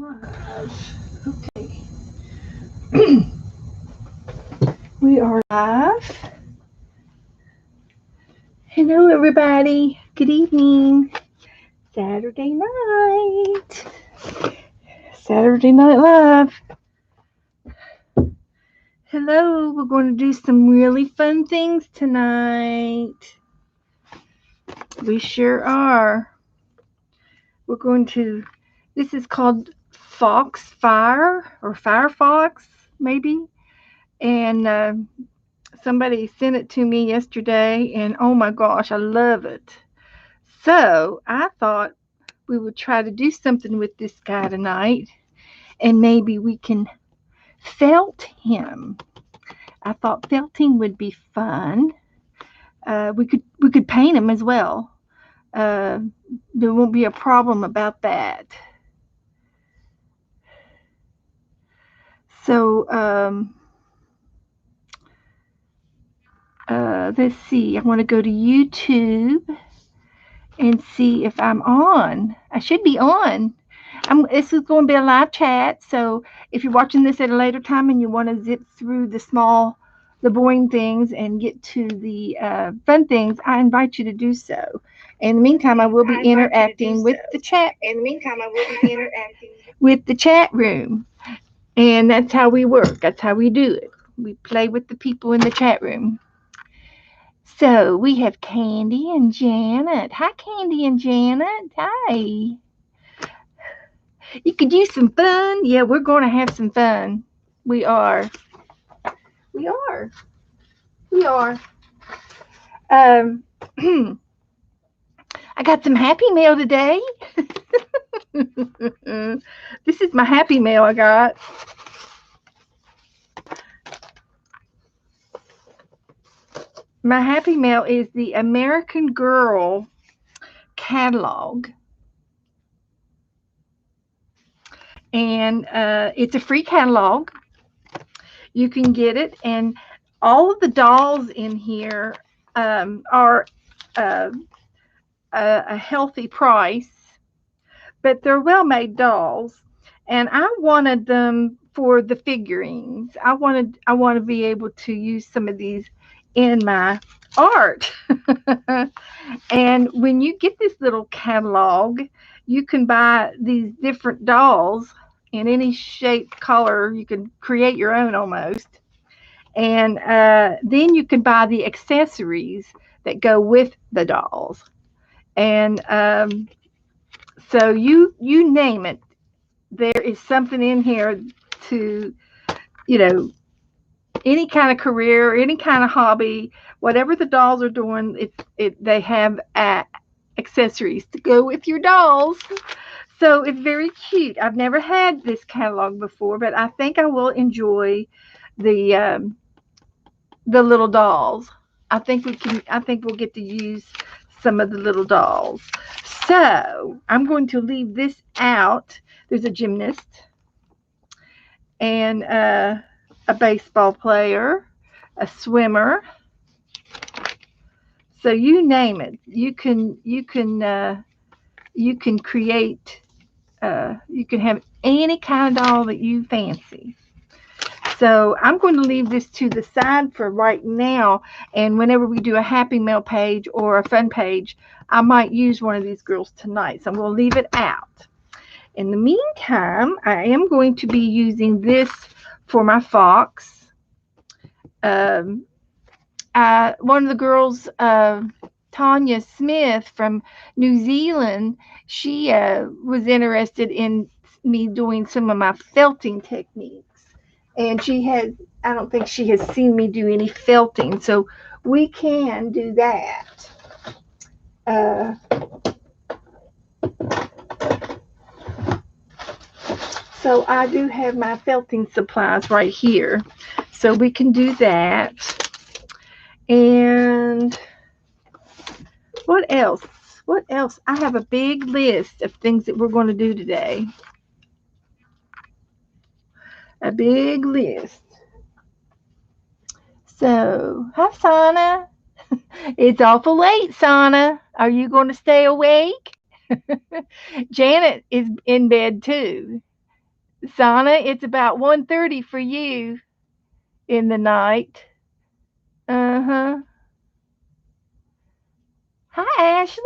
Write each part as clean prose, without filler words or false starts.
live. Okay. We are live. Hello, everybody. Good evening. Saturday night. Saturday Night Live. Hello. We're going to do some really fun things tonight. We sure are. We're going to, this is called Foxfire or Firefox, maybe. And somebody sent it to me yesterday, and oh my gosh, I love it. So I thought we would try to do something with this guy tonight, and maybe we can felt him. I thought felting would be fun. We could paint him as well. Uh, there won't be a problem about that. So let's see. I want to go to YouTube and see if I'm on. I should be on. This is going to be a live chat, so if you're watching this at a later time and you want to zip through the boring things and get to the fun things, I invite you to do so. In the meantime, I will be interacting with the chat. With the chat room, and that's how we work. That's how we do it. We play with the people in the chat room. So we have Candy and Janet. Hi, Candy and Janet. Hi. You could use some fun. Yeah, we're going to have some fun. We are. We are. We are. Um, I got some Happy Mail today. This is my Happy Mail I got. My Happy Mail is the American Girl catalog. And it's a free catalog. You can get it, and all of the dolls in here are a healthy price, but they're well-made dolls, and I wanted them for the figurines. I want to be able to use some of these in my art. And when you get this little catalog, you can buy these different dolls in any shape, color. You can create your own almost. And then you can buy the accessories that go with the dolls. And so you name it, there is something in here to, you know, any kind of career, any kind of hobby, whatever the dolls are doing, they have accessories to go with your dolls. So it's very cute. I've never had this catalog before, but I think I will enjoy the little dolls. I think we'll get to use some of the little dolls. So I'm going to leave this out. There's a gymnast and a baseball player, a swimmer. So you name it, you can create. You can have any kind of doll that you fancy. So I'm going to leave this to the side for right now. And whenever we do a Happy Mail page or a fun page, I might use one of these girls tonight. So I'm going to leave it out. In the meantime, I am going to be using this for my fox. One of the girls, Tanya Smith from New Zealand, she was interested in me doing some of my felting techniques. And I don't think she has seen me do any felting, so we can do that. So I do have my felting supplies right here, so we can do that. And what else? What else? I have a big list of things that we're going to do today. A big list. So, hi, Sana. It's awful late, Sana. Are you going to stay awake? Janet is in bed too. Zana, it's about 1:30 for you in the night. Uh-huh. Hi, Ashley.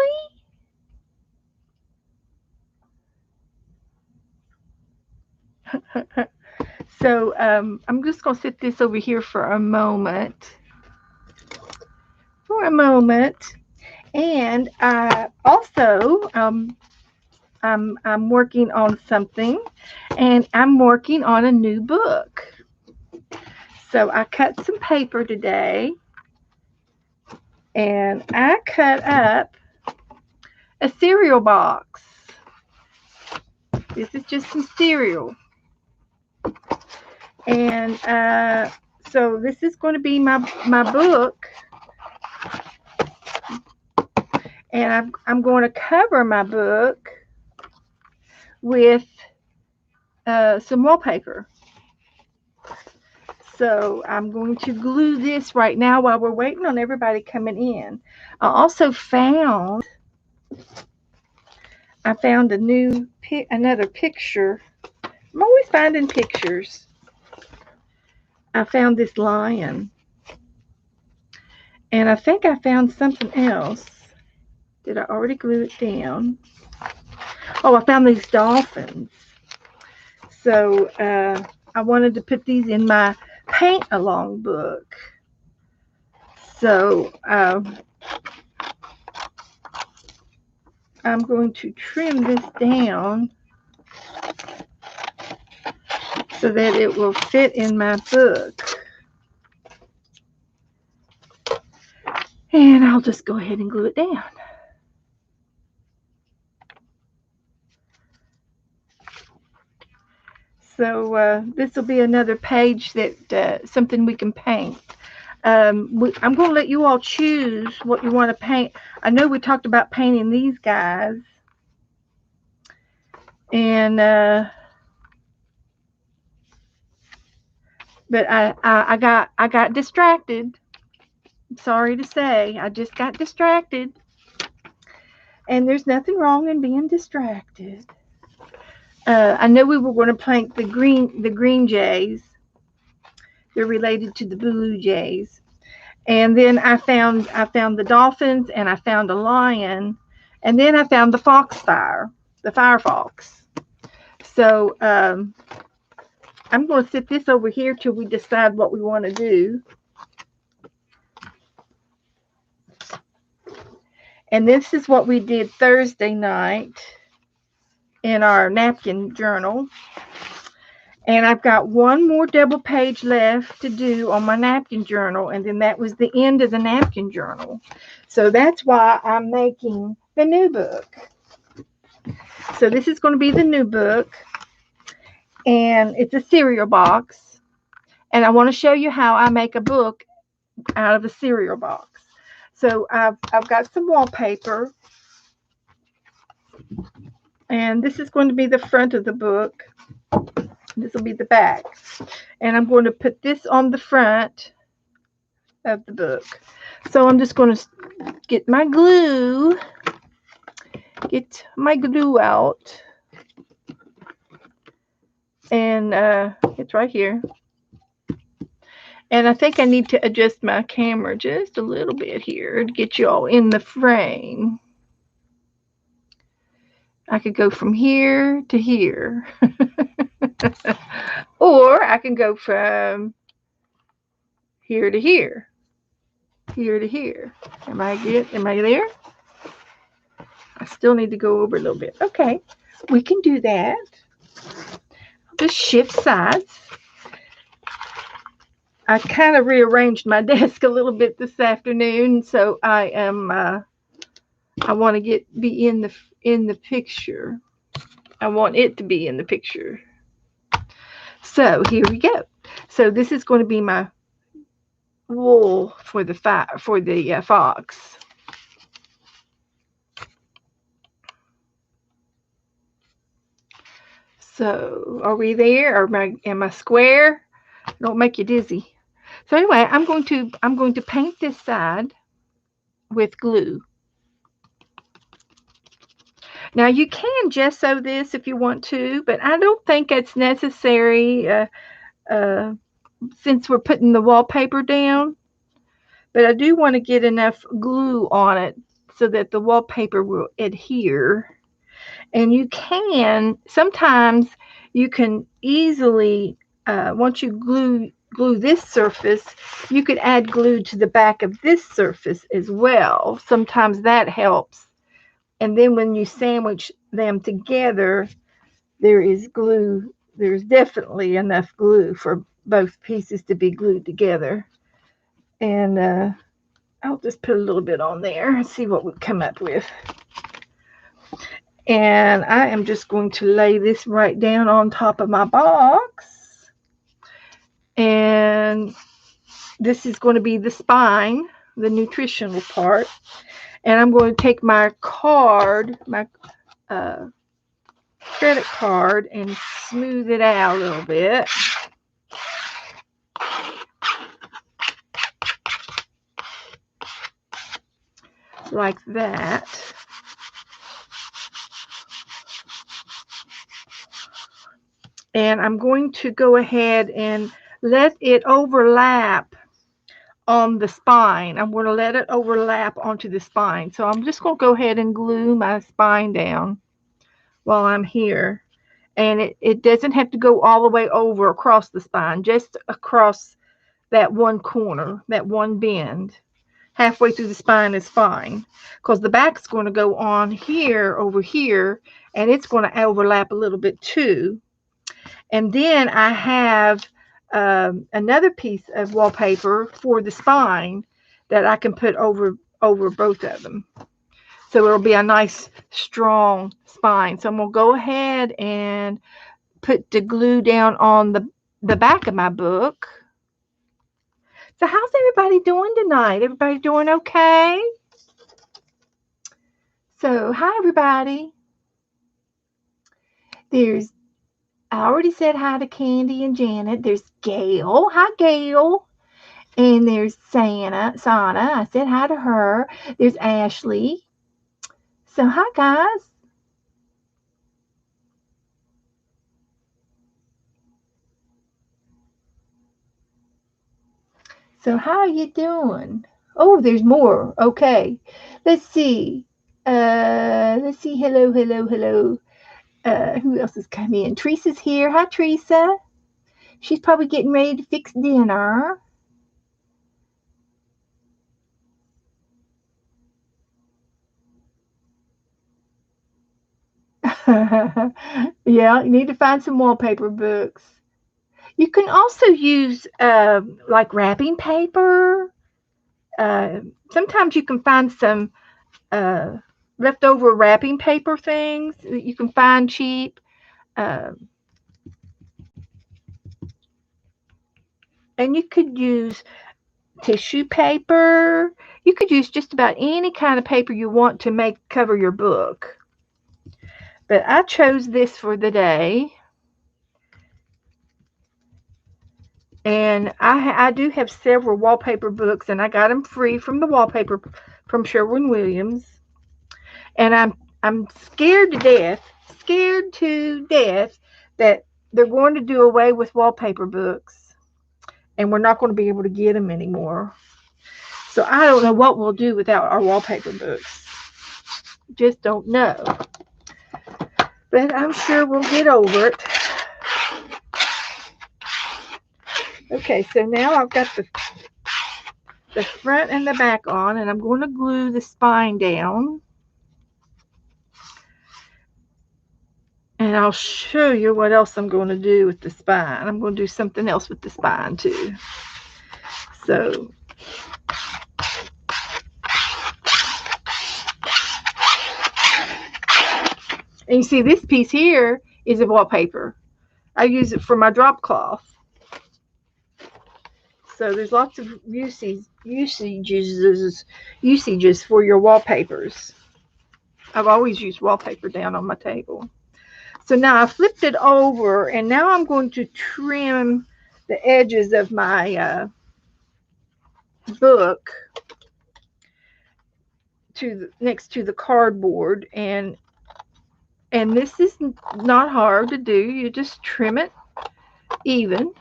So I'm just going to sit this over here for a moment. For a moment. And also, I'm working on something, and I'm working on a new book. So I cut some paper today, and I cut up a cereal box. This is just some cereal. And so this is going to be my book, and I'm going to cover my book with some wallpaper. So I'm going to glue this right now while we're waiting on everybody coming in. I also found another picture. I'm always finding pictures. I found this lion, and I think I found something else. Did I already glue it down? Oh, I found these dolphins. So I wanted to put these in my paint along book. So I'm going to trim this down so that it will fit in my book. And I'll just go ahead and glue it down. So this will be another page that something we can paint. I'm going to let you all choose what you want to paint. I know we talked about painting these guys, and but I got distracted. Sorry to say, I just got distracted, and there's nothing wrong in being distracted. I know we were going to paint the green jays. They're related to the blue jays. And then I found the dolphins, and I found a lion, and then I found the foxfire, the firefox. So I'm going to sit this over here till we decide what we want to do. And this is what we did Thursday night in our napkin journal. And I've got one more double page left to do on my napkin journal, and then that was the end of the napkin journal. So that's why I'm making the new book. So this is going to be the new book, and it's a cereal box. And I want to show you how I make a book out of a cereal box. So I've got some wallpaper, and this is going to be the front of the book. This will be the back. And I'm going to put this on the front of the book. So I'm just going to get my glue out. And it's right here. And I think I need to adjust my camera just a little bit here to get you all in the frame. I could go from here to here. Or I can go from here to here. Here to here. Am I there? I still need to go over a little bit. Okay, we can do that. I'll just shift sides. I kind of rearranged my desk a little bit this afternoon, so I want to be in the picture. I want it to be in the picture. So here we go. So this is going to be my wool for the fox. So are we there? Or am I square? Don't make you dizzy. So anyway, I'm going to paint this side with glue. Now you can gesso this if you want to, but I don't think it's necessary uh, since we're putting the wallpaper down. But I do want to get enough glue on it so that the wallpaper will adhere. And you can sometimes you can easily once you glue this surface, you could add glue to the back of this surface as well. Sometimes that helps. And then when you sandwich them together, there is glue. There's definitely enough glue for both pieces to be glued together. And I'll just put a little bit on there and see what we come up with. And I am just going to lay this right down on top of my box. And this is going to be the spine, the nutritional part. And I'm going to take my card, my credit card, and smooth it out a little bit. Like that. And I'm going to go ahead and let it overlap on the spine. I'm going to let it overlap onto the spine. So I'm just going to go ahead and glue my spine down while I'm here. And it doesn't have to go all the way over across the spine, just across that one corner, that one bend. Halfway through the spine is fine, because the back's going to go on here, over here, and it's going to overlap a little bit too. And then I have another piece of wallpaper for the spine that I can put over both of them. So it'll be a nice strong spine. So I'm going to go ahead and put the glue down on the back of my book. So how's everybody doing tonight? Everybody doing okay? So hi everybody. I already said hi to Candy and Janet. There's Gail. Hi Gail. And there's Sana. I said hi to her. There's Ashley. So hi guys. So how are you doing? Oh, there's more. Okay. Let's see. Let's see. Hello, hello, hello. Who else has come in? Teresa's here. Hi, Teresa. She's probably getting ready to fix dinner. Yeah, you need to find some wallpaper books. You can also use like wrapping paper. Uh, Sometimes you can find some uh, leftover wrapping paper things that you can find cheap. Uh, and you could use tissue paper. You could use just about any kind of paper you want to make cover your book. But I chose this for the day. And I do have several wallpaper books, and I got them free from the wallpaper from Sherwin-Williams. And I'm scared to death that they're going to do away with wallpaper books, and we're not going to be able to get them anymore. So I don't know what we'll do without our wallpaper books. Just don't know. But I'm sure we'll get over it. Okay, so now I've got the front and the back on, and I'm going to glue the spine down. And I'll show you what else I'm going to do with the spine. I'm going to do something else with the spine too. So and you see this piece here is a wallpaper. I use it for my drop cloth. So there's lots of usages for your wallpapers. I've always used wallpaper down on my table. So now I flipped it over, and now I'm going to trim the edges of my book next to the cardboard, and And this is not hard to do. You just trim it even.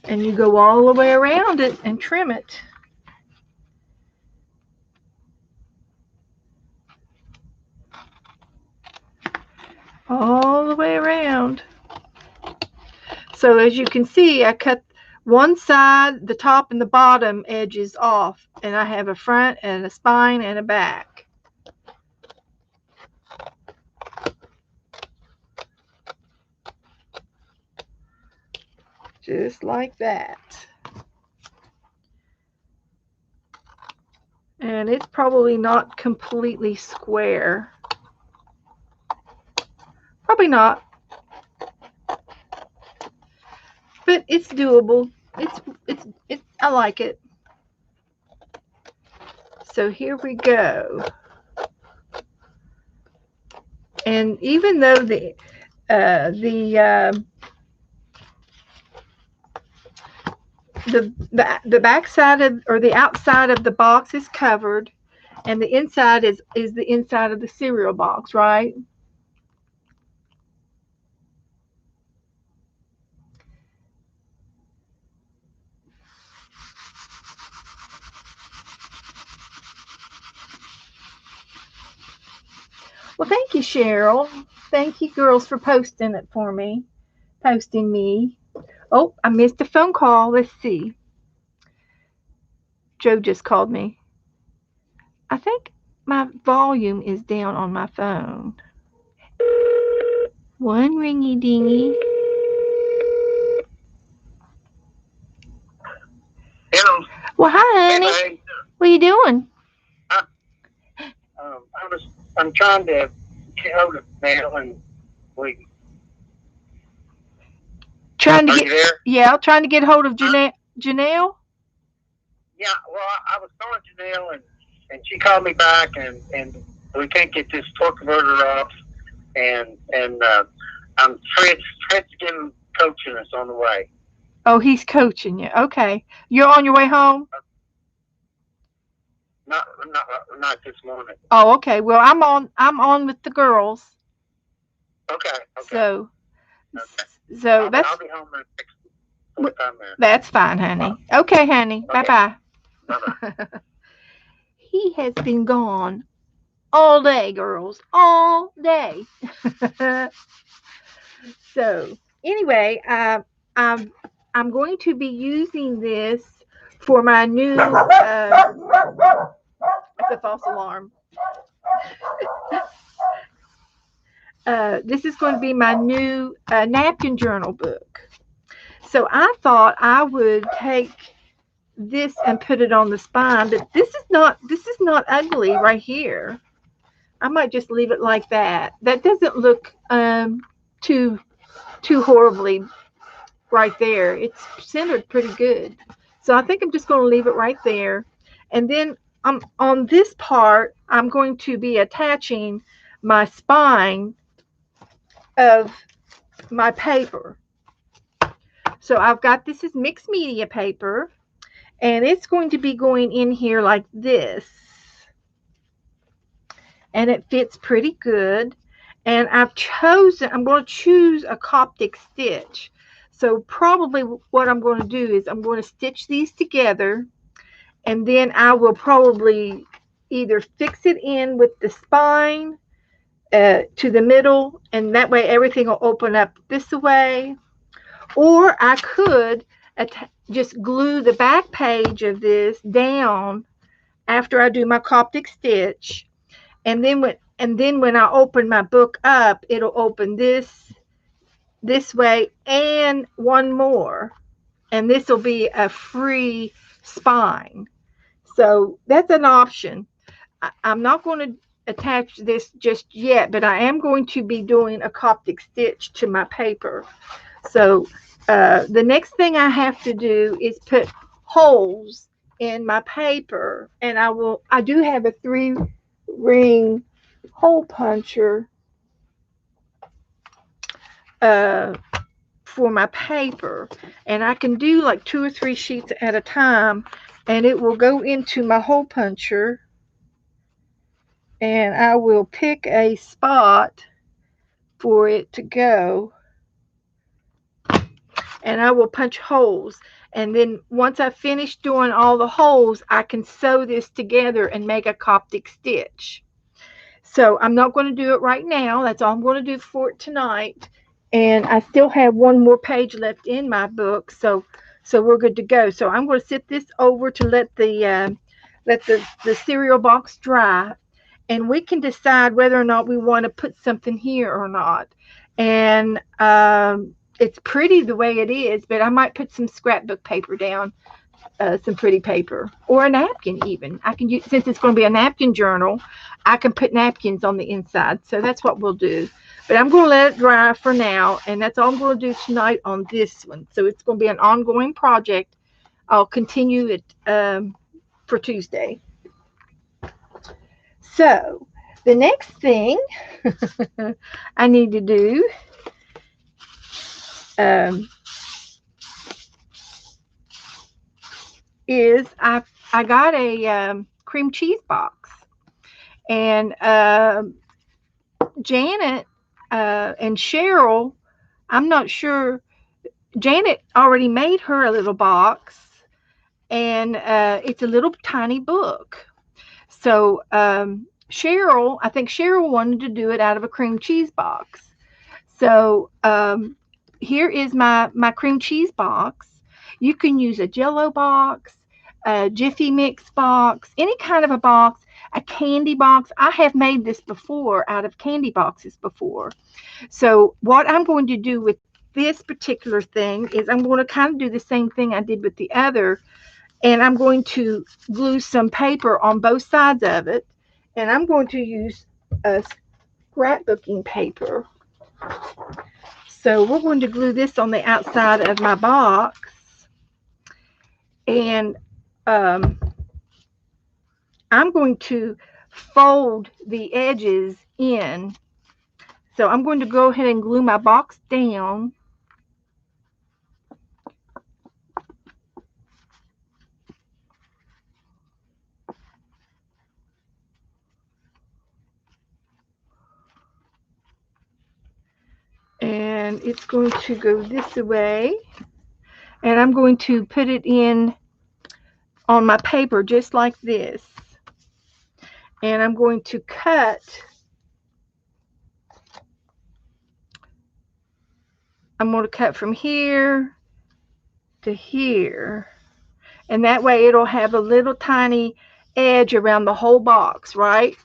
And you go all the way around it and trim it. All the way around. So as you can see, I cut one side, the top and the bottom edges off, and I have a front and a spine and a back. Just like that. And it's probably not completely square. Probably not. But it's doable. It's I like it. So here we go. And even though the back side of, or the outside of the box is covered, and the inside is the inside of the cereal box, right? Well, thank you, Cheryl. Thank you, girls, for posting it for me. Posting me. Oh, I missed a phone call. Let's see. Joe just called me. I think my volume is down on my phone. One ringy dingy. Hello. Well, hi, honey. Hey, what are you doing? I'm trying to get hold of Mel, and we. Trying to Are get you there? Yeah, trying to get hold of Janelle. Janelle? Yeah. Well, I was calling Janelle, and she called me back, and we can't get this torque converter off, and I'm Fred's getting coaching us on the way. Oh, he's coaching you. Okay, you're on your way home. Not this morning. Oh, okay. Well, I'm on with the girls. Okay. So Okay. so that's I'll be home in 45 minutes. that's fine, honey. Okay, honey. Okay. Bye Bye-bye. bye. He has been gone all day, girls, all day. So anyway, I'm I'm going to be using this for my new. It's a false alarm. This is going to be my new napkin journal book. So I thought I would take this and put it on the spine, but this is not ugly right here. I might just leave it like that. That doesn't look too too horribly right there. It's centered pretty good. So I think I'm just going to leave it right there. And then on this part, I'm going to be attaching my spine of my paper. So I've got, this is mixed media paper, and it's going to be going in here like this. And it fits pretty good. And I'm going to choose a Coptic stitch. So probably what I'm going to do is I'm going to stitch these together, and then I will probably either fix it in with the spine to the middle, and that way everything will open up this way. Or I could just glue the back page of this down after I do my Coptic stitch, and then when I open my book up, it'll open this way and one more, and this will be a free spine. So that's an option. I'm not going to attach this just yet, but I am going to be doing a Coptic stitch to my paper. So the next thing I have to do is put holes in my paper, and I do have a 3-ring hole puncher uh, for my paper, and I can do like 2 or 3 sheets at a time, and it will go into my hole puncher, and I will pick a spot for it to go, and I will punch holes. And then once I finish doing all the holes, I can sew this together and make a Coptic stitch. So I'm not going to do it right now. That's all I'm going to do for it tonight. And I still have one more page left in my book, so we're good to go. So I'm going to sit this over to let the cereal box dry, and we can decide whether or not we want to put something here or not. And it's pretty the way it is, but I might put some scrapbook paper down, some pretty paper, or a napkin even. I can use, since it's going to be a napkin journal, I can put napkins on the inside. So that's what we'll do. But I'm going to let it dry for now, and that's all I'm going to do tonight on this one. So it's going to be an ongoing project. I'll continue it for Tuesday. So the next thing I need to do um, is I got a cream cheese box, and Janet and Cheryl, I'm not sure. Janet already made her a little box, and it's a little tiny book. So Cheryl, I think Cheryl wanted to do it out of a cream cheese box. So here is my cream cheese box. You can use a Jello box, a Jiffy Mix box, any kind of a box, a candy box. I have made this before out of candy boxes before. So what I'm going to do with this particular thing is I'm going to kind of do the same thing I did with the other, and I'm going to glue some paper on both sides of it, and I'm going to use a scrapbooking paper. So we're going to glue this on the outside of my box, and um, I'm going to fold the edges in. So I'm going to go ahead and glue my box down. And it's going to go this way. And I'm going to put it in on my paper just like this. And I'm going to cut. I'm going to cut from here to here. And that way it'll have a little tiny edge around the whole box, right?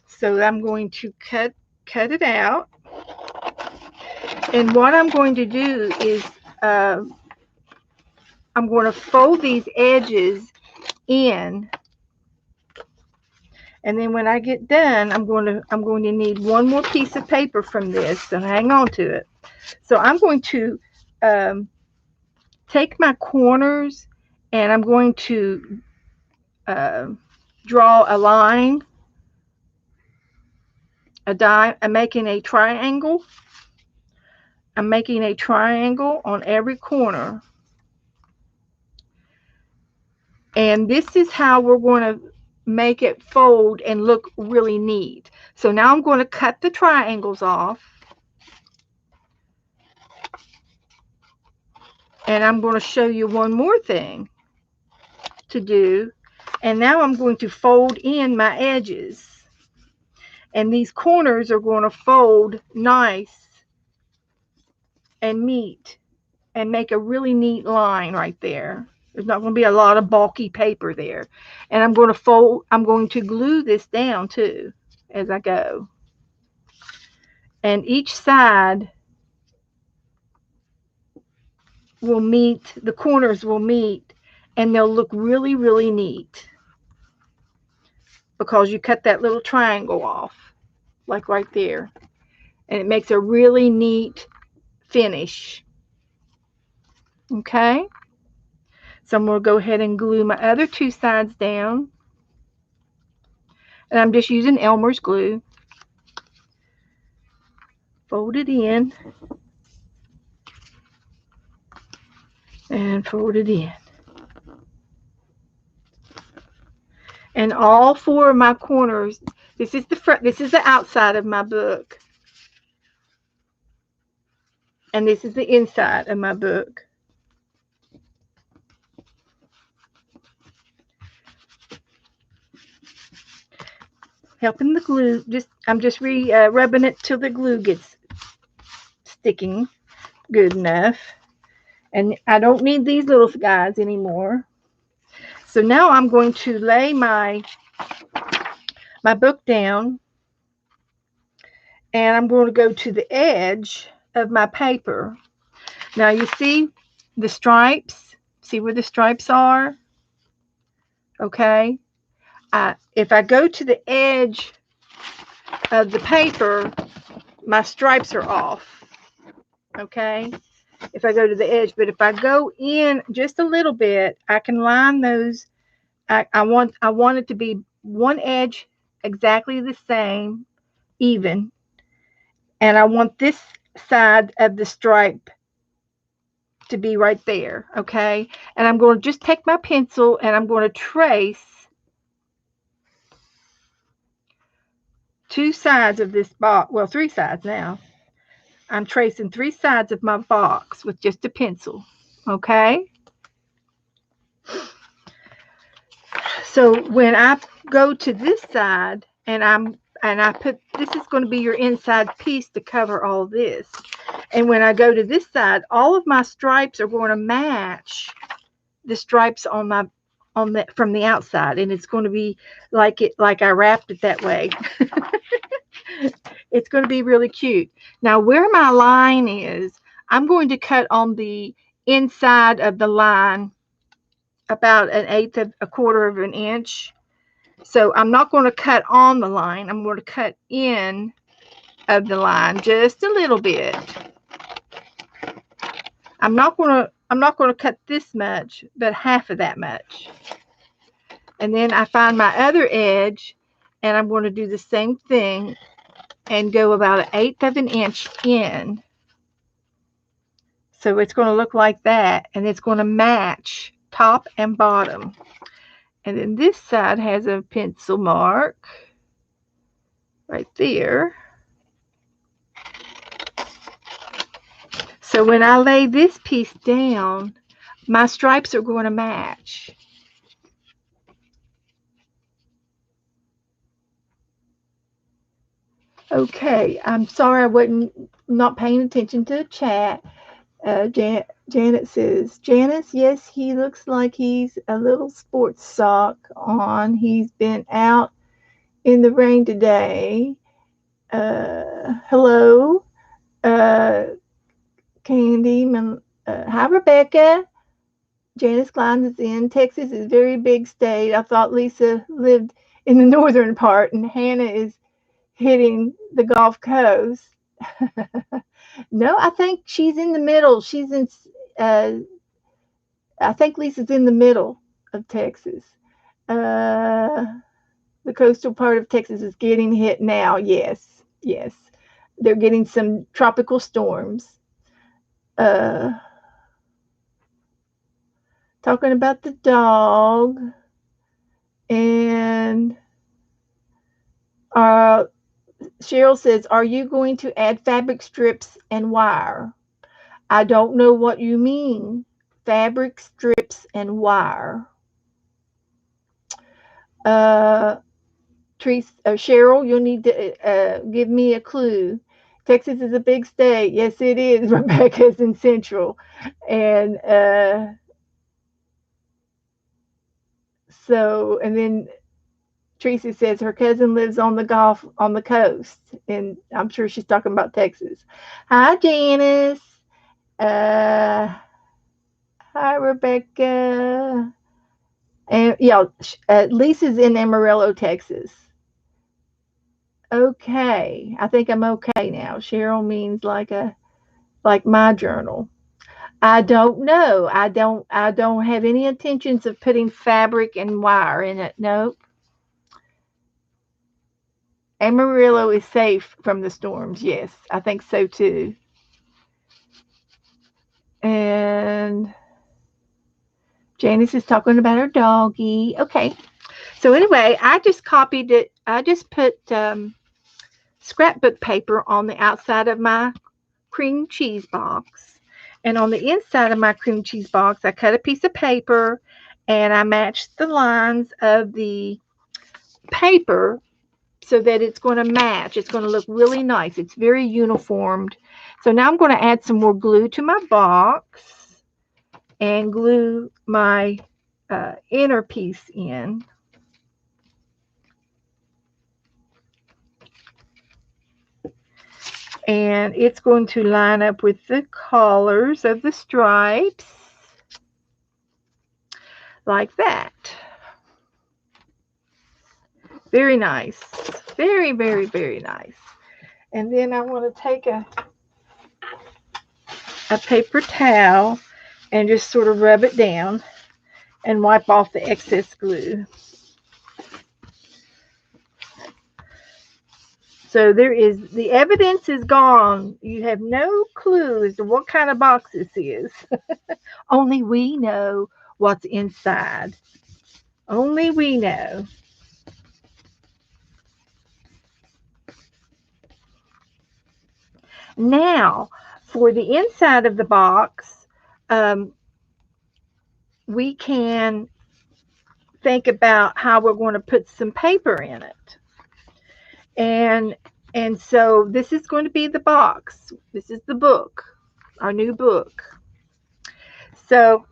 So I'm going to cut it out. And what I'm going to do is I'm going to fold these edges in, and then when I get done, I'm going to need one more piece of paper from this, so hang on to it. So I'm going to take my corners, and I'm going to draw a line. I'm making a triangle. I'm making a triangle on every corner. And this is how we're going to make it fold and look really neat. So now I'm going to cut the triangles off. And I'm going to show you one more thing to do. And now I'm going to fold in my edges. And these corners are going to fold nice and neat and make a really neat line right there. There's not going to be a lot of bulky paper there. And I'm going to glue this down too as I go. And each side will meet, the corners will meet, and they'll look really, really neat because you cut that little triangle off, like right there. And it makes a really neat finish. Okay? So I'm going to go ahead and glue my other two sides down. And I'm just using Elmer's glue. Fold it in. And fold it in. And all four of my corners, this is the front, this is the outside of my book. And this is the inside of my book. Helping the glue, I'm just rubbing it till the glue gets sticking good enough. And I don't need these little guys anymore. So now I'm going to lay my book down, and I'm going to go to the edge of my paper. Now you see the stripes? See where the stripes are? Okay. If I go to the edge of the paper, my stripes are off. Okay. If I go to the edge, but if I go in just a little bit, I can line those. I want it to be one edge exactly the same, even, and I want this side of the stripe to be right there. Okay. And I'm going to just take my pencil and I'm going to trace two sides of this box. Well, three sides now. I'm tracing three sides of my box with just a pencil. Okay. So when I go to this side and I put, this is going to be your inside piece to cover all this. And when I go to this side, all of my stripes are going to match the stripes on my from the outside, and it's going to be like I wrapped it that way. It's going to be really cute. Now where my line is, I'm going to cut on the inside of the line about an eighth of a quarter of an inch. So I'm not going to cut on the line. I'm going to cut in of the line just a little bit. I'm not going to cut this much, but half of that much. And then I find my other edge, and I'm going to do the same thing and go about an eighth of an inch in. So it's going to look like that, and it's going to match top and bottom. And then this side has a pencil mark right there. So when I lay this piece down, my stripes are going to match. Okay, I'm sorry I wasn't not paying attention to the chat. Janet says, Janice, yes, he looks like he's a little sports sock on. He's been out in the rain today. Hello, Candy. Hi, Rebecca. Janice Klein is in. Texas is a very big state. I thought Lisa lived in the northern part, and Hannah is hitting the Gulf Coast. No, I think she's in the middle. She's in, I think Lisa's in the middle of Texas. The coastal part of Texas is getting hit now. Yes, yes. They're getting some tropical storms. Talking about the dog. And Cheryl says, are you going to add fabric strips and wire? I don't know what you mean. Fabric strips and wire. Cheryl, you'll need to give me a clue. Texas is a big state. Yes, it is. Rebecca's in Central. And and then Tracy says her cousin lives on the coast, and I'm sure she's talking about Texas. Hi, Janice. Hi, Rebecca. And yeah, Lisa's in Amarillo, Texas. Okay, I think I'm okay now. Cheryl means like my journal. I don't know. I don't have any intentions of putting fabric and wire in it. Nope. Amarillo is safe from the storms. Yes, I think so too. And Janice is talking about her doggy. Okay. So anyway, I just copied it. I just put scrapbook paper on the outside of my cream cheese box. And on the inside of my cream cheese box, I cut a piece of paper and I matched the lines of the paper so that it's going to match. It's going to look really nice. It's very uniformed. So now I'm going to add some more glue to my box and glue my inner piece in. And it's going to line up with the colors of the stripes like that. Very nice. Very, very, very nice. And then I want to take a paper towel and just sort of rub it down and wipe off the excess glue. So the evidence is gone. You have no clue as to what kind of box this is. Only we know what's inside. Only we know. Now, for the inside of the box, we can think about how we're going to put some paper in it. And so this is going to be the box. This is the book, our new book. So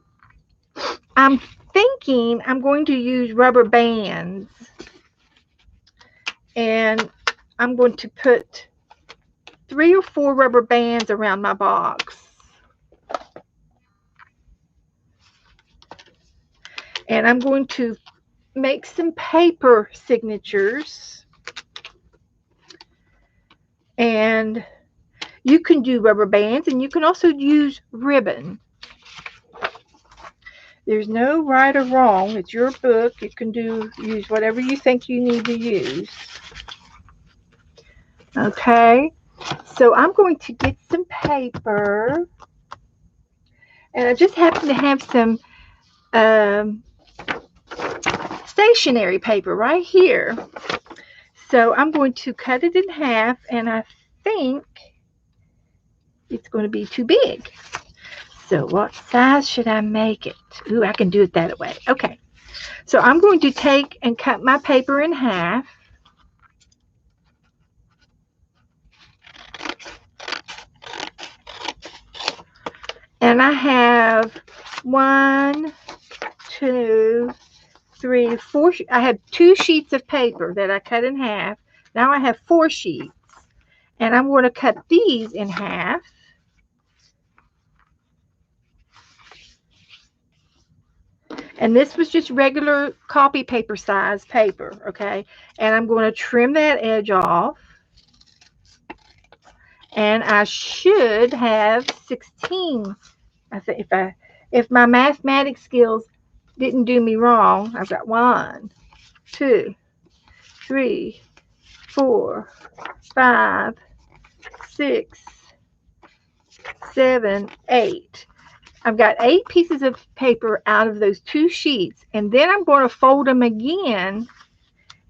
I'm thinking I'm going to use rubber bands. And I'm going to put 3 or 4 rubber bands around my box. And I'm going to make some paper signatures. And you can do rubber bands and you can also use ribbon. There's no right or wrong. It's your book. You can use whatever you think you need to use. Okay. So I'm going to get some paper. And I just happen to have some stationery paper right here. So I'm going to cut it in half, and I think it's going to be too big. So what size should I make it? Ooh, I can do it that way. Okay. So I'm going to take and cut my paper in half. And I have 1, 2, 3, 4. I have 2 sheets of paper that I cut in half. Now I have 4 sheets. And I'm going to cut these in half. And this was just regular copy paper size paper, okay? And I'm going to trim that edge off. And I should have 16. I think if my mathematics skills didn't do me wrong, I've got 1, 2, 3, 4, 5, 6, 7, 8. I've got 8 pieces of paper out of those 2 sheets, and then I'm going to fold them again,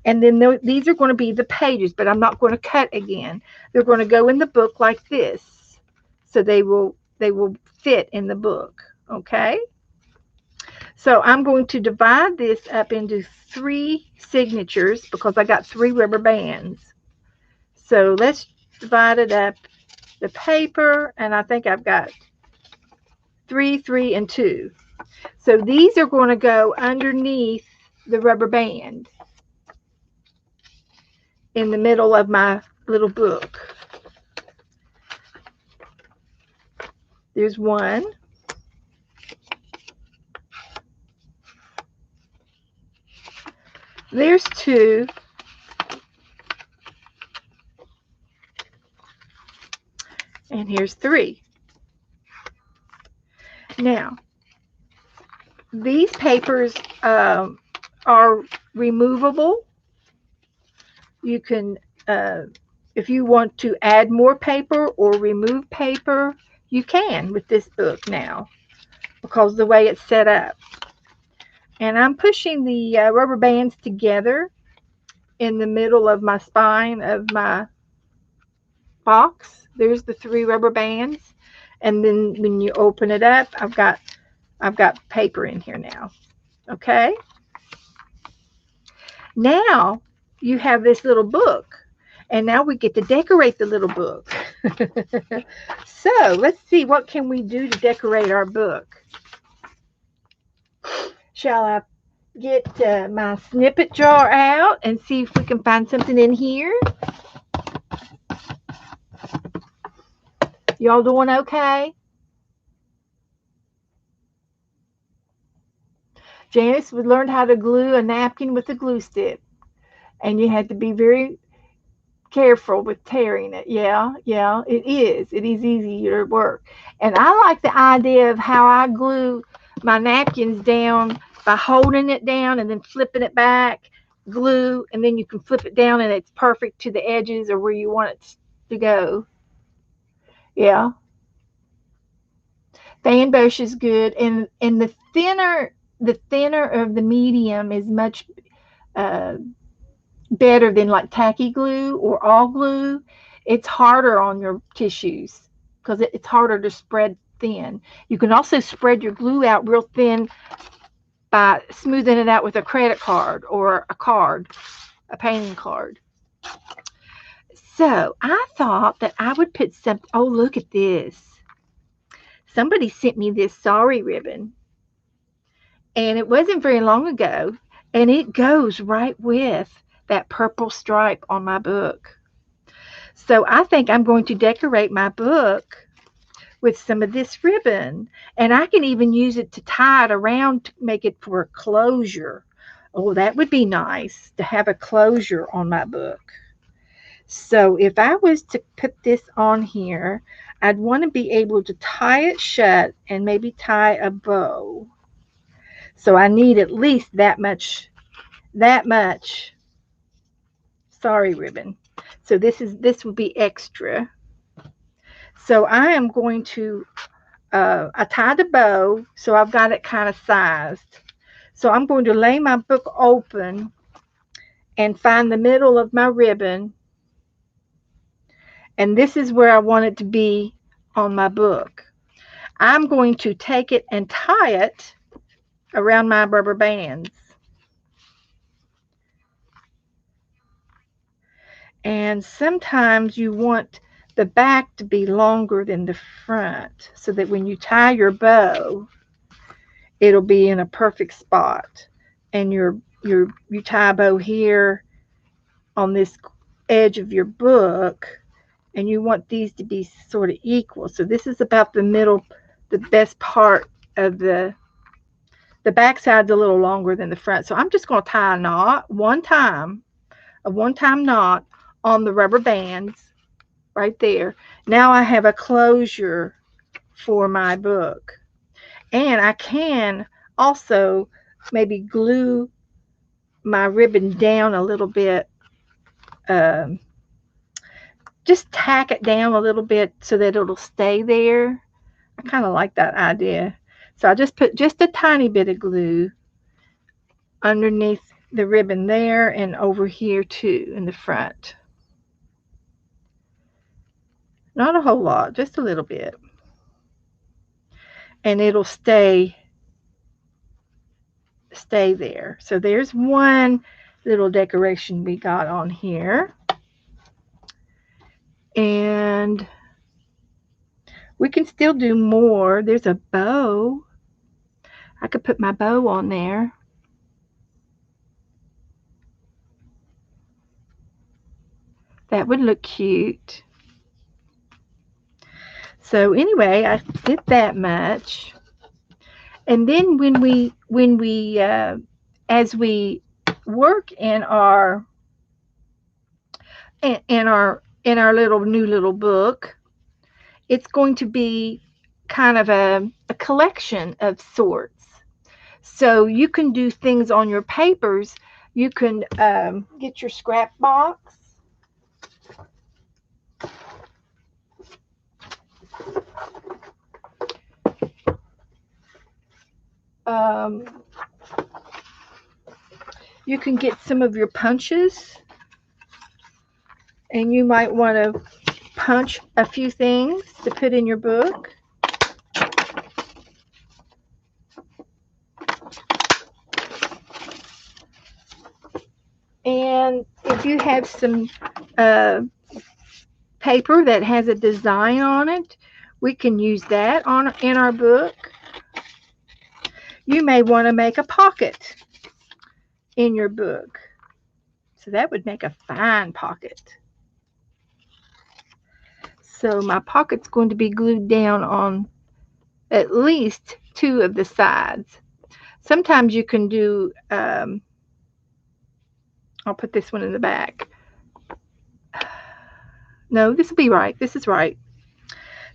and then these are going to be the pages, but I'm not going to cut again. They're going to go in the book like this, so they will fit in the book, okay? So I'm going to divide this up into 3 signatures because I got 3 rubber bands. So let's divide it up, the paper, and I think I've got 3, 3, and 2. So these are going to go underneath the rubber band in the middle of my little book. There's 1. There's 2. And here's 3. Now, these papers are removable. You can, if you want to add more paper or remove paper, you can with this book now because of the way it's set up. And I'm pushing the rubber bands together in the middle of my spine of my box. There's the 3 rubber bands. And then when you open it up, I've got paper in here now. Okay? Now you have this little book. And now we get to decorate the little book. So, let's see, what can we do to decorate our book? Shall I get my snippet jar out and see if we can find something in here? Y'all doing okay? Janice would learn how to glue a napkin with a glue stick, and you had to be very careful with tearing it. Yeah, yeah, it is. It is easier to work. And I like the idea of how I glue my napkins down by holding it down and then flipping it back, glue, and then you can flip it down and it's perfect to the edges or where you want it to go. Yeah, fan brush is good, and the thinner of the medium is much uh, better than like tacky glue or all glue. It's harder on your tissues because it's harder to spread thin. You can also spread your glue out real thin by smoothing it out with a credit card or a painting card. So I thought that I would put some. Oh, look at this. Somebody sent me this sorry ribbon, and it wasn't very long ago, and it goes right with that purple stripe on my book. So I think I'm going to decorate my book with some of this ribbon, and I can even use it to tie it around to make it for a closure. Oh, that would be nice to have a closure on my book. So if I was to put this on here, I'd want to be able to tie it shut and maybe tie a bow. So I need at least that much sorry ribbon. So this will be extra. So I am going to I tied a bow, so I've got it kind of sized. So I'm going to lay my book open and find the middle of my ribbon, and this is where I want it to be on my book. I'm going to take it and tie it around my rubber bands. And sometimes you want the back to be longer than the front so that when you tie your bow, it'll be in a perfect spot. And you tie a bow here on this edge of your book, and you want these to be sort of equal. So this is about the middle, the best part of the back side's a little longer than the front. So I'm just going to tie a knot a one-time knot on the rubber bands right there. Now I have a closure for my book. And I can also maybe glue my ribbon down a little bit, um, just tack it down a little bit so that it'll stay there. I kind of like that idea. So I just put just a tiny bit of glue underneath the ribbon there and over here too in the front. Not a whole lot, just a little bit. And it'll stay there. So there's one little decoration we got on here. And we can still do more. There's a bow. I could put my bow on there. That would look cute. So anyway, I did that much. And then when we as we work in our little book, it's going to be kind of a collection of sorts. So you can do things on your papers. You can get your scrap box. Um, You can get some of your punches, and you might want to punch a few things to put in your book. And if you have some paper that has a design on it, we can use that in our book. You may want to make a pocket in your book. So that would make a fine pocket. So my pocket's going to be glued down on at least 2 of the sides. Sometimes you can do, I'll put this one in the back. No, this will be right. This is right.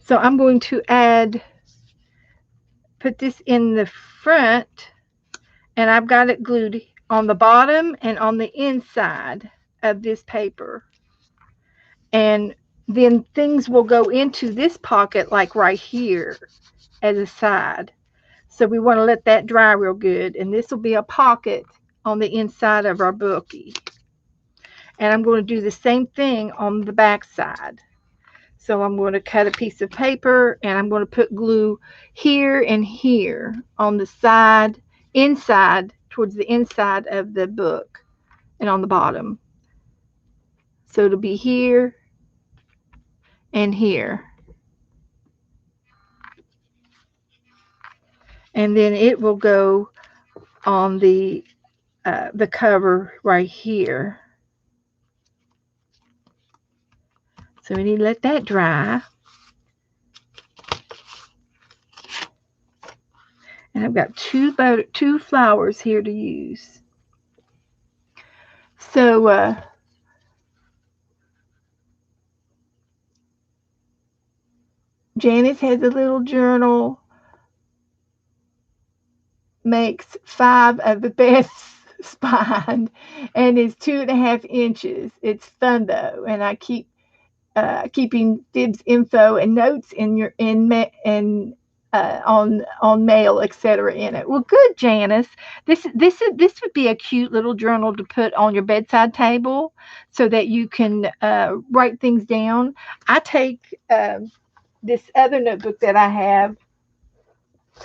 So I'm going to put this in the front, and I've got it glued on the bottom and on the inside of this paper. And then things will go into this pocket, like right here as a side. So we want to let that dry real good. And this will be a pocket on the inside of our bookie. And I'm going to do the same thing on the back side. So I'm going to cut a piece of paper, and I'm going to put glue here and here on the side, inside, towards the inside of the book, and on the bottom. So it'll be here and here. And then it will go on the cover right here. So we need to let that dry. And I've got two flowers here to use. So Janice has a little journal, makes 5 of the best spine, and is 2.5 inches. It's fun though, and I keep keeping Dib's info and notes on mail, etc. in it. Well, good, Janice. This would be a cute little journal to put on your bedside table so that you can write things down. I take this other notebook that I have,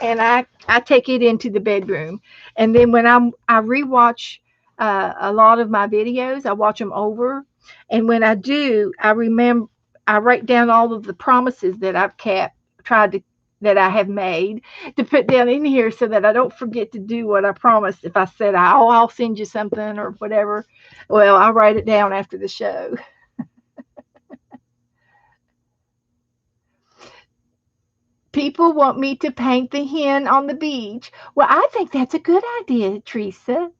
and I take it into the bedroom, and then when I rewatch a lot of my videos, I watch them over, and when I do, I write down all of the promises that I've kept, that I have made, to put down in here so that I don't forget to do what I promised. If I said, I'll send you something or whatever, well, I'll write it down after the show. People want me to paint the hen on the beach. Well, I think that's a good idea, Cheryl.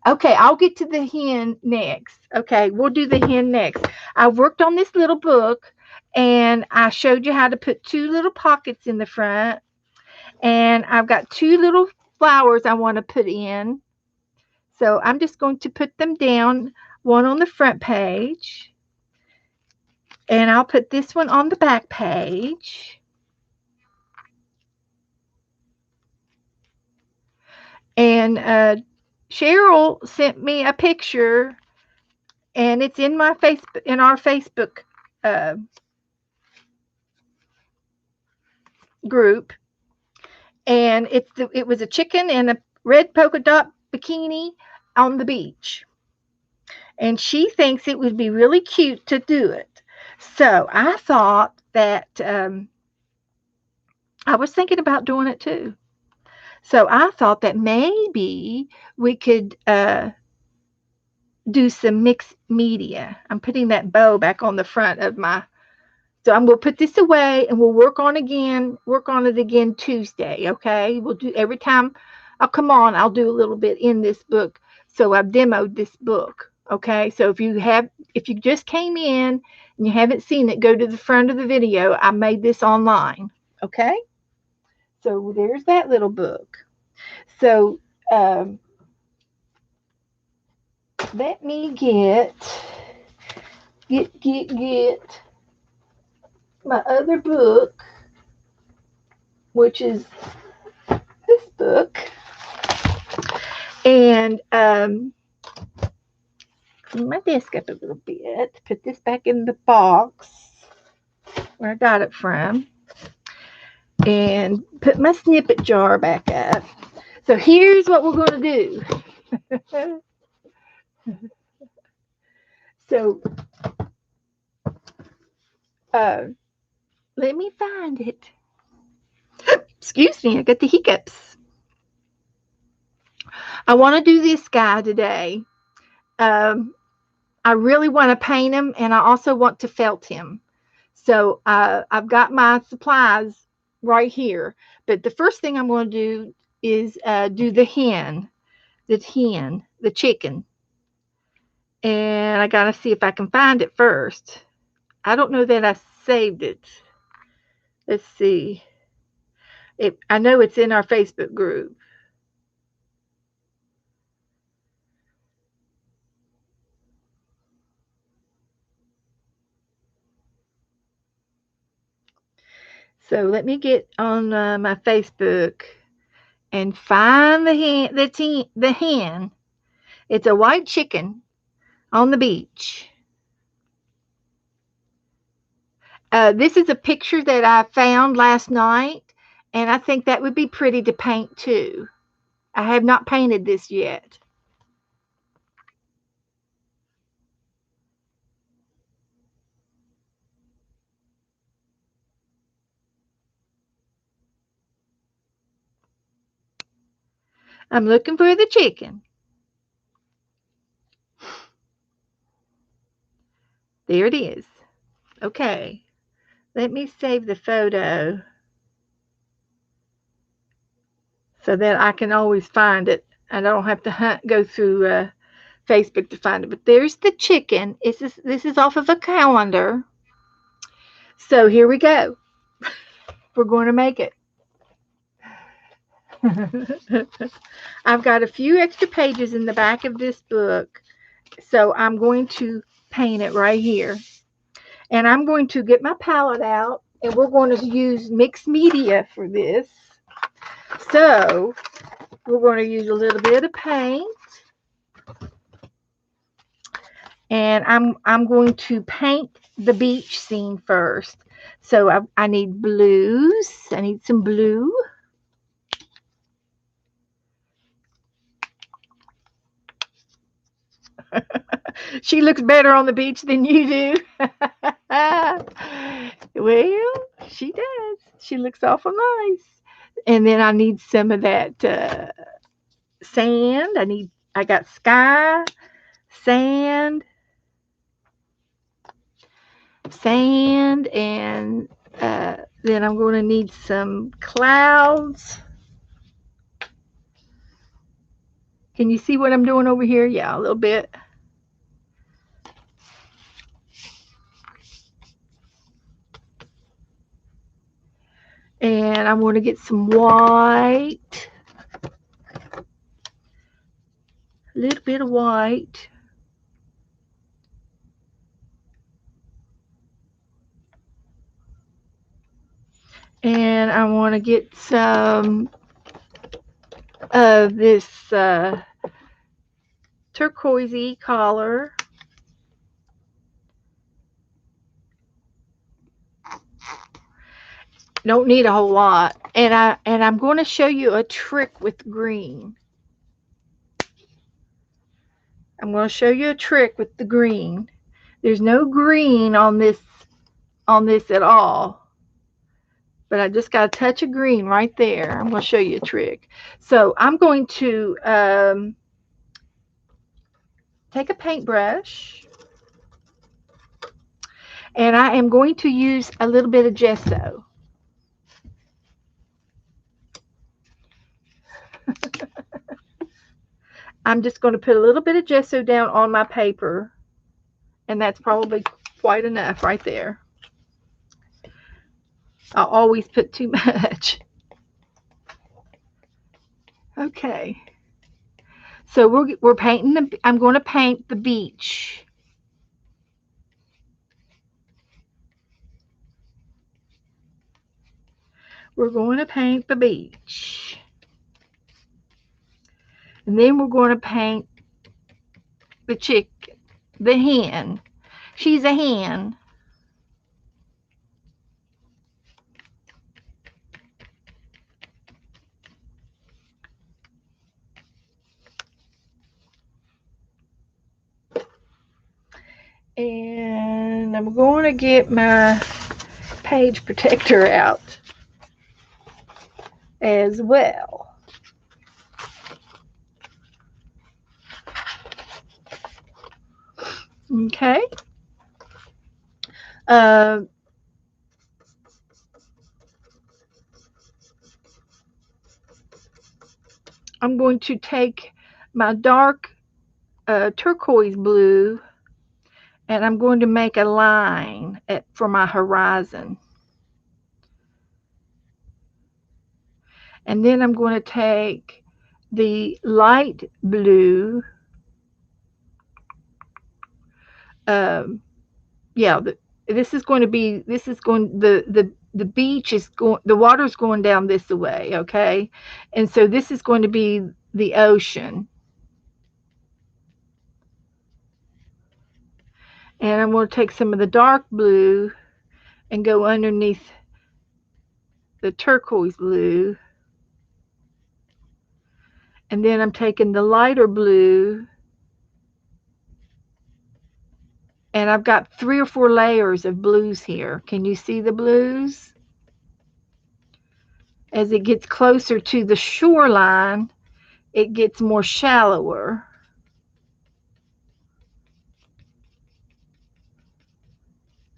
Okay, I'll get to the hen next. Okay, we'll do the hen next. I worked on this little book, and I showed you how to put 2 little pockets in the front. And I've got 2 little flowers I want to put in. So I'm just going to put them down, one on the front page. And I'll put this one on the back page. And Cheryl sent me a picture, and it's in our Facebook group. And it was a chicken in a red polka dot bikini on the beach. And she thinks it would be really cute to do it. So I thought that I was thinking about doing it too. So I thought that maybe we could do some mixed media. I'm putting that bow back on the front of my. So I'm going to put this away, and we'll work on it again Tuesday. Okay, we'll do every time I'll come on. I'll do a little bit in this book. So I've demoed this book. Okay, so if you just came in and you haven't seen it, go to the front of the video. I made this online. Okay, so there's that little book. So let me get my other book, which is this book. And clean my desk up a little bit. Put this back in the box where I got it from. And put my snippet jar back up. So here's what we're going to do. So uh, let me find it. Excuse me, I got the hiccups. I want to do this guy today. Um, I really want to paint him, and I also want to felt him. So I've got my supplies right here. But the first thing I'm going to do is do the chicken. And I got to see if I can find it first. I don't know that I saved it. Let's see. I know it's in our Facebook group. So let me get on my Facebook and find the hen. It's a white chicken on the beach. This is a picture that I found last night, and I think that would be pretty to paint too. I have not painted this yet. I'm looking for the chicken. There it is. Okay. Let me save the photo so that I can always find it. I don't have to go through Facebook to find it. But there's the chicken. This is off of a calendar. So here we go. We're going to make it. I've got a few extra pages in the back of this book. So I'm going to paint it right here. And I'm going to get my palette out, and we're going to use mixed media for this. So we're going to use a little bit of paint. And I'm going to paint the beach scene first. So I need blues. I need some blue. She looks better on the beach than you do. Well, she does. She looks awful nice. And then I need some of that sand. I got sky, sand, and then I'm going to need some clouds. Can you see what I'm doing over here? Yeah, a little bit. And I'm going to get some white, a little bit of white. And I want to get some of this turquoisey color. Don't need a whole lot. And I'm going to show you a trick with green. I'm going to show you a trick with the green. There's no green on this at all. But I just got a touch of green right there. I'm going to show you a trick. So I'm going to take a paintbrush, and I am going to use a little bit of gesso. I'm just going to put a little bit of gesso down on my paper, and that's probably quite enough right there. I always put too much. Okay. So we're painting I'm going to paint the beach. We're going to paint the beach. And then we're going to paint the chicken, the hen. She's a hen. And I'm going to get my page protector out as well. Okay. Uh, I'm going to take my dark turquoise blue and I'm going to make a line for my horizon. And then I'm going to take the light blue. Yeah, this is going to be, this is going, the beach is going, the water's going down this way, okay? And so this is going to be the ocean. And I'm going to take some of the dark blue and go underneath the turquoise blue. And then I'm taking the lighter blue, and I've got 3 or 4 layers of blues here. Can you see the blues? As it gets closer to the shoreline, it gets more shallower.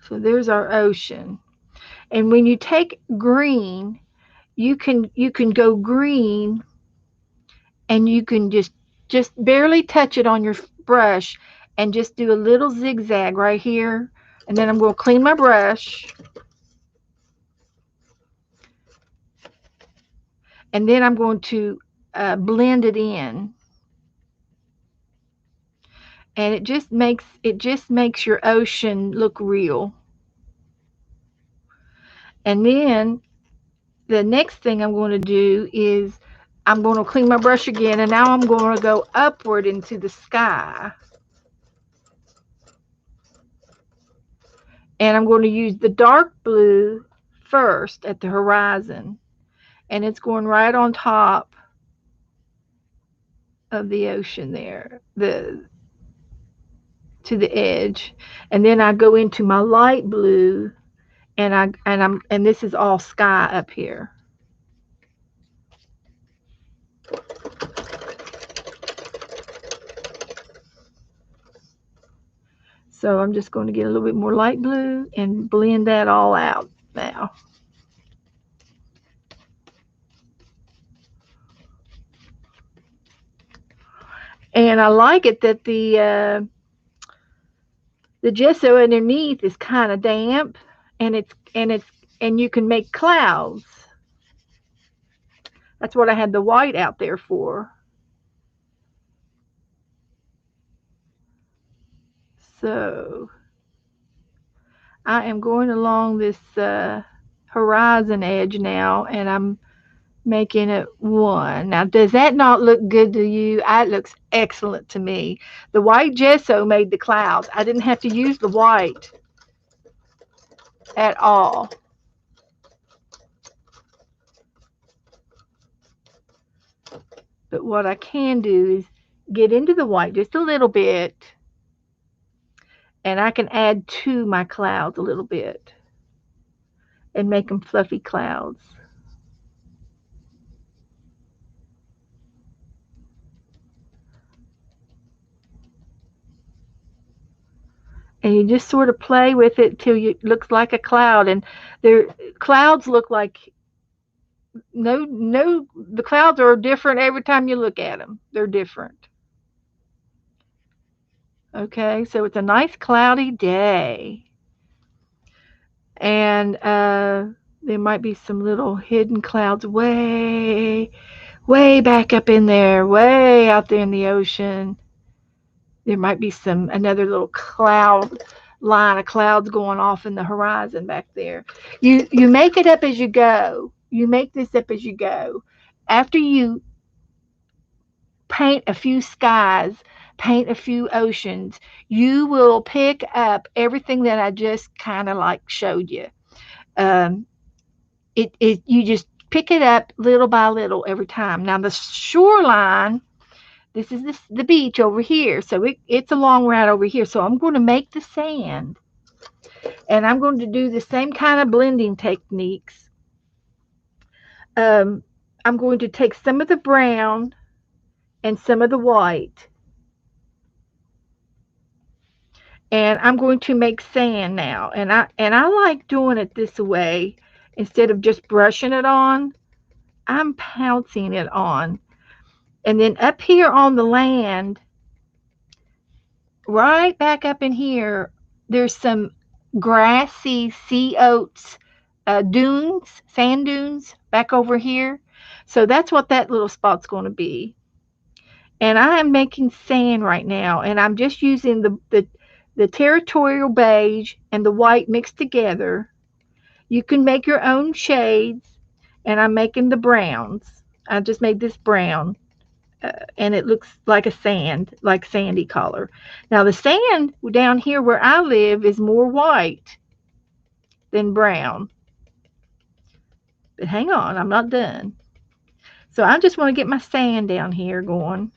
So there's our ocean. And when you take green, you can go green, and you can just barely touch it on your brush and just do a little zigzag right here. And then I'm going to clean my brush. And then I'm going to blend it in. And it just makes your ocean look real. And then the next thing I'm going to do is I'm going to clean my brush again, and now I'm going to go upward into the sky. And I'm going to use the dark blue first at the horizon, and it's going right on top of the ocean there, to the edge. And then I go into my light blue, and this is all sky up here. So I'm just going to get a little bit more light blue and blend that all out now. And I like it that the gesso underneath is kind of damp, and you can make clouds. That's what I had the white out there for. So I am going along this horizon edge now, and I'm making it 1. Now, does that not look good to you? It looks excellent to me. The white gesso made the clouds. I didn't have to use the white at all. But what I can do is get into the white just a little bit, and I can add to my clouds a little bit and make them fluffy clouds. And you just sort of play with it till it looks like a cloud. And clouds look like the clouds are different every time you look at them. They're different. Okay, so it's a nice cloudy day. And there might be some little hidden clouds way back up in there, way out there in the ocean. There might be another little cloud line of clouds going off in the horizon back there. You make it up as you go. You make this up as you go. After you paint a few skies, paint a few oceans, you will pick up everything that I just kind of like showed you. Um, it you just pick it up little by little every time. Now the shoreline, this is the beach over here, so it's a long route over here. So I'm going to make the sand, and I'm going to do the same kind of blending techniques. Um, I'm going to take some of the brown and some of the white, and I'm going to make sand now. And I like doing it this way instead of just brushing it on. I'm pouncing it on. And then up here on the land, right back up in here, there's some grassy sea oats dunes, sand dunes back over here. So that's what that little spot's going to be. And I am making sand right now, and I'm just using the territorial beige and the white mixed together. You can make your own shades, and I'm making the browns. I just made this brown, and it looks like a sand, like sandy color. Now the sand down here where I live is more white than brown. But hang on, I'm not done. So I just want to get my sand down here going.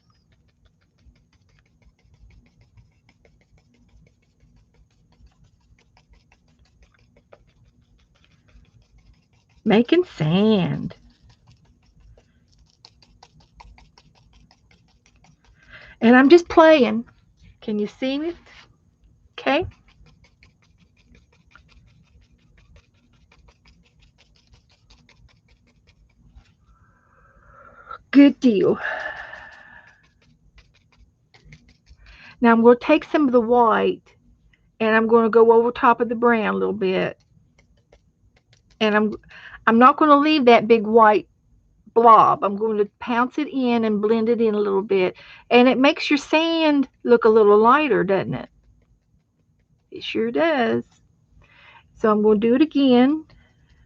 Making sand. And I'm just playing. Can you see it? Okay. Good deal. Now I'm going to take some of the white, and I'm going to go over top of the brown a little bit. And I'm not going to leave that big white blob. I'm going to pounce it in and blend it in a little bit. And it makes your sand look a little lighter, doesn't it? It sure does. So I'm going to do it again.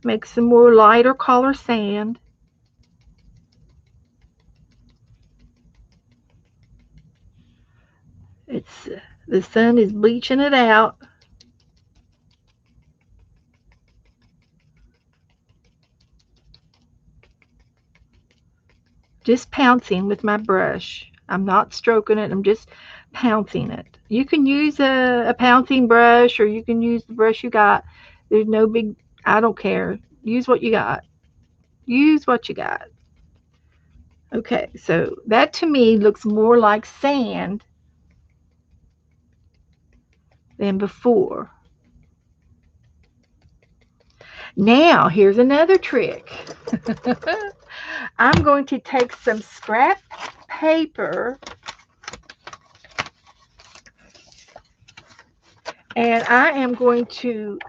Make some more lighter color sand. It's the sun is bleaching it out. Just pouncing with my brush. I'm not stroking it. I'm just pouncing it. You can use a pouncing brush, or you can use the brush you got. There's no big, I don't care. Use what you got. Use what you got. Okay, so that to me looks more like sand than before. Now, here's another trick. I'm going to take some scrap paper, and I am going to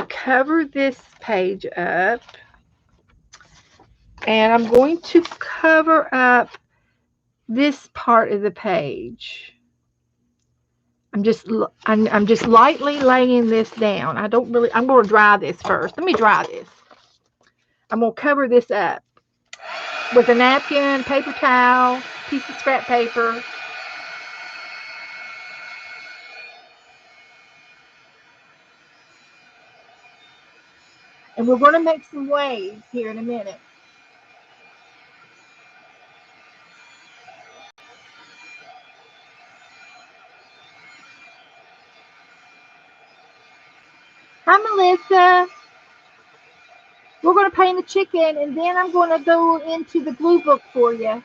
cover this page up, and I'm going to cover up this part of the page. I'm just lightly laying this down. I'm going to dry this first. Let me dry this. I'm going to cover this up with a napkin, paper towel, piece of scrap paper. And we're going to make some waves here in a minute. Hi, Melissa. We're going to paint the chicken, and then I'm going to go into the glue book for you.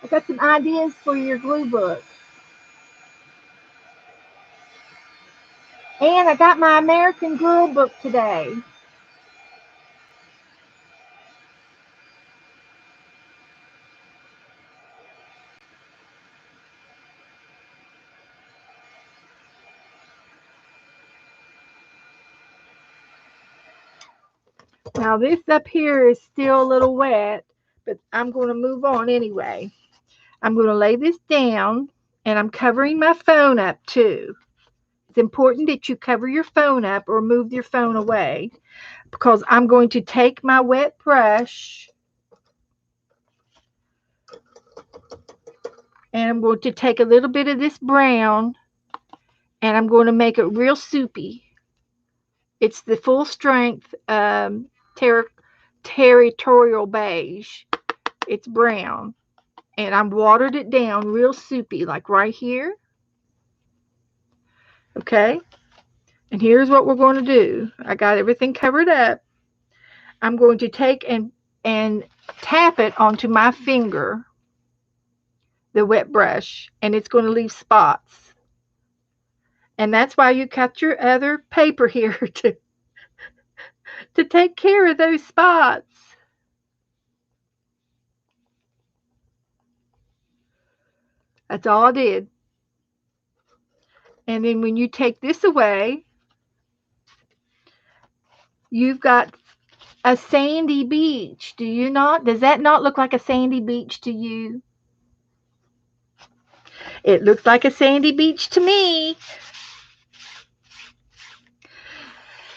I got some ideas for your glue book. And I got my American Girl book today. Now this up here is still a little wet, but I'm going to move on anyway. I'm going to lay this down, and I'm covering my phone up too. It's important that you cover your phone up or move your phone away. because I'm going to take my wet brush and I'm going to take a little bit of this brown and I'm going to make it real soupy. It's the full strength territorial beige. It's brown. And I'm watered it down real soupy, like right here. Okay. And here's what we're going to do. I got everything covered up. I'm going to take and tap it onto my finger, the wet brush, and it's going to leave spots. And that's why you cut your other paper here to take care of those spots. That's all I did. And then when you take this away, you've got a sandy beach. Do you not? Does that not look like a sandy beach to you? It looks like a sandy beach to me.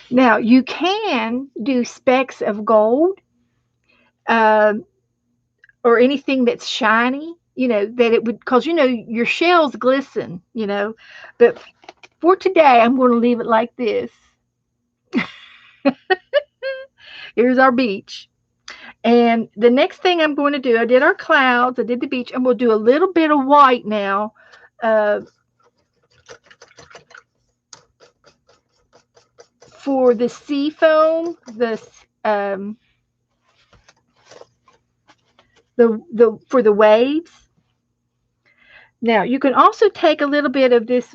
Now, you can do specks of gold uh, or anything that's shiny, that it would, because, your shells glisten, But for today, I'm going to leave it like this. Here's our beach. And the next thing I'm going to do, I did our clouds, I did the beach, and we'll do a little bit of white now. For the sea foam, for the waves. Now you can also take a little bit of this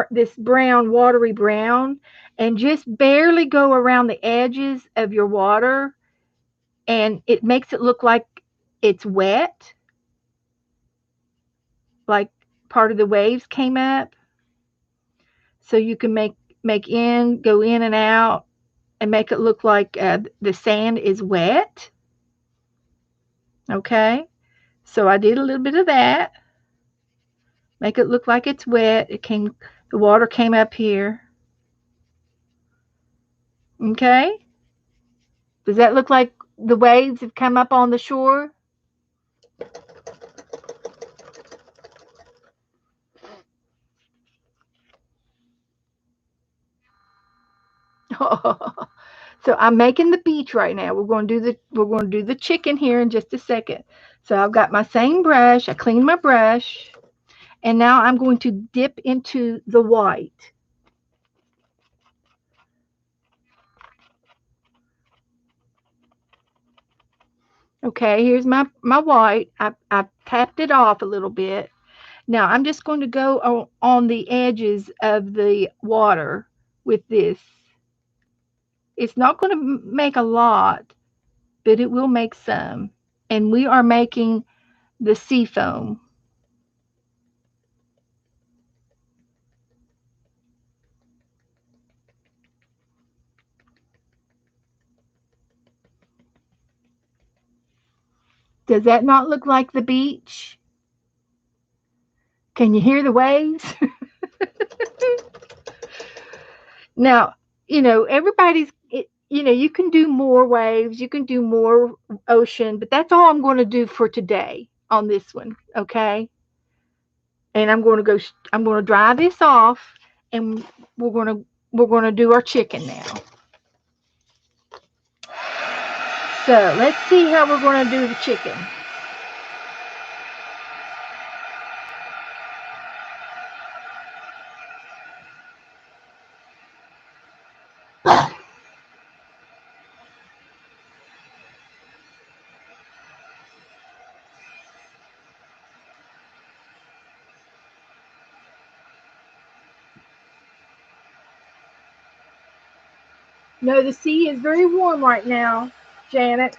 this brown, watery brown, and just barely go around the edges of your water, and it makes it look like it's wet, like part of the waves came up. So you can go in and out, and make it look like the sand is wet. Okay, so I did a little bit of that. Make it look like it's wet. The water came up here. Okay, does that look like the waves have come up on the shore? So I'm making the beach right now. We're going to do the chicken here in just a second. So I've got my same brush. I cleaned my brush, and now I'm going to dip into the white. Okay, here's my white. I tapped it off a little bit. Now I'm just going to go on the edges of the water with this. It's not going to make a lot, but it will make some. And we are making the sea foam. Does that not look like the beach? Can you hear the waves? Now, you can do more waves, you can do more ocean, but that's all I'm going to do for today on this one, okay? And I'm going to dry this off, and we're going to do our chicken now. So let's see how we're going to do the chicken. No, the sea is very warm right now, Janet.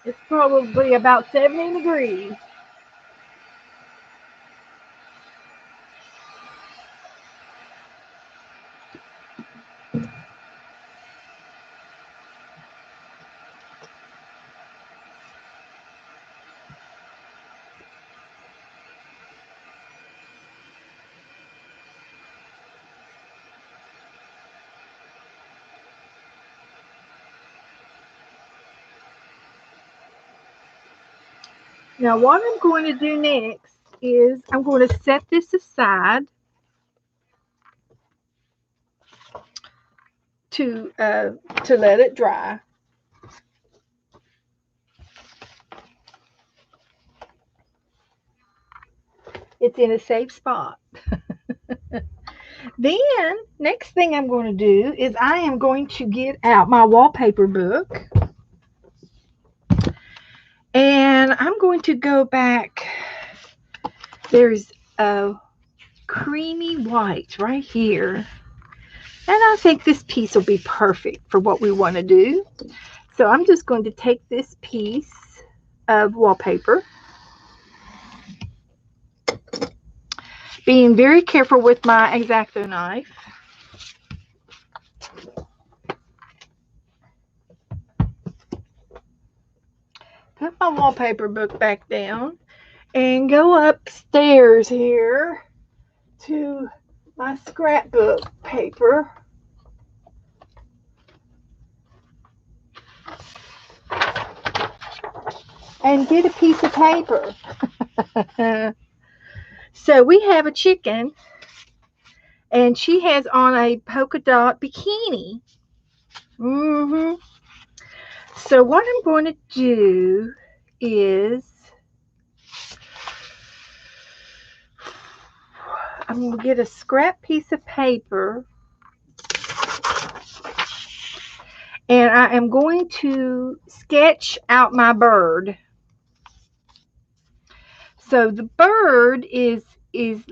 It's probably about 70 degrees. Now what I'm going to do next is I'm going to set this aside to uh, to let it dry. It's in a safe spot. Then, next thing I'm going to do is I am going to get out my wallpaper book and I'm going to go back. There's a creamy white right here. And I think this piece will be perfect for what we want to do. So I'm just going to take this piece of wallpaper, being very careful with my X-Acto knife. Put my wallpaper book back down and go upstairs here to my scrapbook paper. And get a piece of paper. So we have a chicken and she has on a polka dot bikini. So what I'm going to do is I'm going to get a scrap piece of paper and I am going to sketch out my bird. So the bird is she's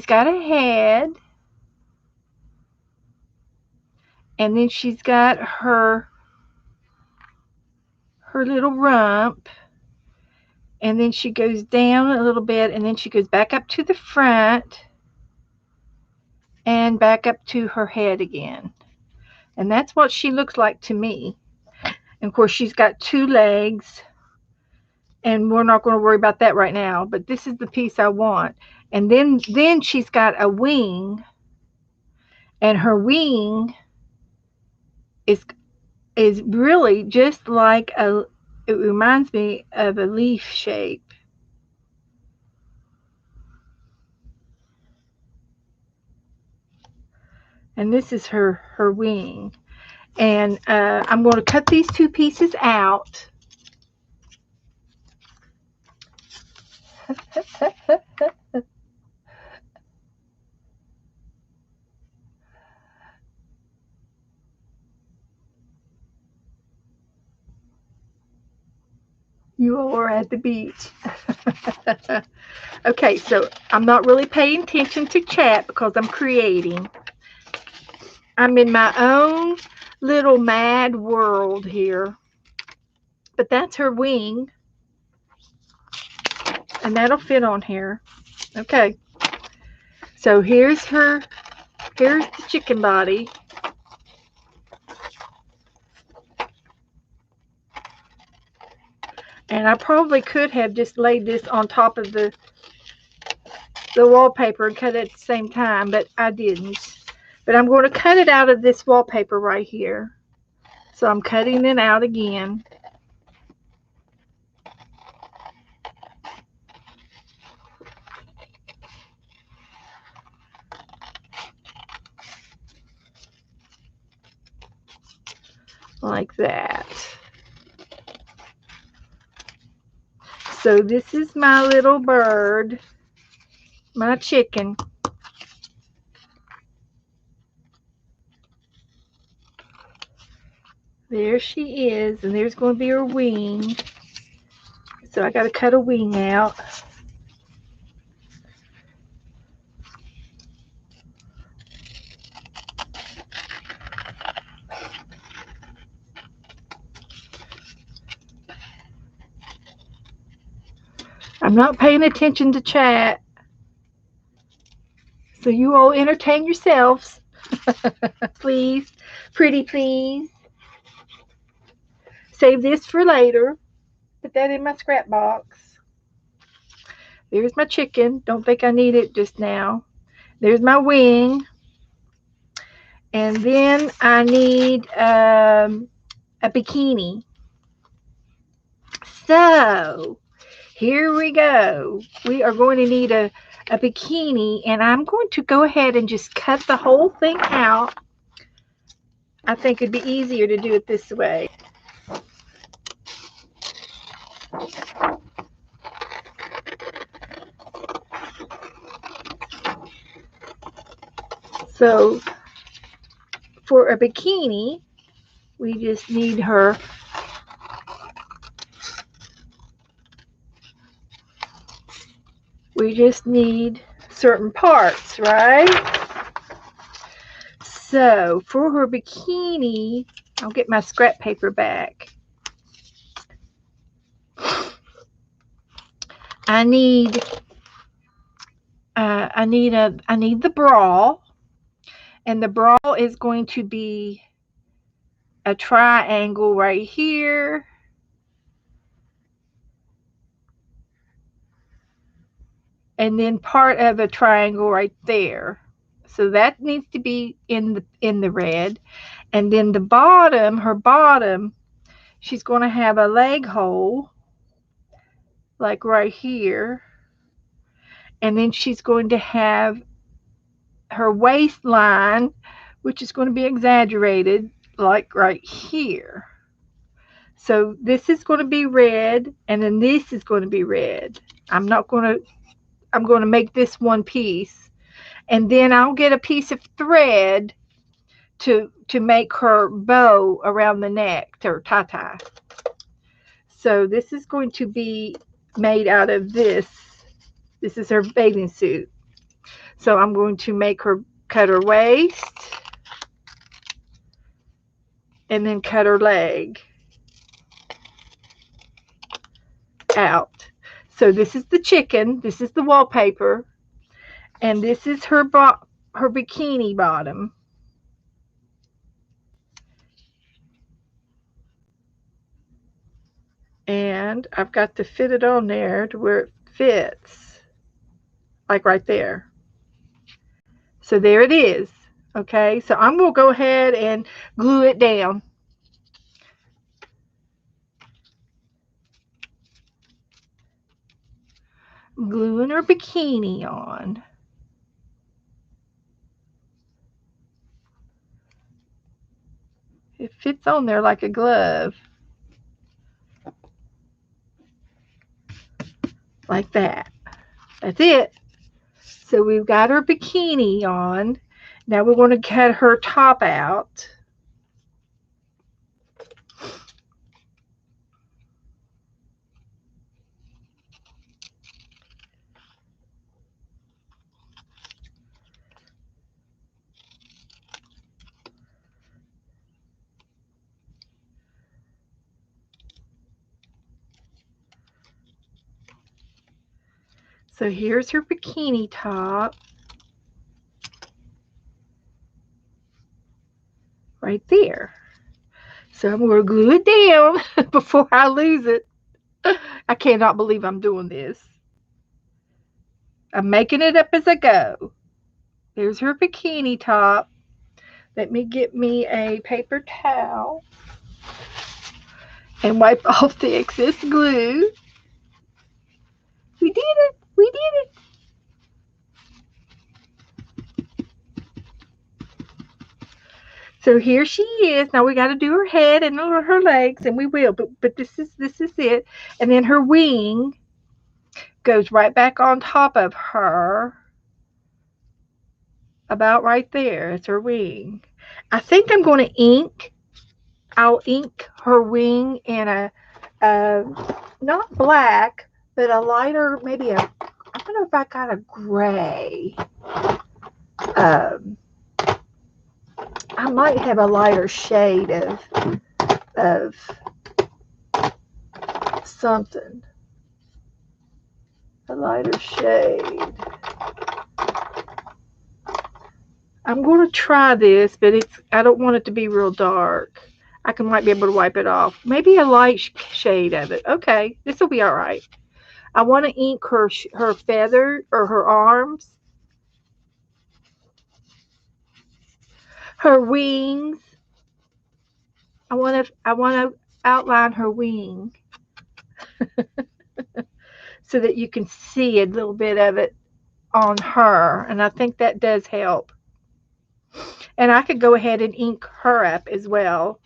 got a head, and then she's got her little rump, and then she goes down a little bit, and then she goes back up to the front and back up to her head again. And that's what she looks like to me. And of course she's got two legs, and we're not going to worry about that right now, but this is the piece I want. And then she's got a wing, and her wing is really just like it reminds me of a leaf shape. And this is her wing. And I'm going to cut these two pieces out. You all are at the beach. Okay, so I'm not really paying attention to chat because I'm creating. I'm in my own little mad world here. But that's her wing. And that'll fit on here. Okay. So here's the chicken body. And I probably could have just laid this on top of the wallpaper and cut it at the same time, but I didn't. But I'm going to cut it out of this wallpaper right here. So I'm cutting it out again. Like that. So this is my little bird, my chicken. There she is, and there's going to be her wing. So I got to cut a wing out. I'm not paying attention to chat. So you all entertain yourselves. Please. Pretty please. Save this for later. Put that in my scrap box. There's my chicken. Don't think I need it just now. There's my wing. And then I need a bikini. So here we go. We are going to need a bikini, and I'm going to go ahead and just cut the whole thing out. I think it'd be easier to do it this way. So for a bikini, we just need her certain parts, right? So for her bikini, I'll get my scrap paper back. I need the bra, and the bra is going to be a triangle right here, and then part of a triangle right there. So that needs to be in the red. And then the bottom, her bottom, she's going to have a leg hole like right here. And then she's going to have her waistline, which is going to be exaggerated like right here. So this is going to be red, and then this is going to be red. I'm going to make this one piece, and then I'll get a piece of thread to make her bow around the neck, to her tie. So this is going to be made out of this. This is her bathing suit. So I'm going to make her cut her waist and then cut her leg out. So this is the chicken, this is the wallpaper, and this is her bikini bottom. And I've got to fit it on there to where it fits, like right there. So there it is. Okay, so I'm going to go ahead and glue it down. Gluing her bikini on. It fits on there like a glove. Like that. That's it. So we've got her bikini on. Now we're going to cut her top out. So here's her bikini top. Right there. So I'm going to glue it down before I lose it. I cannot believe I'm doing this. I'm making it up as I go. There's her bikini top. Let me get me a paper towel and wipe off the excess glue. We did it. We did it. So here she is. Now we got to do her head and her legs, and we will. But this is it. And then her wing goes right back on top of her, about right there. It's her wing. I think I'm going to ink. I'll ink her wing in a not black, but a lighter, maybe I don't know if I got a gray. I might have a lighter shade of something. A lighter shade. I'm going to try this, but I don't want it to be real dark. I might be able to wipe it off. Maybe a light shade of it. Okay, this will be all right. I want to ink her feather or her arms, her wings. I want to outline her wing. so that you can see a little bit of it on her. And I think that does help. And I could go ahead and ink her up as well.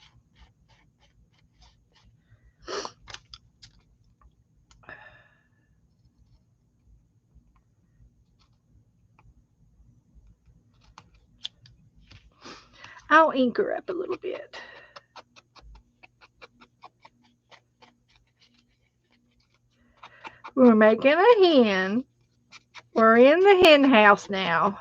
I'll ink her up a little bit. We're making a hen. We're in the hen house now.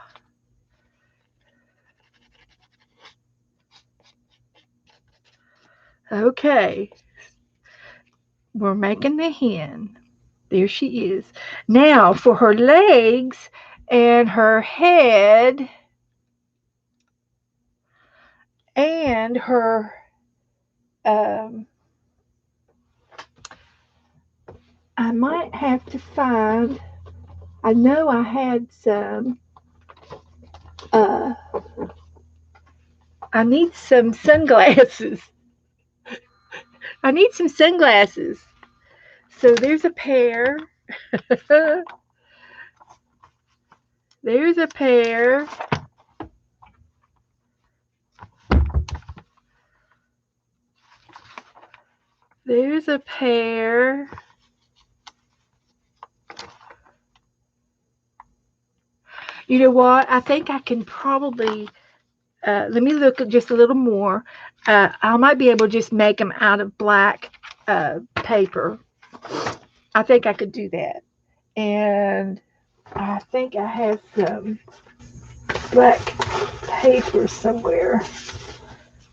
Okay, we're making the hen. There she is. Now for her legs and her head and her um, I might have to find, I know I had some uh, I need some sunglasses. I need some sunglasses. So there's a pair. There's a pair. There's a pair. You know what? I think I can probably, let me look at just a little more. I might be able to just make them out of black paper. I think I could do that. And I think I have some black paper somewhere.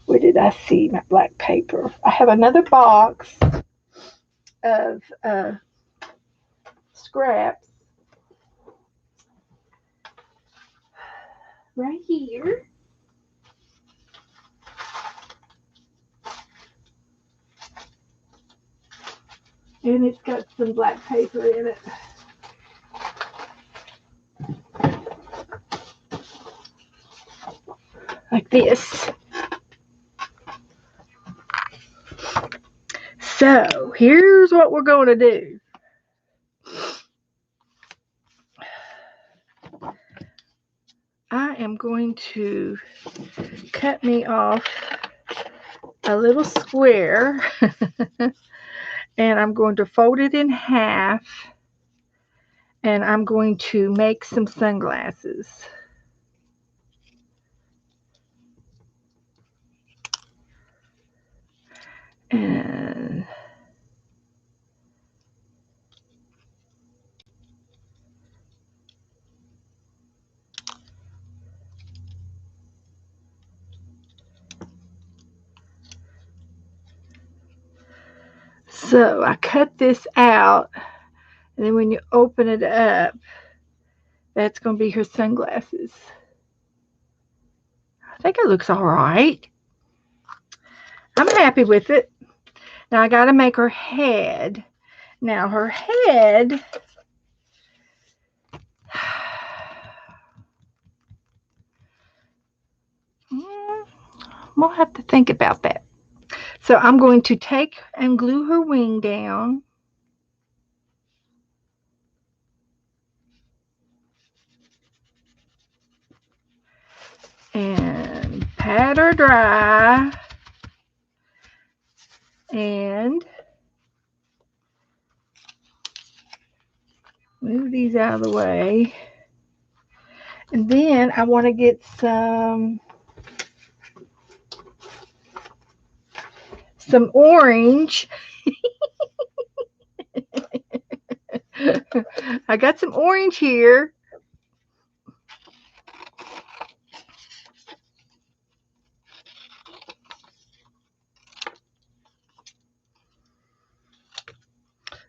Where did I see my black paper? I have another box of scraps right here. And it's got some black paper in it. Like this. So here's what we're going to do. I am going to cut me off a little square and I'm going to fold it in half and I'm going to make some sunglasses. And so I cut this out, and then when you open it up, that's going to be her sunglasses. I think it looks all right. I'm happy with it. Now I got to make her head. Now her head, we'll have to think about that. So I'm going to take and glue her wing down. And pat her dry. And move these out of the way. And then I want to get some orange. I got some orange here.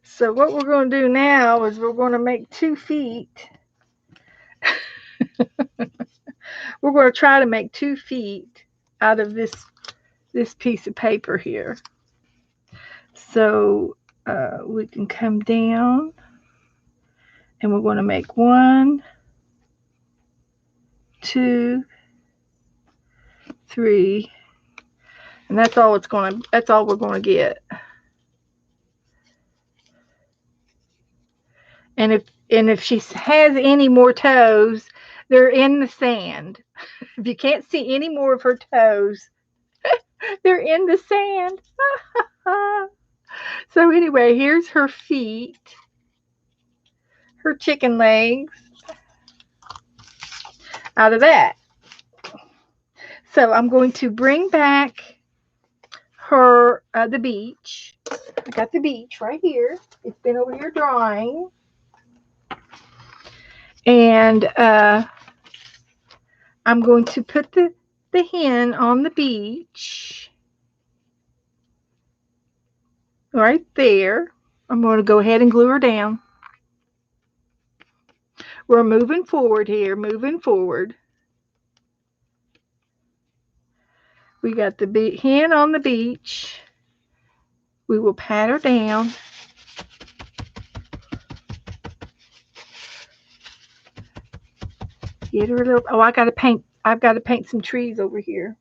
So what we're going to do now is we're going to make 2 feet. We're going to try to make 2 feet out of this piece of paper here. So we can come down and we're going to make 1, 2, 3, and that's all we're going to get. And if she has any more toes, they're in the sand. If you can't see any more of her toes, they're in the sand. So anyway, here's her feet, her chicken legs out of that. So I'm going to bring back her the beach. I got the beach right here. It's been over here drying. And I'm going to put the hen on the beach right there. I'm going to go ahead and glue her down. We're moving forward here, moving forward. We got the hen on the beach. We will pat her down. Get her a little. Oh, I've got to paint some trees over here.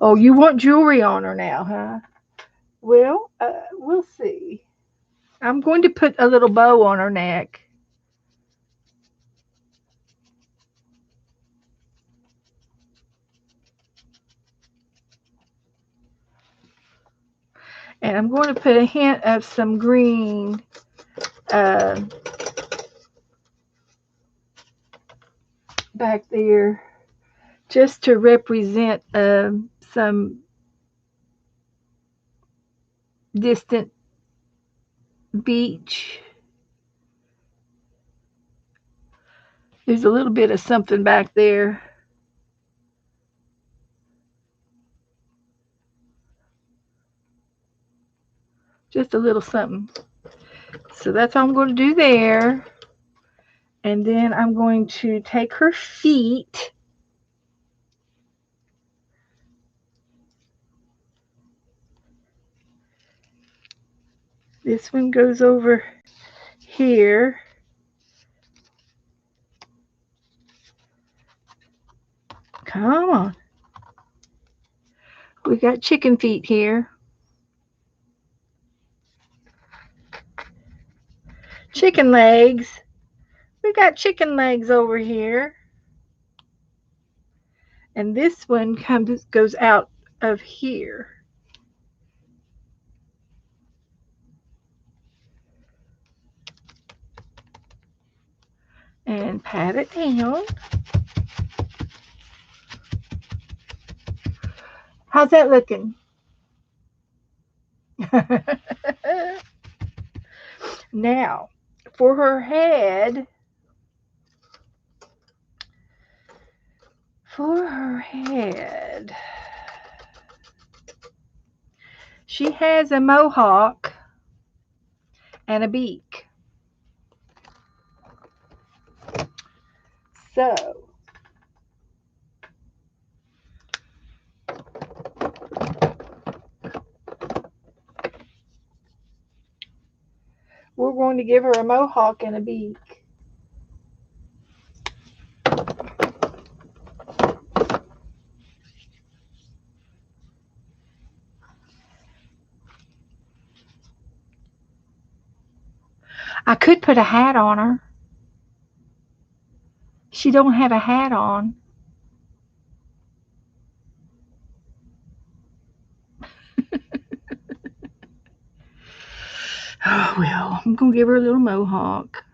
Oh, you want jewelry on her now, huh? Well, we'll see. I'm going to put a little bow on her neck. And I'm going to put a hint of some green back there just to represent some distant beach. There's a little bit of something back there. Just a little something. So that's all I'm going to do there. And then I'm going to take her feet. This one goes over here. Come on. We got chicken feet here. Chicken legs. We got chicken legs over here. And this one goes out of here. And pat it down. How's that looking? Now, for her head, she has a mohawk and a beak. So, we're going to give her a mohawk and a beak. I could put a hat on her. She don't have a hat on. Oh, well, I'm going to give her a little mohawk.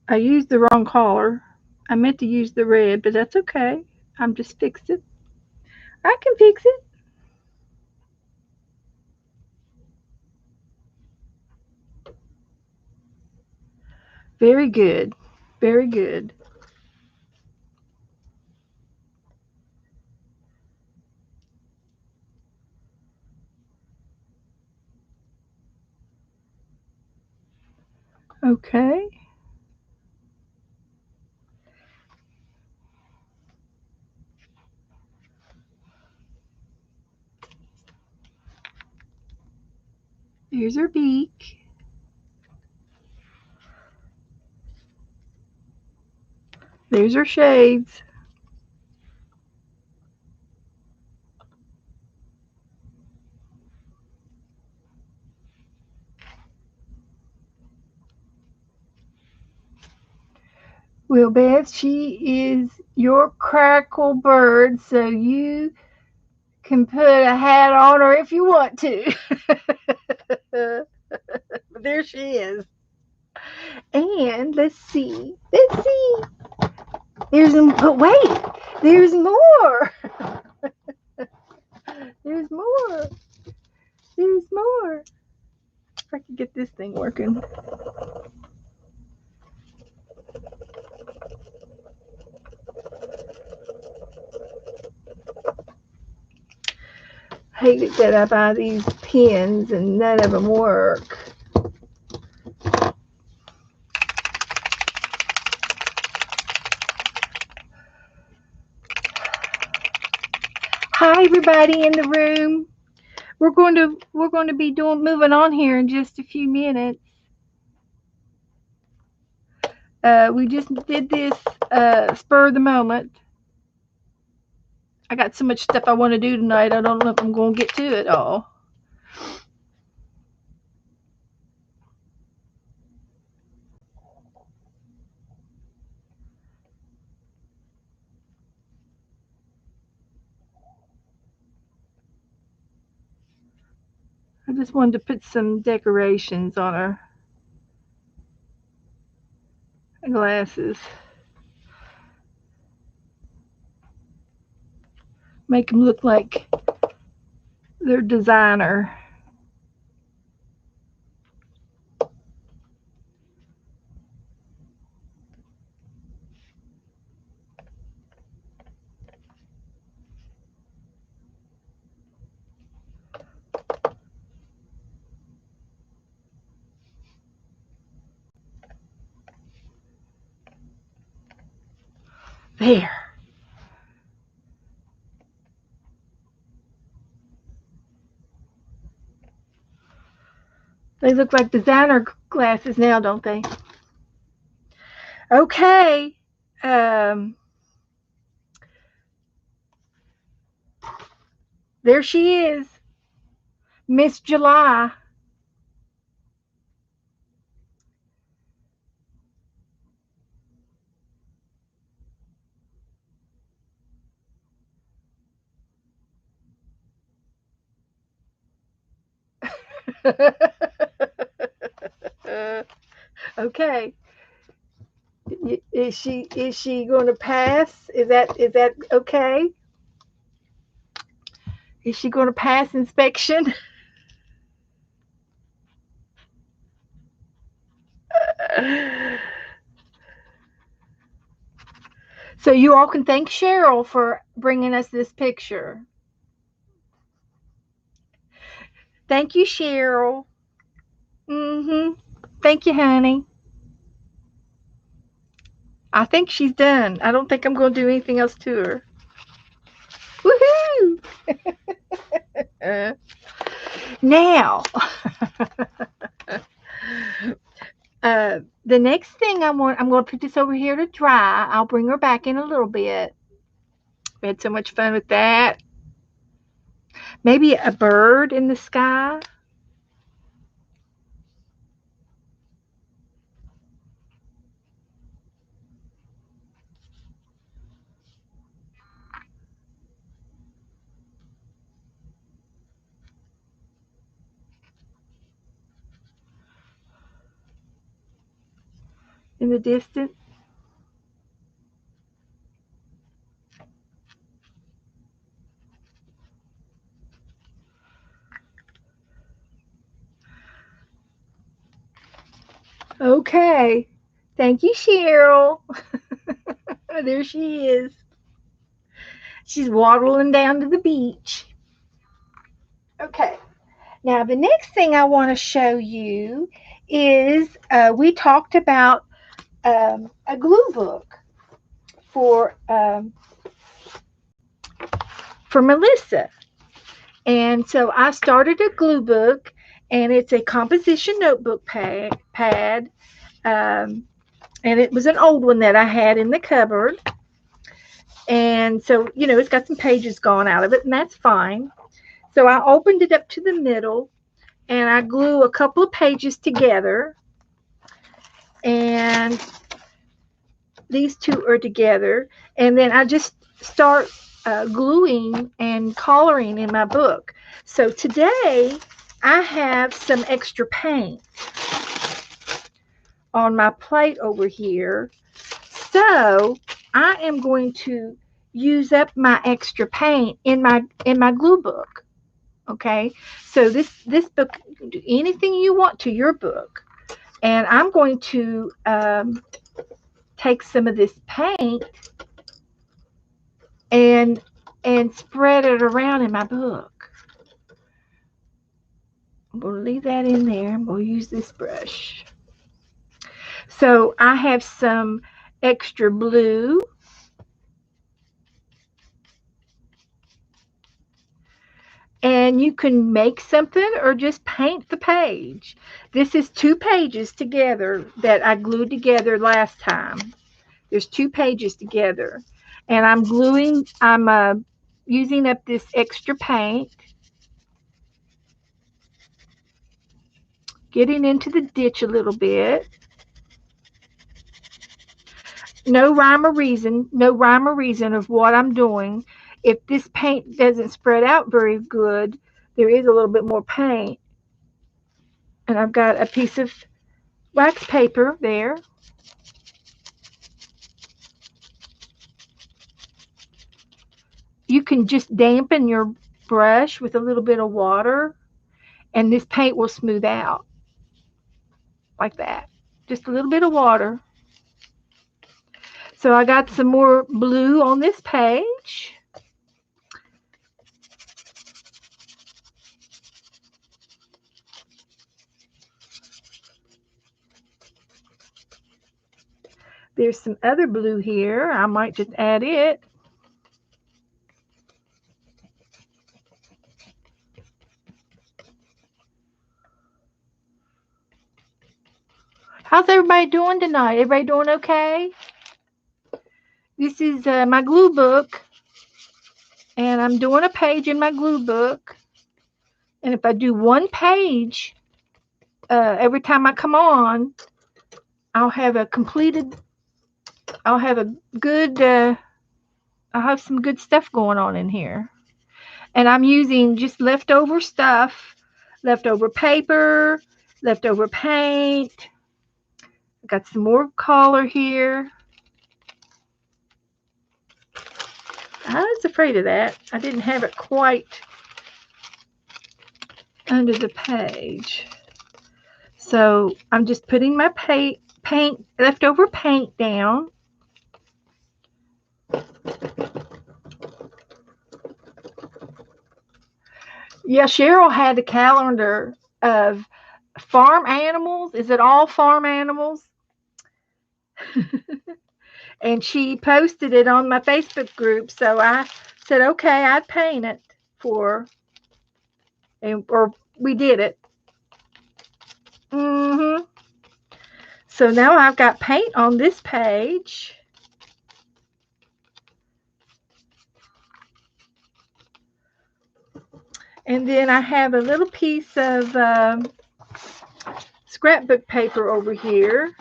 I used the wrong color. I meant to use the red, but that's okay. I'm just fixed it. I can fix it. Very good. Very good. Okay. There's her beak. There's her shades. Well, Beth, she is your crackle bird, so you can put a hat on her if you want to. There she is. And let's see. Let's see. But wait, there's more. There's more. There's more. If I could get this thing working. I hate it that I buy these pens and none of them work. Hi, everybody in the room. We're going to be moving on here in just a few minutes. We just did this spur of the moment. I got so much stuff I want to do tonight. I don't know if I'm going to get to it all. I just wanted to put some decorations on her glasses. Make them look like they're designer. There. They look like designer glasses now, don't they? Okay. There she is, Miss July. Okay. Is she going to pass? Is that okay? Is she going to pass inspection? So you all can thank Cheryl for bringing us this picture. Thank you, Cheryl. Thank you, honey. I think she's done. I don't think I'm going to do anything else to her. Woohoo! Now, the next thing I'm going to put this over here to dry. I'll bring her back in a little bit. We had so much fun with that. Maybe a bird in the sky. In the distance. Okay. Thank you, Cheryl. There she is. She's waddling down to the beach. Okay. Now, the next thing I want to show you is we talked about a glue book for Melissa. And so I started a glue book, and it's a composition notebook pad. Um, and it was an old one that I had in the cupboard. And so, it's got some pages gone out of it, and that's fine. So I opened it up to the middle, and I glue a couple of pages together. And these two are together. And then I just start gluing and coloring in my book. So today I have some extra paint on my plate over here. So I am going to use up my extra paint in my glue book. Okay, so this book, do anything you want to your book, and I'm going to take some of this paint and spread it around in my book. I'm going to leave that in there. I'm going to use this brush. So I have some extra blue. And you can make something or just paint the page. This is 2 pages together that I glued together last time. There's 2 pages together. And I'm using up this extra paint, getting into the ditch a little bit. No rhyme or reason of what I'm doing. If this paint doesn't spread out very good, there is a little bit more paint. And I've got a piece of wax paper there. You can just dampen your brush with a little bit of water, and this paint will smooth out like that. Just a little bit of water. So I got some more blue on this page. There's some other blue here. I might just add it. How's everybody doing tonight? Everybody doing okay? This is my glue book, and I'm doing a page in my glue book. And if I do one page every time I come on, I'll have a completed, I'll have a good, I'll have some good stuff going on in here. And I'm using just leftover stuff, leftover paper, leftover paint. I got some more color here. I was afraid of that. I didn't have it quite under the page. So I'm just putting my leftover paint down. Yeah, Cheryl had a calendar of farm animals. Is it all farm animals? And she posted it on my Facebook group. So I said, okay, I'd paint it for her. Or we did it. So now I've got paint on this page. And then I have a little piece of scrapbook paper over here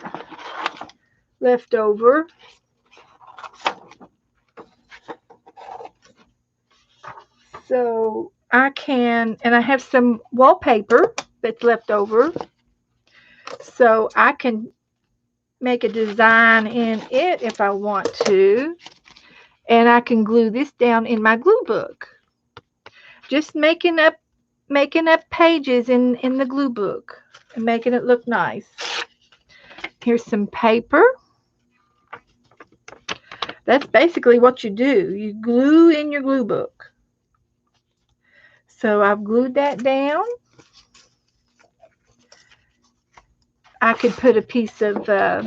left over. So I can, and I have some wallpaper that's left over. So I can make a design in it if I want to. And I can glue this down in my glue book. Just making up pages in the glue book and making it look nice. Here's some paper. That's basically what you do. You glue in your glue book. So I've glued that down. I could put a piece of, I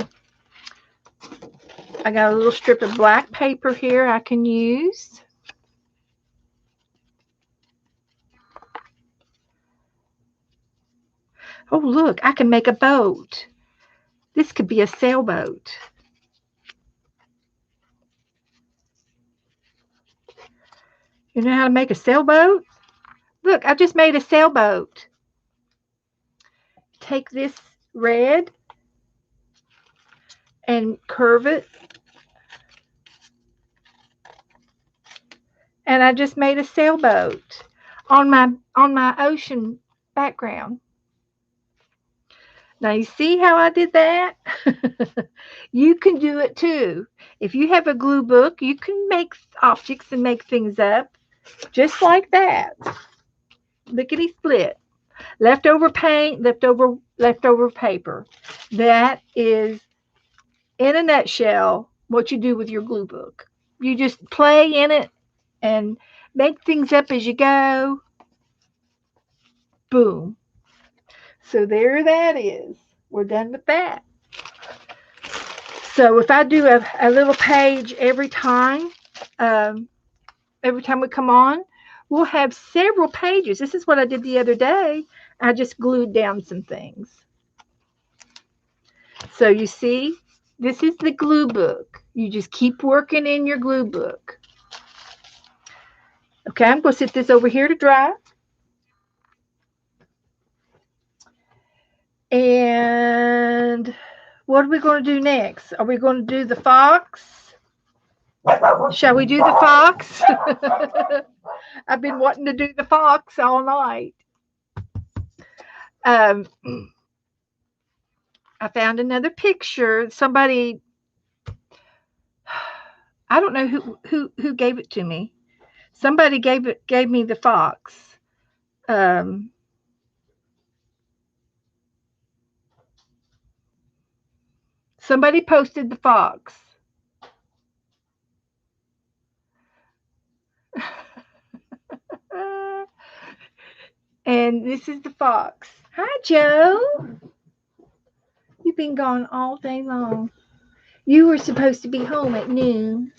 got a little strip of black paper here I can use. Oh, look, I can make a boat. This could be a sailboat. You know how to make a sailboat? Look, I just made a sailboat. Take this red and curve it. And I just made a sailboat on my ocean background. Now you see how I did that? You can do it too. If you have a glue book, you can make objects and make things up just like that. Lickety split. Leftover paint, leftover paper. That is, in a nutshell, what you do with your glue book. You just play in it and make things up as you go. Boom. So there that is. We're done with that. So if I do a little page every time we come on, we'll have several pages. This is what I did the other day. I just glued down some things. So you see, this is the glue book. You just keep working in your glue book. Okay, I'm going to sit this over here to dry. And what are we going to do next? Are we going to do the fox? Shall we do the fox? I've been wanting to do the fox all night. I found another picture. Somebody, I don't know who gave it to me. Somebody gave me the fox. Somebody posted the fox. And this is the fox. Hi, Joe. You've been gone all day long. You were supposed to be home at noon.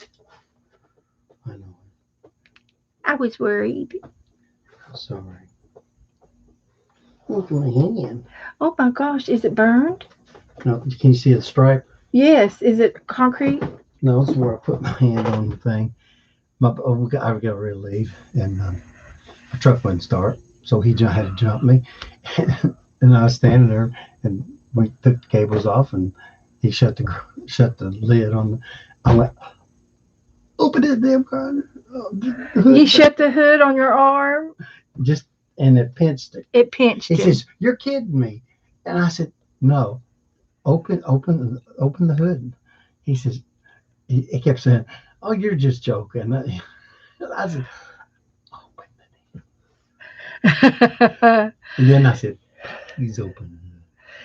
I know. I was worried. Sorry. Look at my hand. Oh my gosh, is it burned? No, can you see the stripe? Yes. Is it concrete? No, it's where I put my hand on the thing. I got ready to leave, and my truck wouldn't start, so he had to jump me. And I was standing there, and we took the cables off, and he shut the lid on the. I went, open it, damn car. You shut the hood on your arm? And it pinched it. It pinched He it. says, "You're kidding me," and I said, "No, open the hood." He says, he kept saying, "Oh, you're just joking." I said, "Open it." And then I said, "Please open it."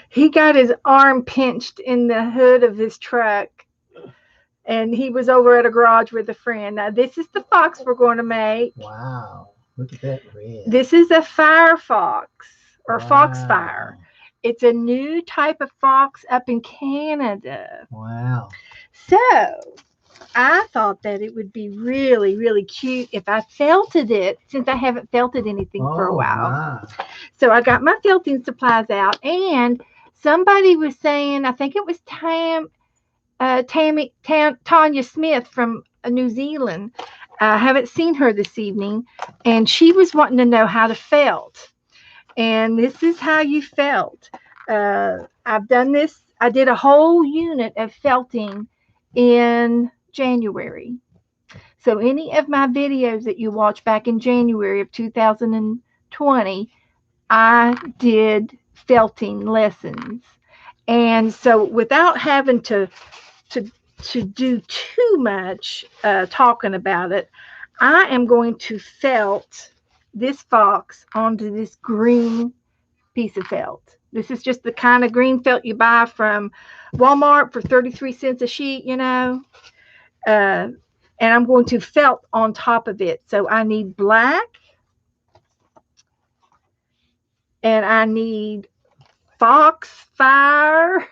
He got his arm pinched in the hood of his truck, and he was over at a garage with a friend. Now, this is the fox we're going to make. Wow. Look at that red. This is a fire fox, or Wow. foxfire. It's a new type of fox up in Canada. Wow. So I thought that it would be really, really cute if I felted it, since I haven't felted anything for a while. Wow. So I got my felting supplies out, and somebody was saying, I think it was Tanya Smith from New Zealand. I haven't seen her this evening, and she was wanting to know how to felt. And this is how you felt. I've done this. I did a whole unit of felting in January. So any of my videos that you watch back in January of 2020, I did felting lessons. And so without having to do too much talking about it, I am going to felt this fox onto this green piece of felt. This is just the kind of green felt you buy from Walmart for 33 cents a sheet, you know. And I'm going to felt on top of it. So I need black, and I need foxfire.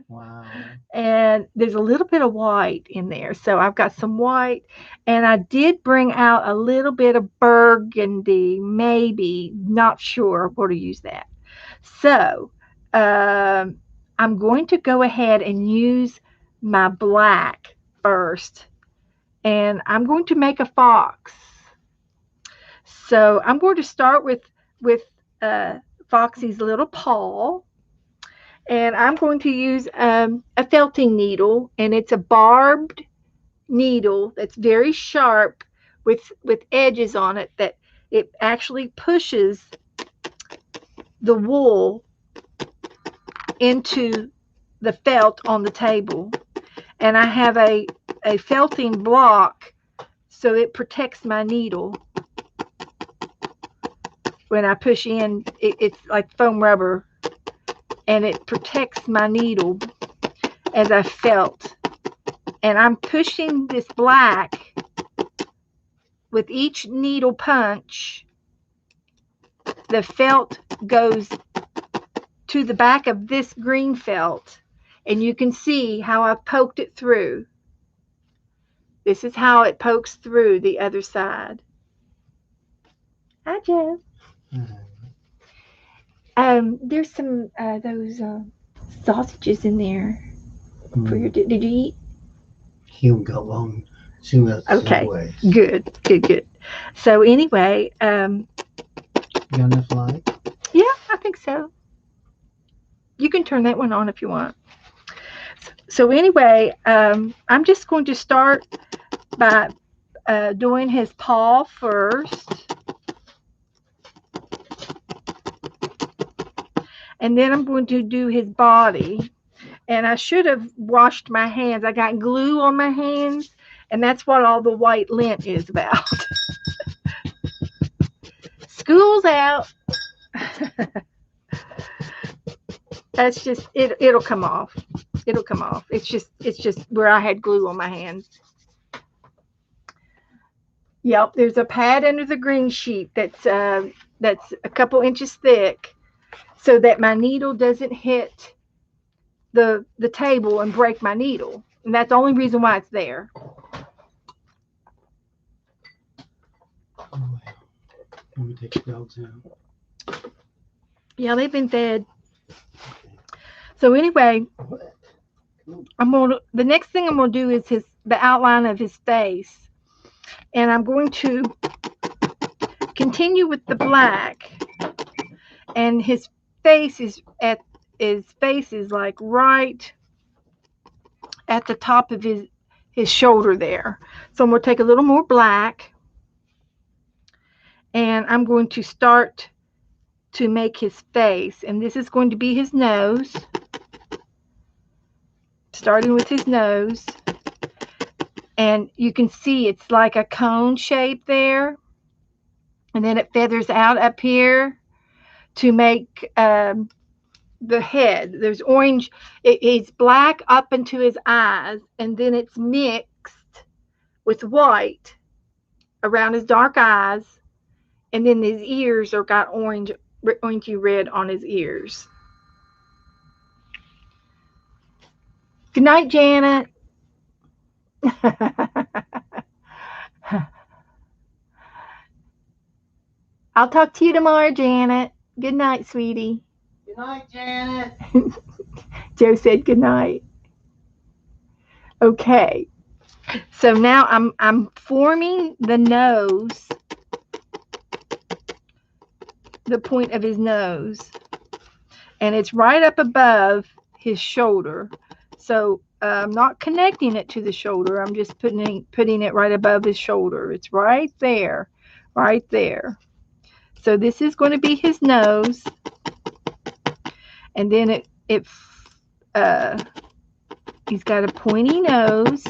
Wow. And there's a little bit of white in there. So I've got some white, and I did bring out a little bit of burgundy, maybe, not sure. I'm going to use that. So I'm going to go ahead and use my black first, and I'm going to make a fox. So I'm going to start with Foxy's little paw, and I'm going to use a felting needle, and it's a barbed needle that's very sharp with edges on it that it actually pushes the wool into the felt on the table. And I have a felting block so it protects my needle. When I push in, it's like foam rubber, and it protects my needle as I felt. And I'm pushing this black with each needle punch. The felt goes to the back of this green felt, and you can see how I've poked it through. This is how it pokes through the other side. Hi, Joe. There's some those sausages in there for your. Did you eat? He'll go on soon as Okay. ways. Good. So anyway, You got enough light? yeah, I think so. You can turn that one on if you want. So anyway, I'm just going to start by doing his paw first. And then I'm going to do his body. And I should have washed my hands. I got glue on my hands, and that's what all the white lint is about. School's out. That's just it. It'll come off. It'll come off. It's just where I had glue on my hands. Yep, there's a pad under the green sheet that's a couple inches thick, so that my needle doesn't hit the table and break my needle. And that's the only reason why it's there. Oh, let me take the dogs out. Yeah, they've been fed. So anyway, the next thing I'm gonna do is the outline of his face, and I'm going to continue with the black, and his face is like right at the top of his shoulder there. So I'm going to take a little more black, and I'm going to start to make his face, and this is going to be his nose, starting with his nose. And you can see it's like a cone shape there, and then it feathers out up here to make the head. There's orange. It's black up into his eyes, and then it's mixed with white around his dark eyes, and then his ears are got orangey red on his ears. Good night, Janet. I'll talk to you tomorrow, Janet. Good night, sweetie. Good night, Janet. Joe said good night. Okay. So now I'm forming the nose, the point of his nose, and it's right up above his shoulder. So I'm not connecting it to the shoulder. I'm just putting it right above his shoulder. It's right there, right there. So this is going to be his nose, and then he's got a pointy nose,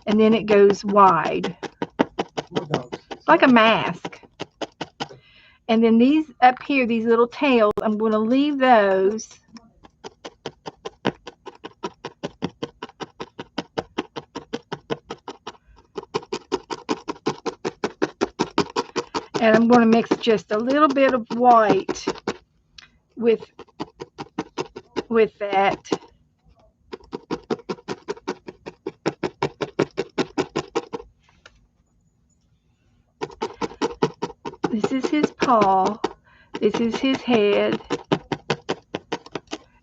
and then it goes wide, like a mask. And then these up here, these little tails, I'm going to leave those. And I'm going to mix just a little bit of white with that. This is his paw. This is his head.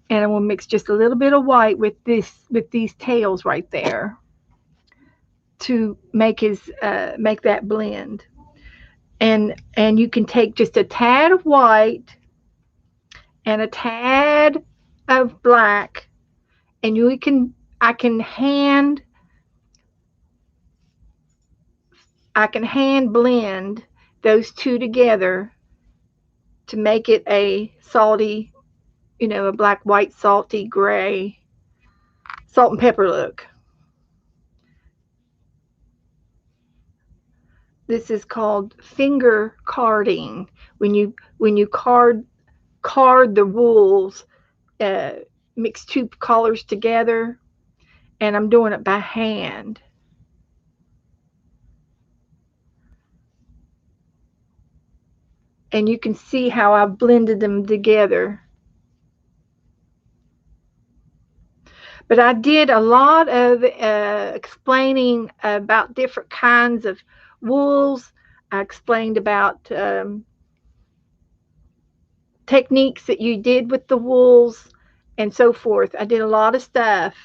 And I will mix just a little bit of white with these tails right there to make that blend. And you can take just a tad of white and a tad of black, and I can hand blend those two together to make it a salty, a black, white, salty, gray, salt and pepper look. This is called finger carding. When you card the wools, mix two colors together, and I'm doing it by hand. And you can see how I've blended them together. But I did a lot of explaining about different kinds of wools. I explained about techniques that you did with the wools and so forth. I did a lot of stuff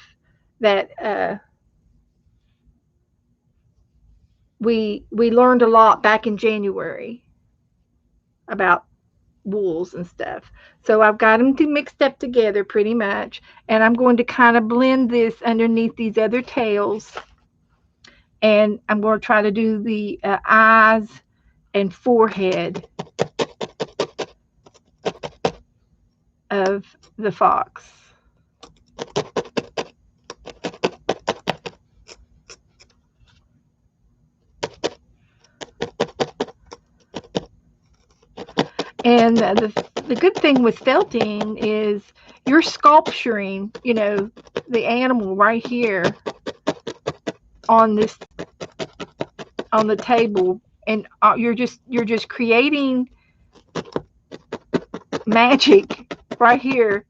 that we learned a lot back in January about wools and stuff. So I've got them mixed up together pretty much, and I'm going to kind of blend this underneath these other tails, and I'm going to try to do the eyes and forehead of the fox. And the good thing with felting is you're sculpturing, the animal right here on the table, and you're just creating magic right here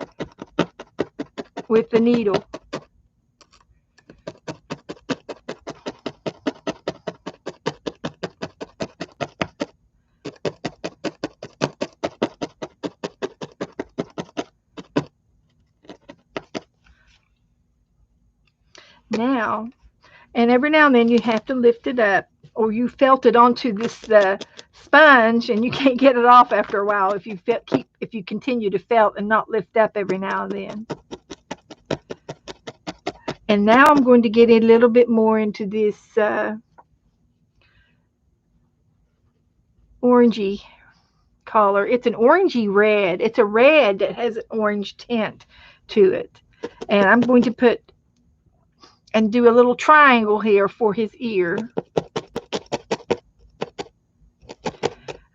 with the needle. Now, and every now and then you have to lift it up, or you felt it onto this sponge and you can't get it off after a while if you continue to felt and not lift up every now and then. And now I'm going to get a little bit more into this orangey color. It's an orangey red. It's a red that has an orange tint to it. And I'm going to put and do a little triangle here for his ear.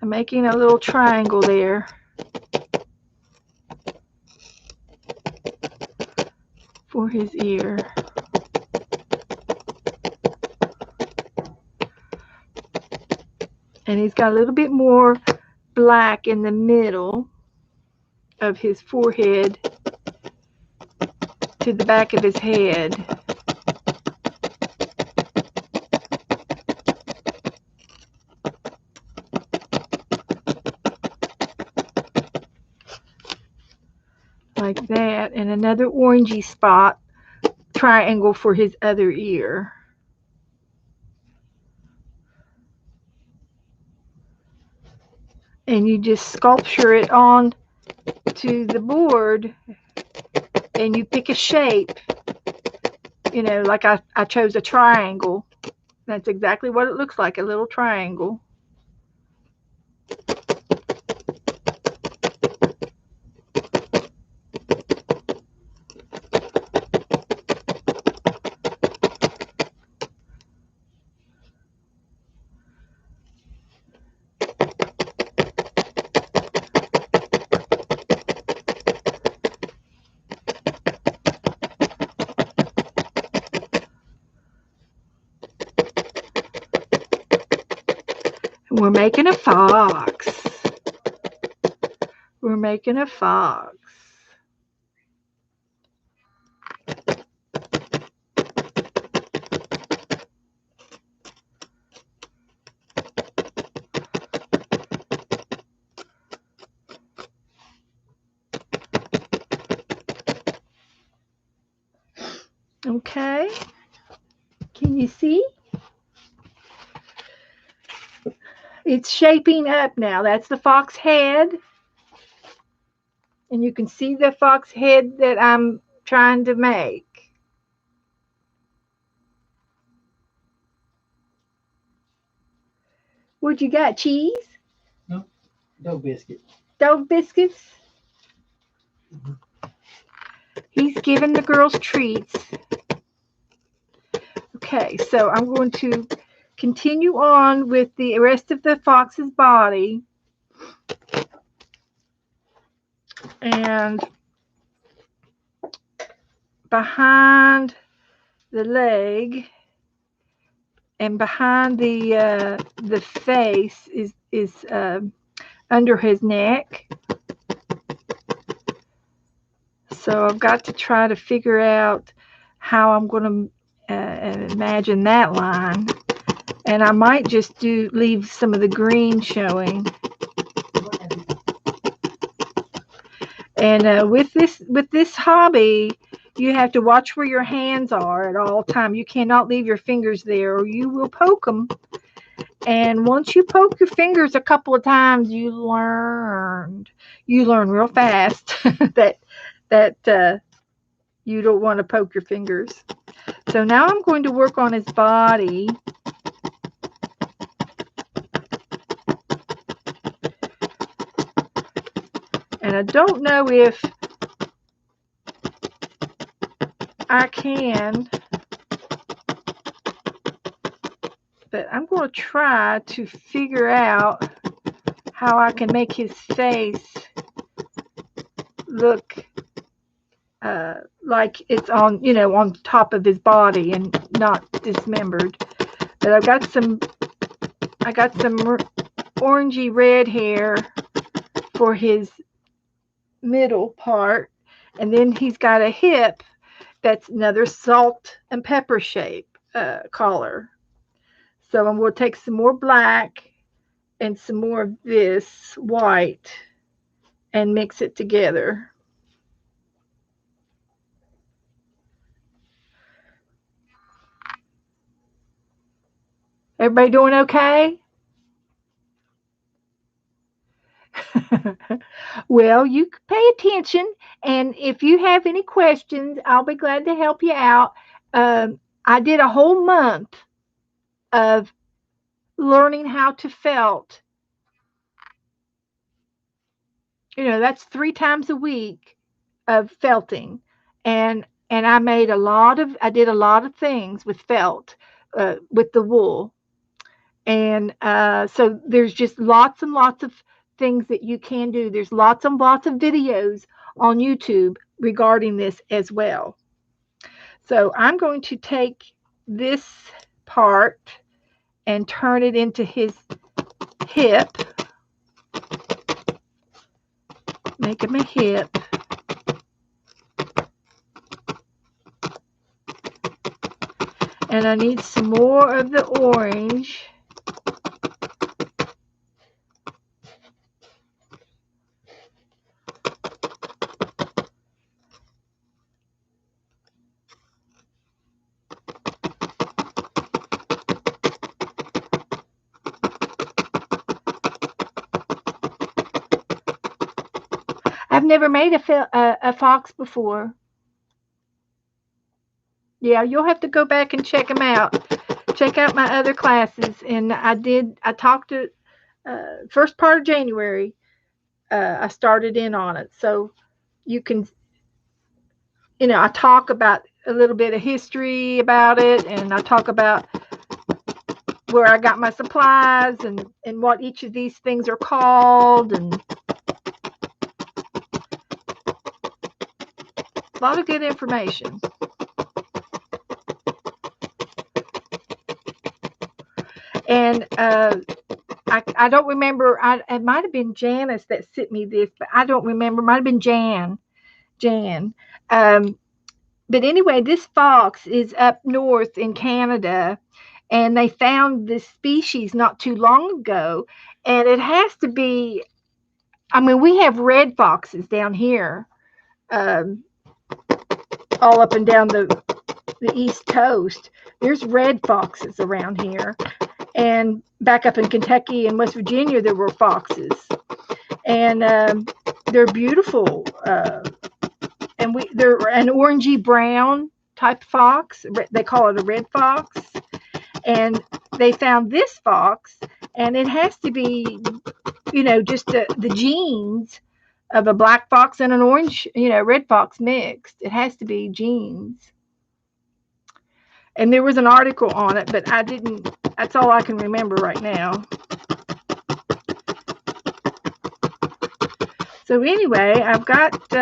I'm making a little triangle there for his ear. And he's got a little bit more black in the middle of his forehead to the back of his head. Like that, and another orangey spot triangle for his other ear. And you just sculpture it on to the board, and you pick a shape, like I chose a triangle. That's exactly what it looks like, a little triangle. We're making a fox. We're making a fox. Okay. Can you see? It's shaping up now. That's the fox head. And you can see the fox head that I'm trying to make. What you got? Cheese? No, dough biscuit. Dough biscuits? He's giving the girls treats. Okay, so I'm going to continue on with the rest of the fox's body. And behind the leg and behind the face is under his neck. So I've got to try to figure out how I'm going to imagine that line. And I might just leave some of the green showing. And with this hobby, you have to watch where your hands are at all time. You cannot leave your fingers there, or you will poke them. And once you poke your fingers a couple of times, you learn real fast that you don't want to poke your fingers. So now I'm going to work on his body. And I don't know if I can, but I'm going to try to figure out how I can make his face look like it's on top of his body and not dismembered. But I got some orangey red hair for his middle part, and then he's got a hip that's another salt and pepper shape collar. So I'm going to take some more black and some more of this white and mix it together. Everybody doing okay? Well, you pay attention, and if you have any questions, I'll be glad to help you out. I did a whole month of learning how to felt. That's 3 times a week of felting, and I did a lot of things with felt, with the wool. And so there's just lots and lots of things that you can do. There's lots and lots of videos on YouTube regarding this as well. So I'm going to take this part and turn it into his hip. Make him a hip. And I need some more of the orange. I've never made a fox before. Yeah, you'll have to go back and check them out. Check out my other classes. And I talked to, first part of January, I started in on it. So you can, I talk about a little bit of history about it, and I talk about where I got my supplies and what each of these things are called, and a lot of good information. And I don't remember. It might have been Janice that sent me this, but I don't remember. It might have been Jan. Um, but anyway, this fox is up north in Canada, and they found this species not too long ago, and it has to be. I mean, we have red foxes down here, um, all up and down the East Coast. There's red foxes around here, and back up in Kentucky and West Virginia, there were foxes, and they're beautiful. And they're an orangey brown type fox. They call it a red fox. And they found this fox, and it has to be, just the genes of a black fox and an orange, red fox mixed. It has to be genes. And there was an article on it, but that's all I can remember right now. So anyway, I've got,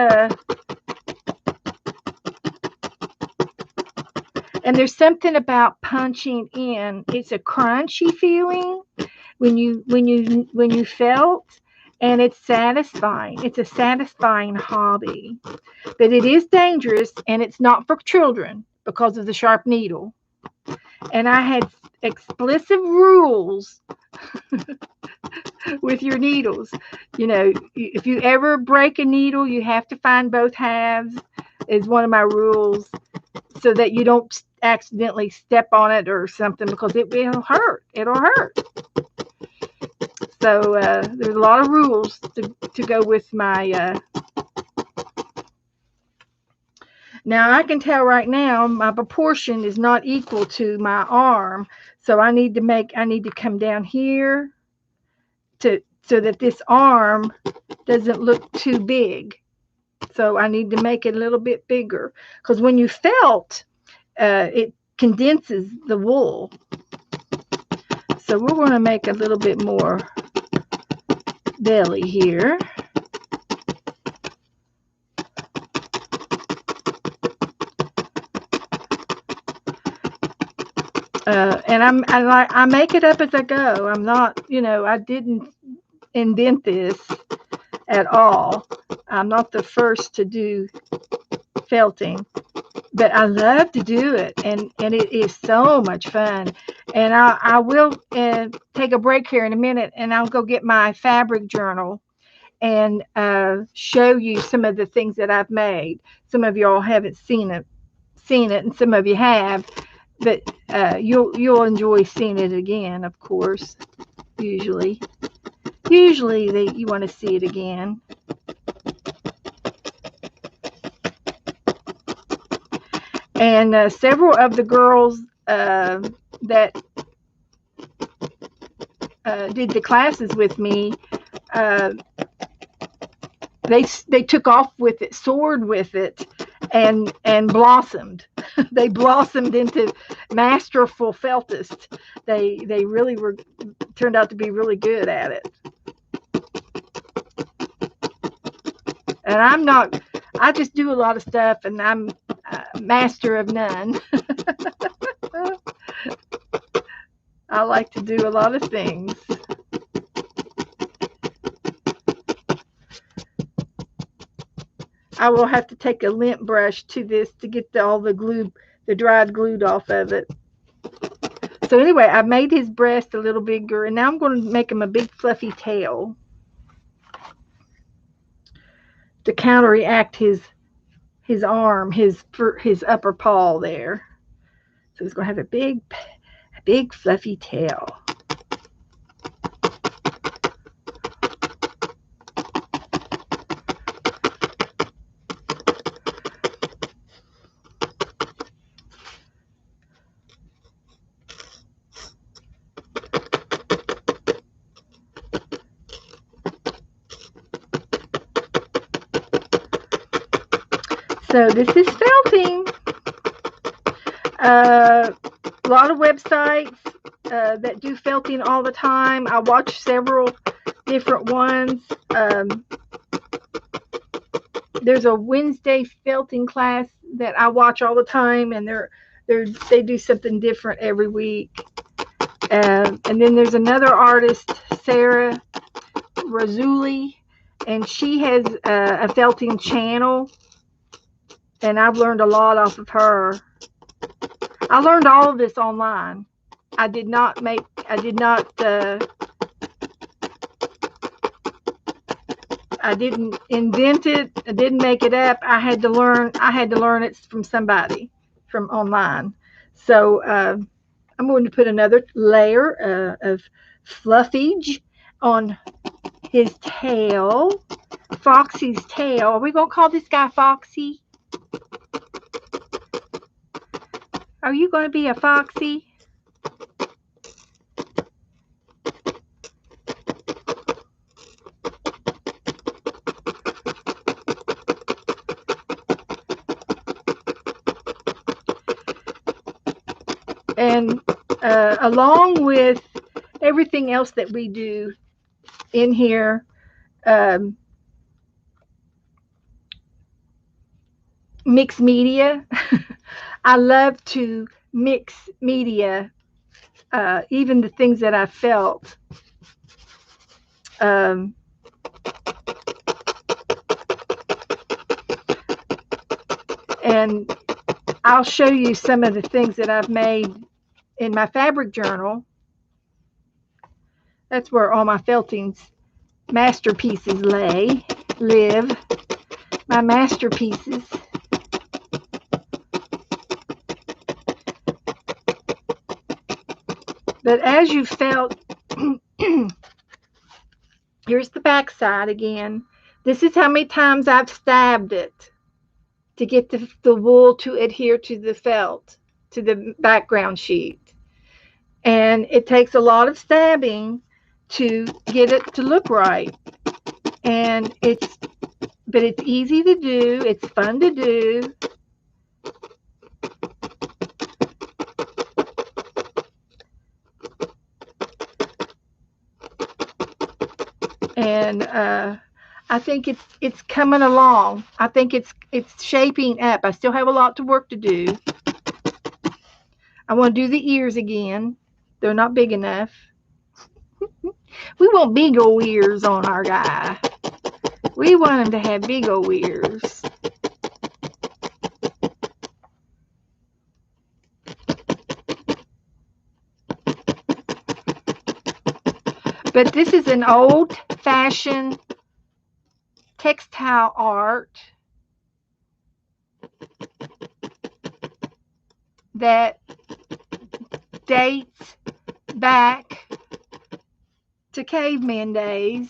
and there's something about punching in. It's a crunchy feeling when you felt, and it's satisfying. It's a satisfying hobby, but it is dangerous, and it's not for children because of the sharp needle. And I had explicit rules with your needles. If you ever break a needle, you have to find both halves, is one of my rules, so that you don't accidentally step on it or something, because it will hurt. It'll hurt. So there's a lot of rules to go with my. Now I can tell right now my proportion is not equal to my arm, so I need to come down here so that this arm doesn't look too big. So I need to make it a little bit bigger, because when you felt, it condenses the wool. So we're going to make a little bit more belly here. And I make it up as I go. I'm not, I didn't invent this at all. I'm not the first to do felting, but I love to do it, and it is so much fun. And I will take a break here in a minute, and I'll go get my fabric journal and show you some of the things that I've made. Some of y'all haven't seen it, and some of you have, but you'll enjoy seeing it again, of course. Usually you want to see it again. And several of the girls that did the classes with me, they took off with it, soared with it, and blossomed. They blossomed into masterful feltists. They really turned out to be really good at it. And I just do a lot of stuff, and I'm master of none. I like to do a lot of things. I will have to take a lint brush to this to get all the glue, the dried glue off of it. So anyway, I made his breast a little bigger, and now I'm going to make him a big fluffy tail to counteract his arm, his upper paw there. So he's going to have a big fluffy tail. So this is felting. A lot of websites that do felting all the time. I watch several different ones. There's a Wednesday felting class that I watch all the time, and they do something different every week. And then there's another artist, Sarah Razuli, and she has a felting channel, and I've learned a lot off of her. I learned all of this online. I did not I didn't invent it. I didn't make it up. I had to learn it from somebody, from online. So I'm going to put another layer of fluffage on his tail, Foxy's tail. Are we going to call this guy Foxy? Are you going to be a Foxy? And along with everything else that we do in here, mix media. I love to mix media, even the things that I felt. And I'll show you some of the things that I've made in my fabric journal. That's where all my felting masterpieces live. My masterpieces. But as you felt, here's the back side again. This is how many times I've stabbed it to get the wool to adhere to the felt, to the background sheet. And it takes a lot of stabbing to get it to look right. And but it's easy to do. It's fun to do. And I think it's coming along. I think it's shaping up. I still have a lot to work to do. I want to do the ears again. They're not big enough. We want big old ears on our guy. We want him to have big old ears. But this is an old-fashioned textile art that dates back to caveman days.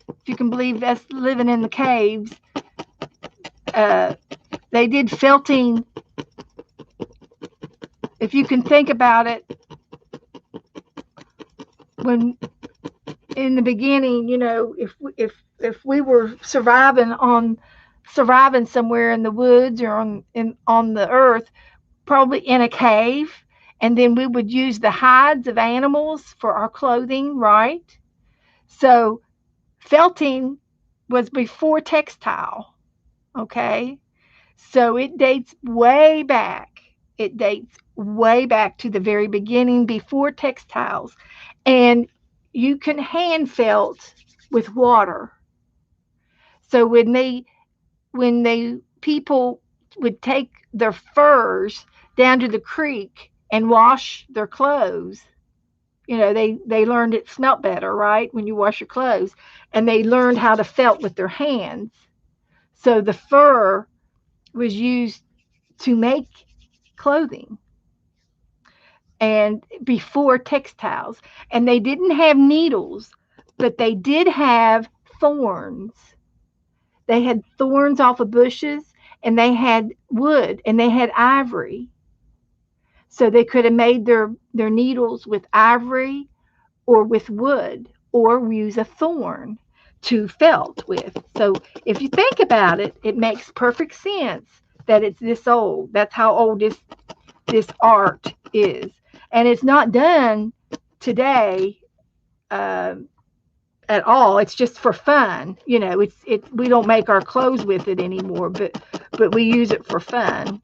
If you can believe us living in the caves. They did felting. If you can think about it, when in the beginning, you know, if we were surviving somewhere in the woods or on the earth, probably in a cave, and then we would use the hides of animals for our clothing, right? So felting was before textile, okay? So it dates way back. It dates way back to the very beginning, before textiles. And you can hand felt with water. So when people would take their furs down to the creek and wash their clothes, you know, they learned it smelt better, right, when you wash your clothes, and they learned how to felt with their hands. So the fur was used to make clothing, and before textiles. And they didn't have needles, but they did have thorns. They had thorns off of bushes, and they had wood, and they had ivory. So they could have made their needles with ivory or with wood, or use a thorn to felt with. So if you think about it, it makes perfect sense that it's this old. That's how old this art is. And it's not done today at all. It's just for fun. You know, we don't make our clothes with it anymore, but we use it for fun.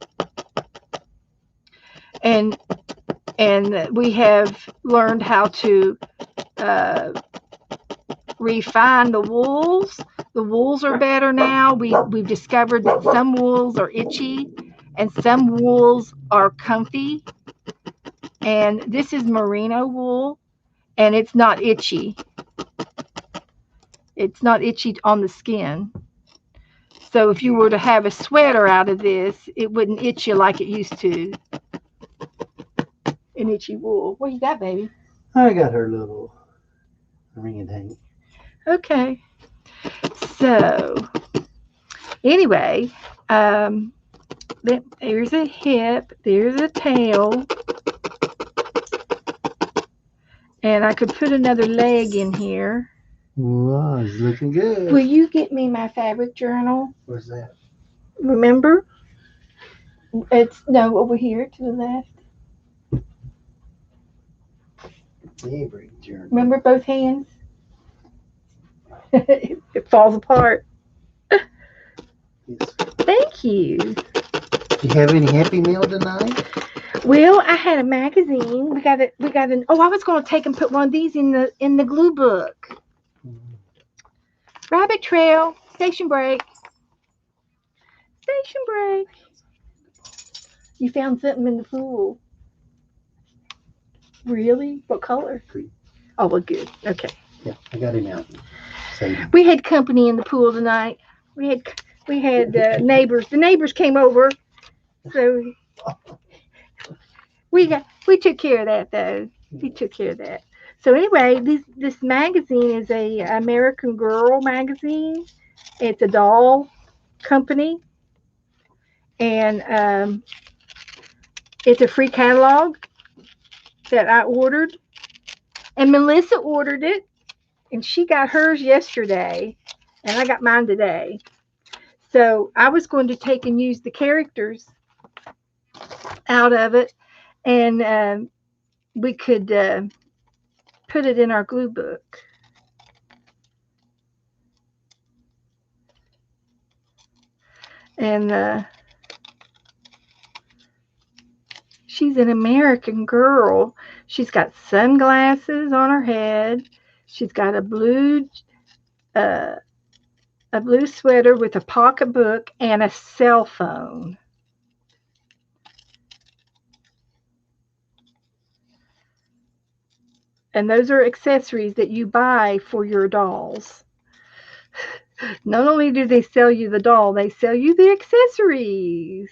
And we have learned how to refine the wools. The wools are better now. We've discovered that some wools are itchy and some wools are comfy. And this is merino wool, and it's not itchy. It's not itchy on the skin. So if you were to have a sweater out of this, it wouldn't itch you like it used to. An itchy wool. What you got, baby? I got her little ring and hang. Okay. So anyway, there's a hip, there's a tail, and I could put another leg in here. Wow, it's looking good. Will you get me my fabric journal? Where's that? Remember? It's no over here to the left. Fabric journal. Remember both hands? It falls apart. Yes. Thank you. Do you have any Happy Meal tonight? Well, I had a magazine. We got an. Oh, I was going to take and put one of these in the glue book. Rabbit trail. Station break. Station break. You found something in the pool. Really? What color? Green. Oh, well, good. Okay. Yeah, I got him out. Save. We had company in the pool tonight. We had neighbors. The neighbors came over, so we took care of that though. We took care of that. So anyway, this magazine is a American Girl magazine. It's a doll company, and it's a free catalog that I ordered, and Melissa ordered it, and she got hers yesterday, and I got mine today. So I was going to take and use the characters out of it, and we could put it in our glue book. And she's an American Girl. She's got sunglasses on her head. She's got a blue sweater with a pocketbook and a cell phone. And those are accessories that you buy for your dolls. Not only do they sell you the doll, they sell you the accessories.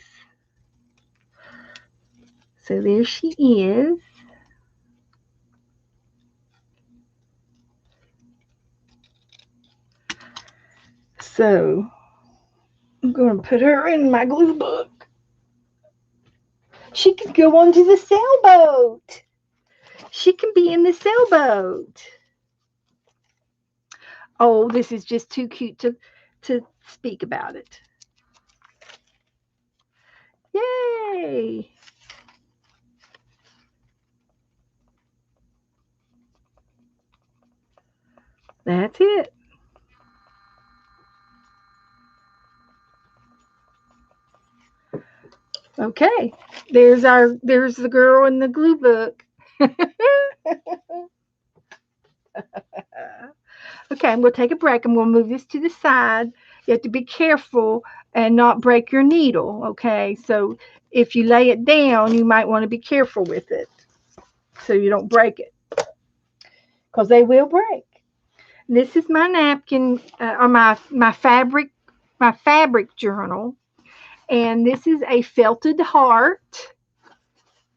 So there she is. So I'm going to put her in my glue book. She can go onto the sailboat. She can be in the sailboat. Oh, this is just too cute to speak about it. Yay! That's it. Okay, there's the girl in the glue book. Okay, I'm going to take a break. I'm going to move this to the side. You have to be careful and not break your needle, okay? So if you lay it down, you might want to be careful with it so you don't break it, because they will break. This is my napkin, or my fabric journal, and this is a felted heart.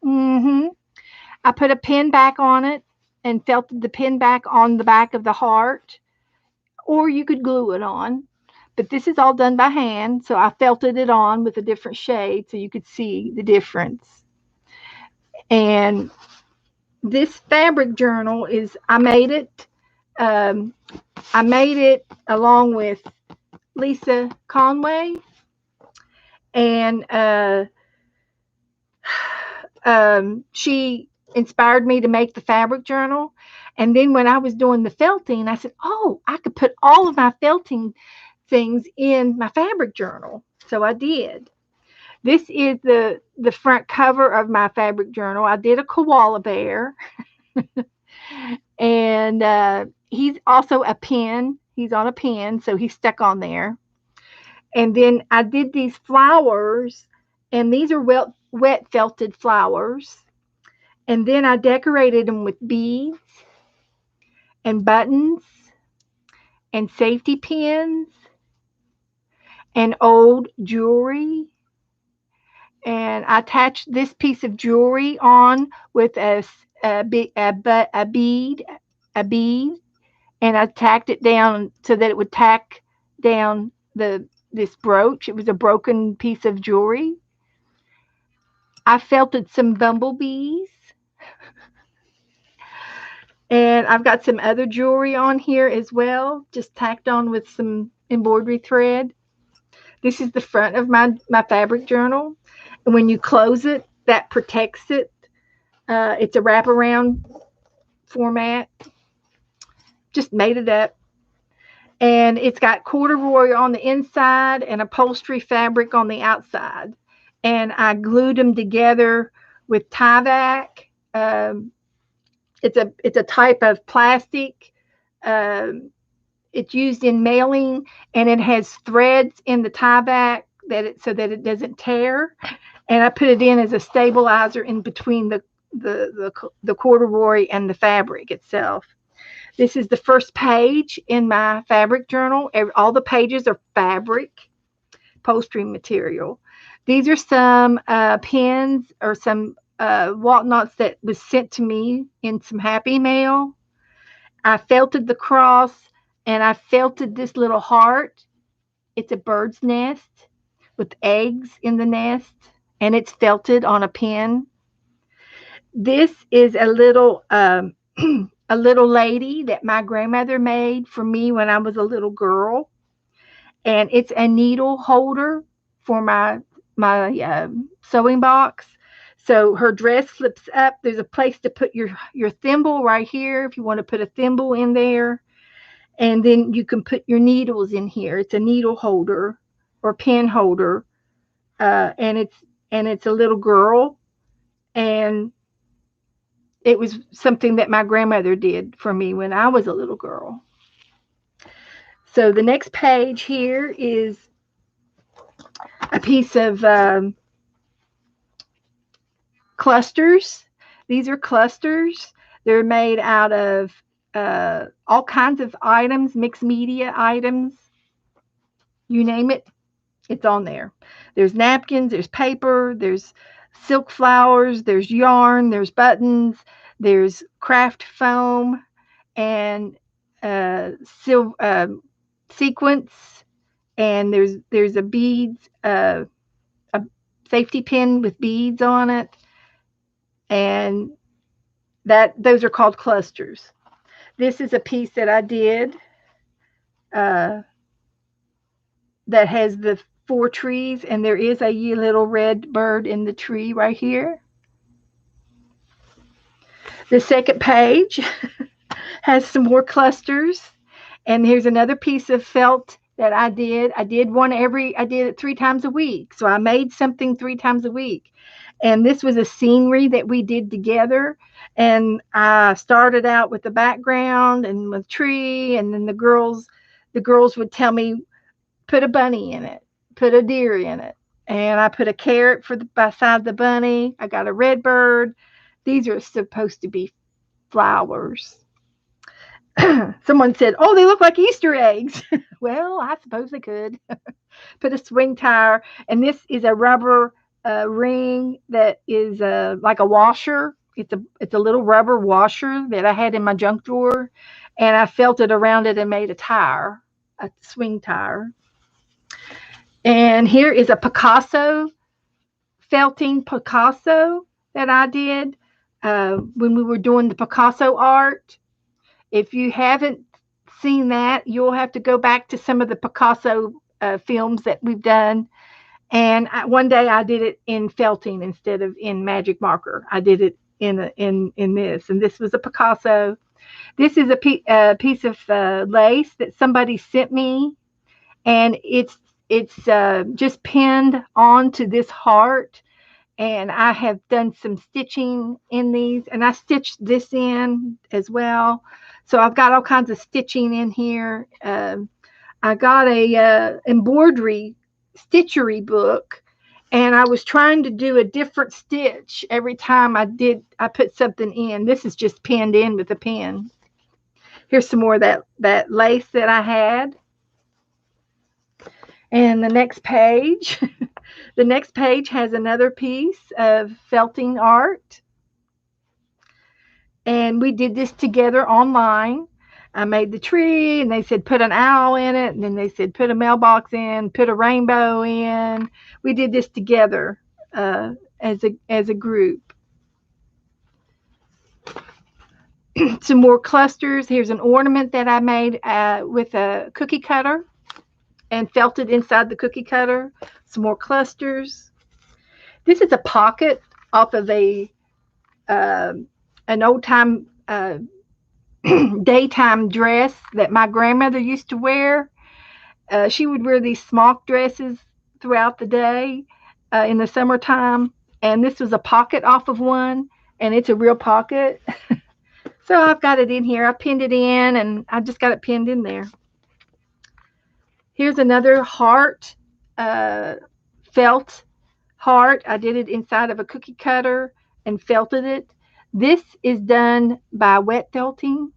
I put a pin back on it and felted the pin back on the back of the heart, or you could glue it on, but this is all done by hand, so I felted it on with a different shade so you could see the difference. And this fabric journal I made it along with Lisa Conway, and she inspired me to make the fabric journal. And then when I was doing the felting, I said, oh, I could put all of my felting things in my fabric journal. So I did. This is the front cover of my fabric journal. I did a koala bear. And he's also a pin. He's on a pin, so he's stuck on there. And then I did these flowers, and these are wet felted flowers. And then I decorated them with beads and buttons and safety pins and old jewelry. And I attached this piece of jewelry on with a bead, a bead, and I tacked it down so that it would tack down this brooch. It was a broken piece of jewelry. I felted some bumblebees, and I've got some other jewelry on here as well, just tacked on with some embroidery thread. This is the front of my fabric journal, and when you close it, that protects it. It's a wraparound format. Just made it up. And it's got corduroy on the inside and upholstery fabric on the outside. And I glued them together with Tyvek. It's a type of plastic. It's used in mailing, and it has threads in the Tyvek so that it doesn't tear. And I put it in as a stabilizer in between the corduroy and the fabric itself. This is the first page in my fabric journal. All the pages are fabric, upholstery material. These are some pins or some whatnots that was sent to me in some Happy Mail. I felted the cross, and I felted this little heart. It's a bird's nest with eggs in the nest, and it's felted on a pin. This is a little a little lady that my grandmother made for me when I was a little girl, and it's a needle holder for my sewing box. So her dress flips up. There's a place to put your thimble right here if you want to put a thimble in there, and then you can put your needles in here. It's a needle holder or pin holder, and it's a little girl, and it was something that my grandmother did for me when I was a little girl. So the next page here is a piece of clusters. These are clusters. They're made out of all kinds of items, mixed media items. You name it, it's on there. There's napkins, there's paper, there's silk flowers, there's yarn, there's buttons, there's craft foam, and sequins, and there's a beads, a safety pin with beads on it, and those are called clusters. This is a piece that I did that has the 4 trees, and there is a little red bird in the tree right here. The second page has some more clusters, and here's another piece of felt that I did. I did it 3 times a week. So I made something 3 times a week. And this was a scenery that we did together. And I started out with the background and with tree, and then the girls would tell me, put a bunny in it, put a deer in it. And I put a carrot beside the bunny. I got a red bird. These are supposed to be flowers. Someone said, oh, they look like Easter eggs. Well, I suppose they could. Put a swing tire. And this is a rubber ring that is like a washer. It's a little rubber washer that I had in my junk drawer. And I felted around it and made a swing tire. And here is a Picasso, felting Picasso that I did when we were doing the Picasso art. If you haven't seen that, you'll have to go back to some of the Picasso films that we've done. And one day I did it in felting instead of in magic marker. I did it in this, and this was a Picasso. This is a piece of lace that somebody sent me, and it's just pinned onto this heart, and I have done some stitching in these, and I stitched this in as well. So I've got all kinds of stitching in here. I got a embroidery stitchery book, and I was trying to do a different stitch every time I put something in. This is just pinned in with a pin. Here's some more of that lace that I had. And the next page, the next page has another piece of felting art. And we did this together online. I made the tree, and they said put an owl in it, and then they said put a mailbox in, put a rainbow in. We did this together as a group. Some more clusters. Here's an ornament that I made with a cookie cutter and felted inside the cookie cutter. Some more clusters. This is a pocket off of an old time daytime dress that my grandmother used to wear. She would wear these smock dresses throughout the day in the summertime, and this was a pocket off of one, and it's a real pocket. So I've got it in here. I pinned it in, and I just got it pinned in there. Here's another heart, felt heart. I did it inside of a cookie cutter and felted it. This is done by wet felting.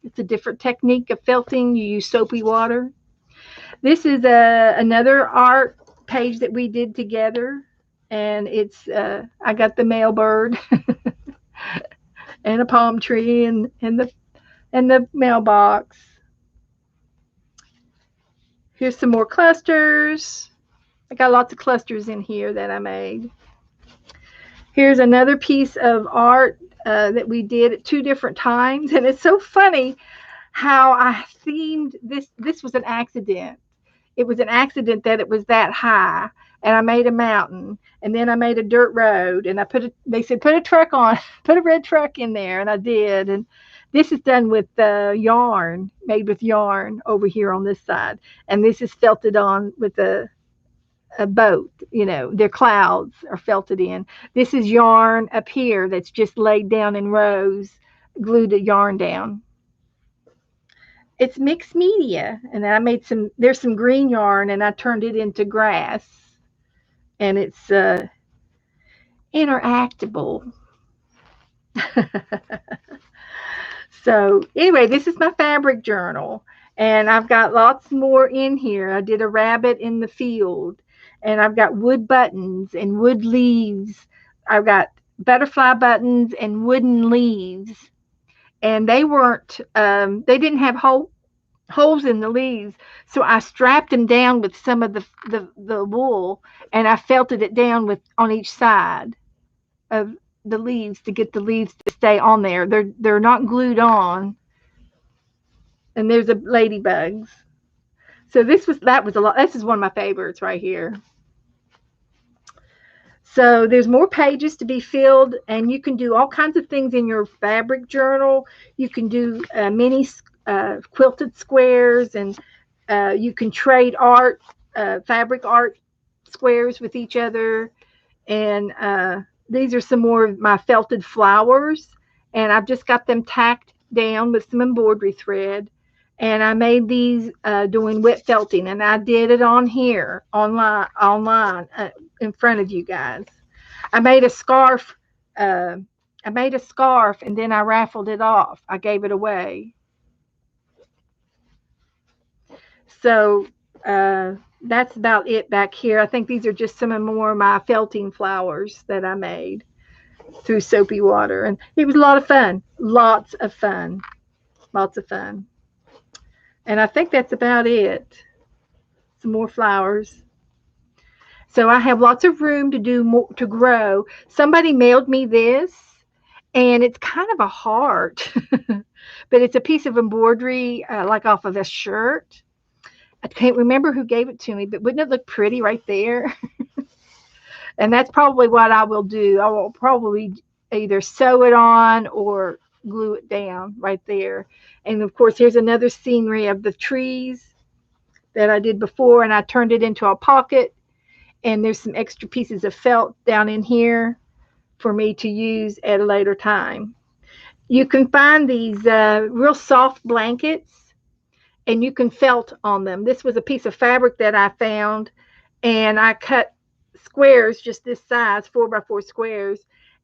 It's a different technique of felting. You use soapy water. This is another art page that we did together, and it's I got the male bird and a palm tree and the mailbox. Here's some more clusters. I got lots of clusters in here that I made. Here's another piece of art that we did at 2 different times, and it's so funny how I themed this. This was an accident. It was an accident that it was that high, and I made a mountain, and then I made a dirt road, and they said put a truck on, put a red truck in there, and I did. And this is done with yarn, made with yarn over here on this side, and this is felted on with a boat. You know, their clouds are felted in. This is yarn up here that's just laid down in rows, glued a yarn down. It's mixed media, and I made there's some green yarn, and I turned it into grass, and it's interactable. So anyway, this is my fabric journal, and I've got lots more in here. I did a rabbit in the field, and I've got wood buttons and wood leaves. I've got butterfly buttons and wooden leaves, and they they didn't have holes in the leaves, so I strapped them down with some of the wool, and I felted it down on each side of the leaves to get the leaves to stay on there. They're not glued on. And there's a ladybugs. So that was a lot. This is one of my favorites right here. So there's more pages to be filled, and you can do all kinds of things in your fabric journal. You can do mini quilted squares, and you can trade fabric art squares with each other. And these are some more of my felted flowers, and I've just got them tacked down with some embroidery thread. And I made these doing wet felting, and I did it on here online in front of you guys. I made a scarf. And then I raffled it off. I gave it away. So that's about it back here. I think these are just some more of my felting flowers that I made through soapy water. And it was a lot of fun. Lots of fun. Lots of fun. And I think that's about it. Some more flowers. So I have lots of room to do more, to grow. Somebody mailed me this, and it's kind of a heart, but it's a piece of embroidery like off of a shirt. I can't remember who gave it to me, but wouldn't it look pretty right there? And that's probably what I will do. I will probably either sew it on or glue it down right there. And of course, here's another scenery of the trees that I did before, and I turned it into a pocket. and there's some extra pieces of felt down in here for me to use at a later time. You can find these real soft blankets, and you can felt on them. This was a piece of fabric that I found, and I cut squares just this size, 4x4 squares,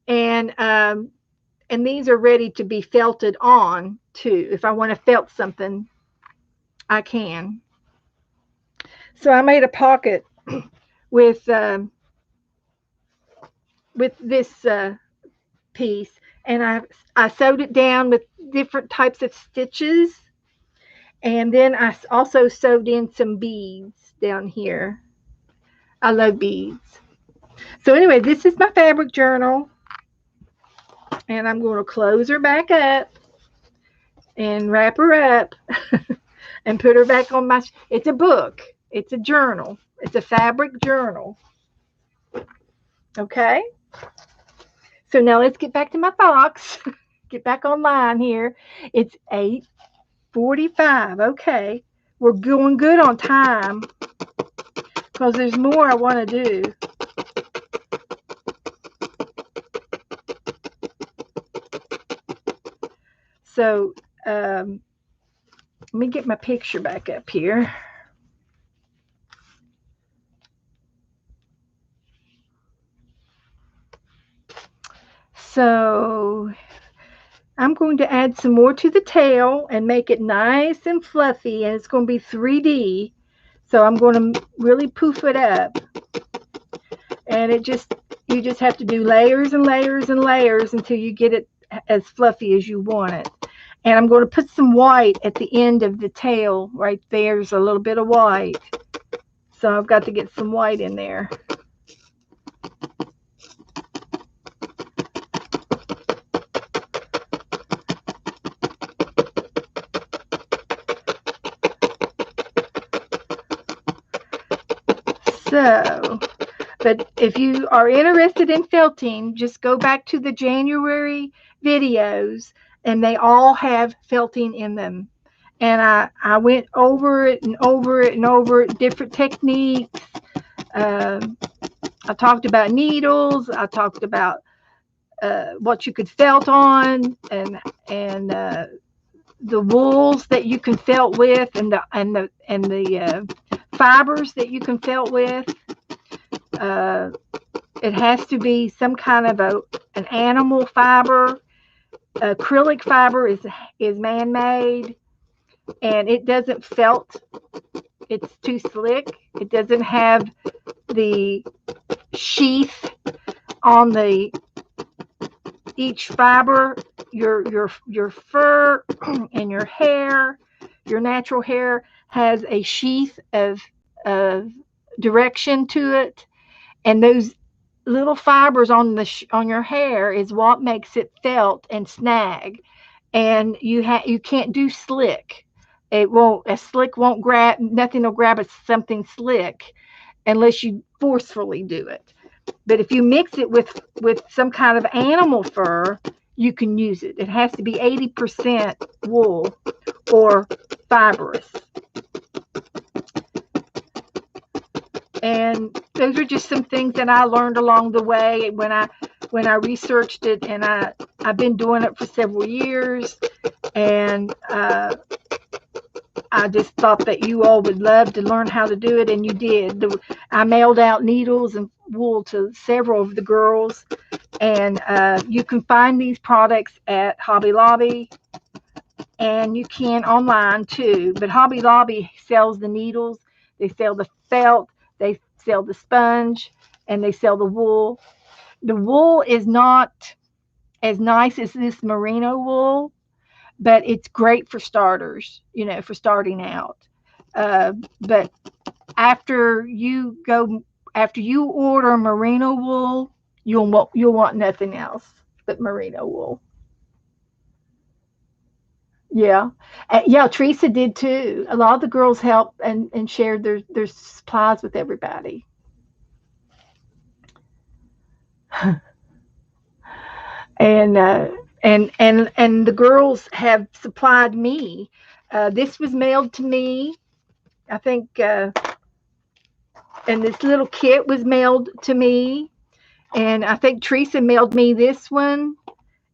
and these are ready to be felted on too. If I want to felt something, I can. So I made a pocket with this piece, and I sewed it down with different types of stitches, and then I also sewed in some beads down here. I love beads. So anyway, this is my fabric journal, and I'm going to close her back up and wrap her up and put her back on my. It's a book. It's a journal. It's a fabric journal. Okay. So now let's get back to my box. Get back online here. It's 8:45. Okay. We're going good on time because there's more I want to do. So let me get my picture back up here. So I'm going to add some more to the tail and make it nice and fluffy, and it's going to be 3D. So I'm going to really poof it up. And you just have to do layers and layers and layers until you get it as fluffy as you want it. And I'm going to put some white at the end of the tail right there. There's a little bit of white. So I've got to get some white in there. So, but if you are interested in felting, just go back to the January videos, and they all have felting in them. And I went over it and over it and over it, different techniques. I talked about needles. I talked about what you could felt on, and the wools that you can felt with, and the fibers that you can felt with. It has to be some kind of an animal fiber. Acrylic fiber is man-made, and it doesn't felt. It's too slick. It doesn't have the sheath on each fiber. Your fur and your hair, your natural hair, has a sheath of direction to it, and those little fibers on your hair is what makes it felt and snag. And you can't do slick. A slick won't grab. Nothing will grab something slick unless you forcefully do it. But if you mix it with some kind of animal fur, you can use it. It has to be 80% wool or fibrous. And those are just some things that I learned along the way when I researched it, and I've been doing it for several years, and I just thought that you all would love to learn how to do it, and you did. I mailed out needles and wool to several of the girls, and you can find these products at Hobby Lobby, and you can online too. But Hobby Lobby sells the needles, they sell the felt, they sell the sponge, and they sell the wool. The wool is not as nice as this merino wool, but it's great for starters, for starting out. But after you order merino wool, you'll want nothing else but merino wool. Yeah. Yeah, Teresa did too. A lot of the girls helped and shared their supplies with everybody. And the girls have supplied me. This was mailed to me, I think, And this little kit was mailed to me. And I think Teresa mailed me this one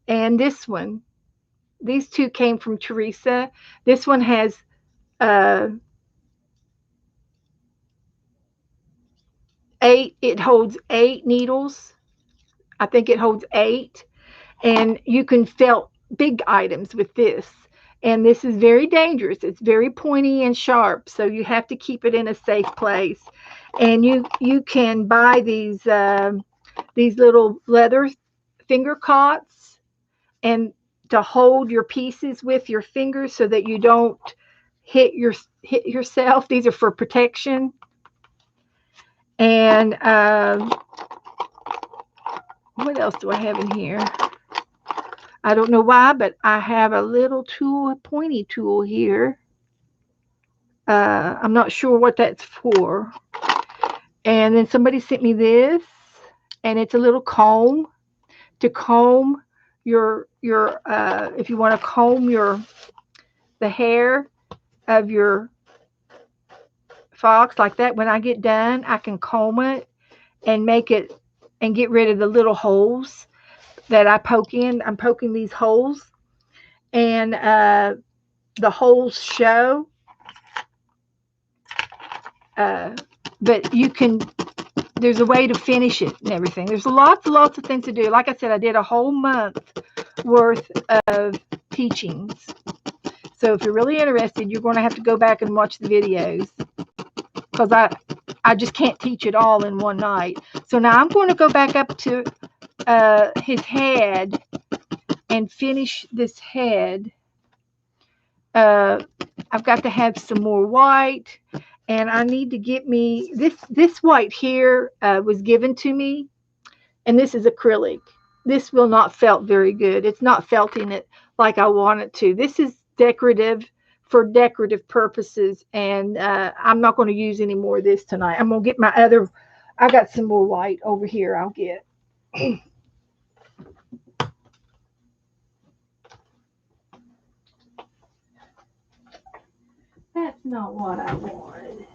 and this one. These two came from Teresa. This one has uh, it holds 8 needles. I think it holds 8. And you can felt big items with this. And this is very dangerous. It's very pointy and sharp, so you have to keep it in a safe place. And you can buy these little leather finger cots and to hold your pieces with your fingers so that you don't hit yourself. These are for protection. And what else do I have in here? I don't know why, but I have a little tool, a pointy tool here. I'm not sure what that's for. And then somebody sent me this, and it's a little comb to comb your if you want to comb the hair of your fox like that. When I get done, I can comb it and make it and get rid of the little holes that I poke in. I'm poking these holes, and the holes show. But you can, there's a way to finish it and everything. There's lots of things to do. Like I said, I did a whole month worth of teachings. So if you're really interested, you're going to have to go back and watch the videos, because I just can't teach it all in one night. So now I'm going to go back up to his head and finish this head. I've got to have some more white, and I need to get me this white here was given to me, and this is acrylic. This will not felt very good. It's not felting it like I want it to. This is decorative for decorative purposes, and I'm not going to use any more of this tonight. I'm going to get my other, I got some more white over here I'll get. That's not what I wanted.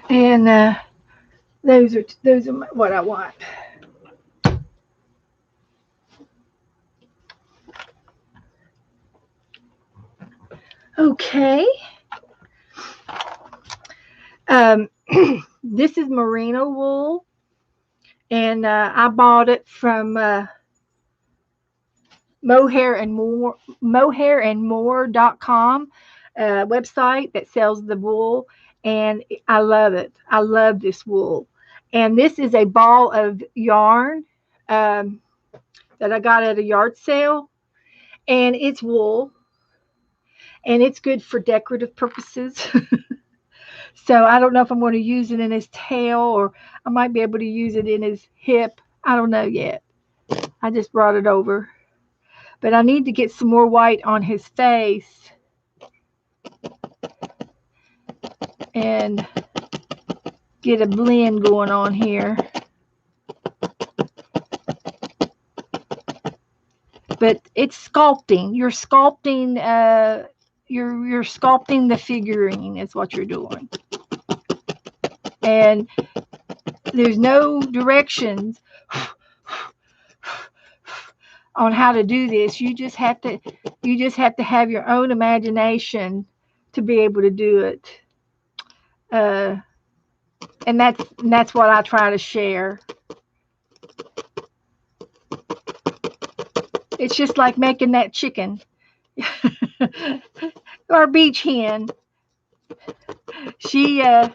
And those are what I want. Okay. This is merino wool, and I bought it from mohairandmore.com website that sells the wool, and I love it. I love this wool. And this is a ball of yarn that I got at a yard sale, and it's wool, and it's good for decorative purposes. So I don't know if I'm going to use it in his tail, or I might be able to use it in his hip. I don't know yet. I just brought it over. But I need to get some more white on his face and get a blend going on here. But it's sculpting. You're sculpting you're sculpting the figurine is what you're doing. And there's no directions on how to do this. You just have to have your own imagination to be able to do it. And that's what I try to share. It's just like making that chicken. Our beach hen. She was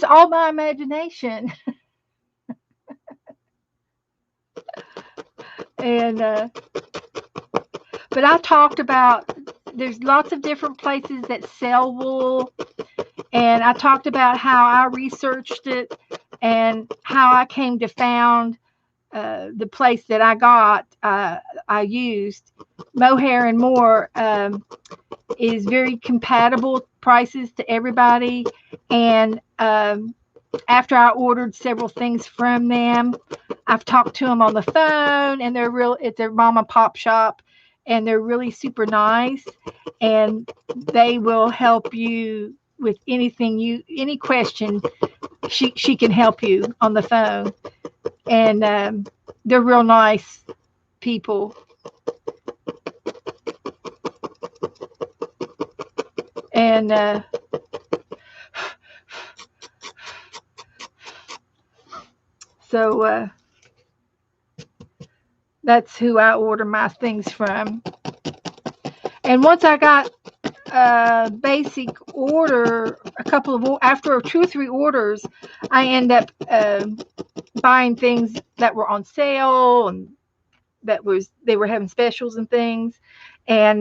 all my imagination. And but I talked about, there's lots of different places that sell wool, and I talked about how I researched it and how I came to found the place that I got, I used Mohair and More, is very compatible prices to everybody. And after I ordered several things from them, I've talked to them on the phone, and it's their mom and pop shop, and they're really super nice, and they will help you with any question. She can help you on the phone, and they're real nice people. And so that's who I order my things from. And once I got a basic order, after 2 or 3 orders, I end up buying things that were on sale, and they were having specials and things, and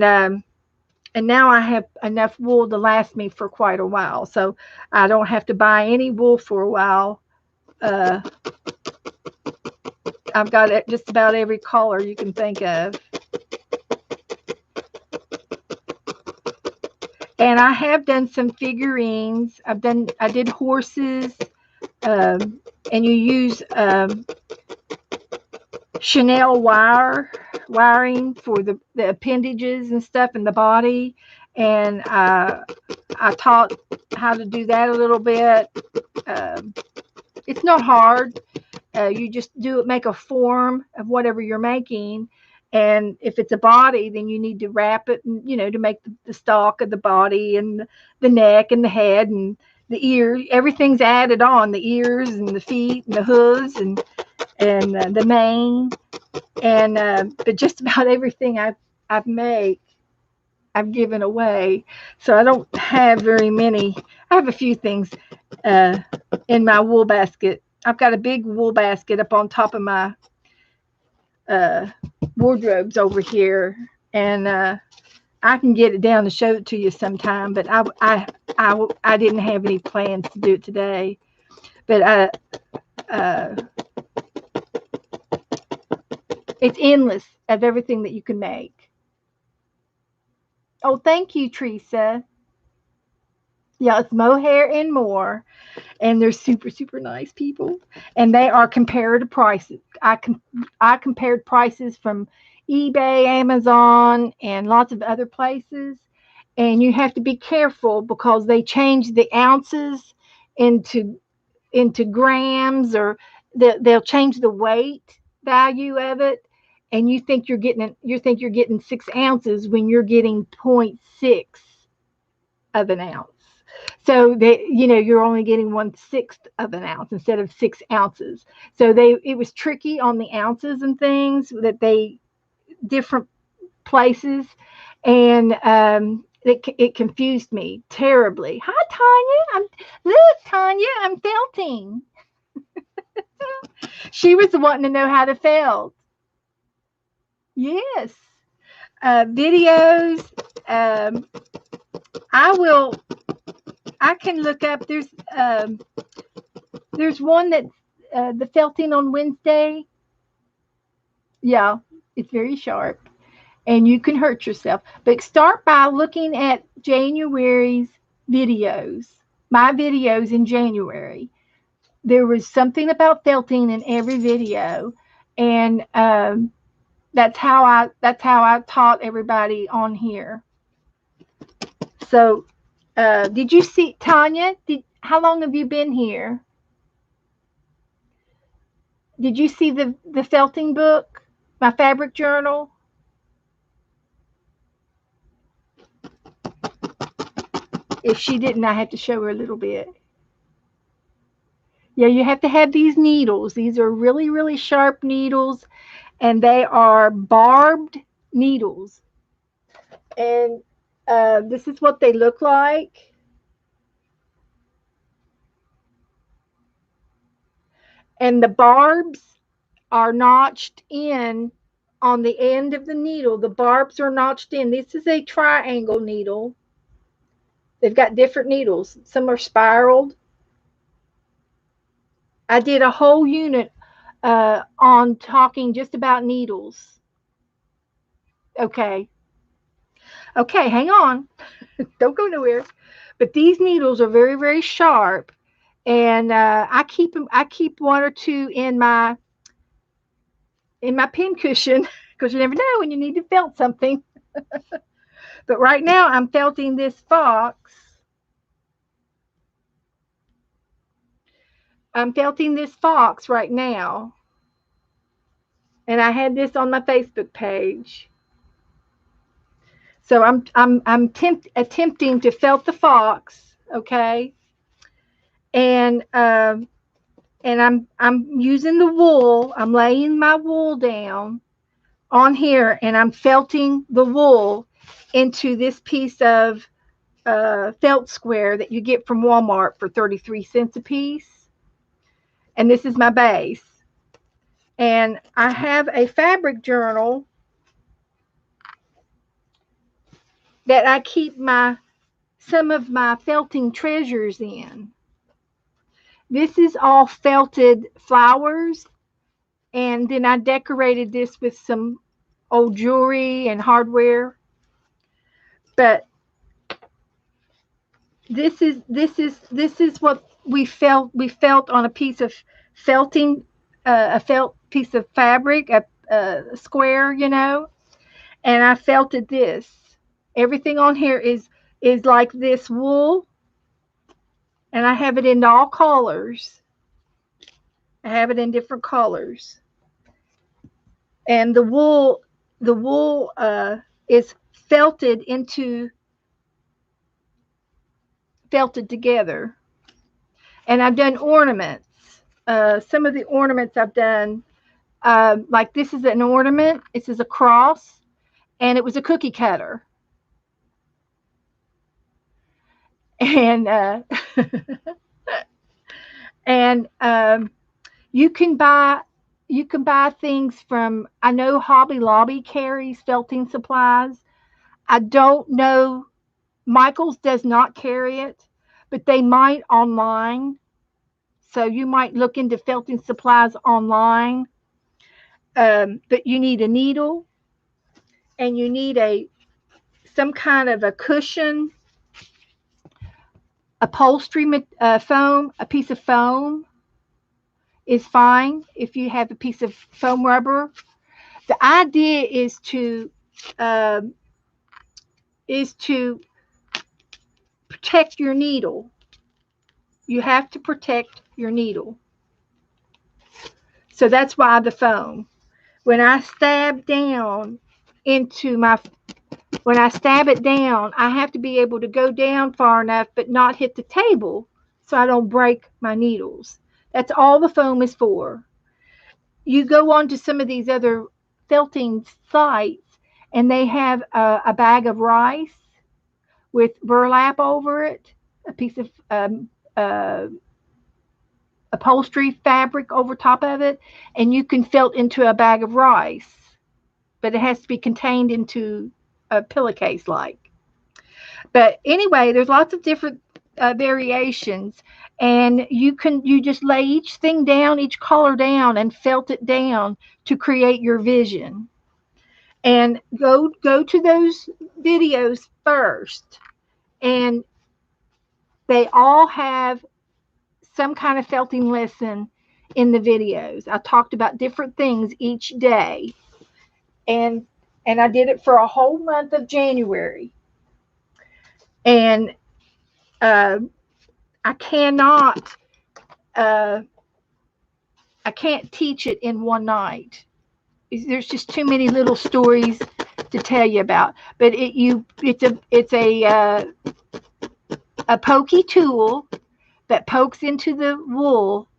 now I have enough wool to last me for quite a while, so I don't have to buy any wool for a while. I've got just about every color you can think of. And I have done some figurines. I did horses, and you use Chanel wiring for the appendages and stuff in the body. And I taught how to do that a little bit. It's not hard. You just make a form of whatever you're making. And if it's a body, then you need to wrap it, and, to make the stalk of the body, and the neck and the head and the ear. Everything's added on: the ears and the feet and the hooves and the mane. And but just about everything I've made, I've given away. So I don't have very many. I have a few things in my wool basket. I've got a big wool basket up on top of my wardrobes over here, and I can get it down to show it to you sometime. But I didn't have any plans to do it today. But it's endless of everything that you can make. Oh, thank you, Teresa. Yeah, it's Mohair and More, and they're super, super nice people, and they are comparative prices. I compared prices from eBay, Amazon, and lots of other places, and you have to be careful because they change the ounces into grams, or they'll change the weight value of it, and you think you're getting 6 ounces when you're getting 0.6 of an ounce. So you're only getting 1/6 of an ounce instead of 6 ounces. So it was tricky on the ounces and things that different places, and it confused me terribly. Hi, Tanya. I'm felting. She was wanting to know how to felt. Yes. Videos. I can look up. There's one that the felting on Wednesday. Yeah, it's very sharp, and you can hurt yourself. But start by looking at January's videos. My videos in January. There was something about felting in every video, and that's how I taught everybody on here. So, did you see, Tanya? How long have you been here? Did you see the felting book, my fabric journal? If she didn't, I have to show her a little bit. Yeah, you have to have these needles. These are really, really sharp needles, and they are barbed needles. And this is what they look like. And the barbs are notched in on the end of the needle. The barbs are notched in. This is a triangle needle. They've got different needles. Some are spiraled. I did a whole unit on talking just about needles. Okay. Okay, hang on. Don't go nowhere. But these needles are very, very sharp, and I keep them. I keep one or two in my pin cushion because you never know when you need to felt something. But right now, I'm felting this fox. I'm felting this fox right now, and I had this on my Facebook page. So attempting to felt the fox, okay, and I'm using the wool. I'm laying my wool down on here, and I'm felting the wool into this piece of felt square that you get from Walmart for 33 cents a piece. And this is my base. And I have a fabric journal that I keep some of my felting treasures in. This is all felted flowers, and then I decorated this with some old jewelry and hardware. But this is what we felt on a piece of felting, a felt piece of fabric, a square, and I felted this. Everything on here is like this wool, and I have it in all colors. I have it in different colors, and the wool is felted together. And I've done ornaments. Some of the ornaments I've done, like this is an ornament. This is a cross, and it was a cookie cutter. And and you can buy things from. I know Hobby Lobby carries felting supplies. I don't know. Michaels does not carry it, but they might online. So you might look into felting supplies online. But you need a needle, and you need some kind of a cushion, upholstery foam. A piece of foam is fine if you have a piece of foam rubber. The idea um, is to protect your needle. You have to protect your needle. So that's why the foam. When I stab down into my when I stab it down, I have to be able to go down far enough but not hit the table so I don't break my needles. That's all the foam is for. You go on to some of these other felting sites, and they have a bag of rice with burlap over it, a piece of upholstery fabric over top of it, and you can felt into a bag of rice, but it has to be contained into a pillowcase like. But anyway, there's lots of different variations, and you just lay each thing down, each color down, and felt it down to create your vision. And go to those videos first, and they all have some kind of felting lesson in the videos. I talked about different things each day, and I did it for a whole month of January. And uh, I cannot, uh, I can't teach it in one night. There's just too many little stories to tell you about. But it's a pokey tool that pokes into the wool,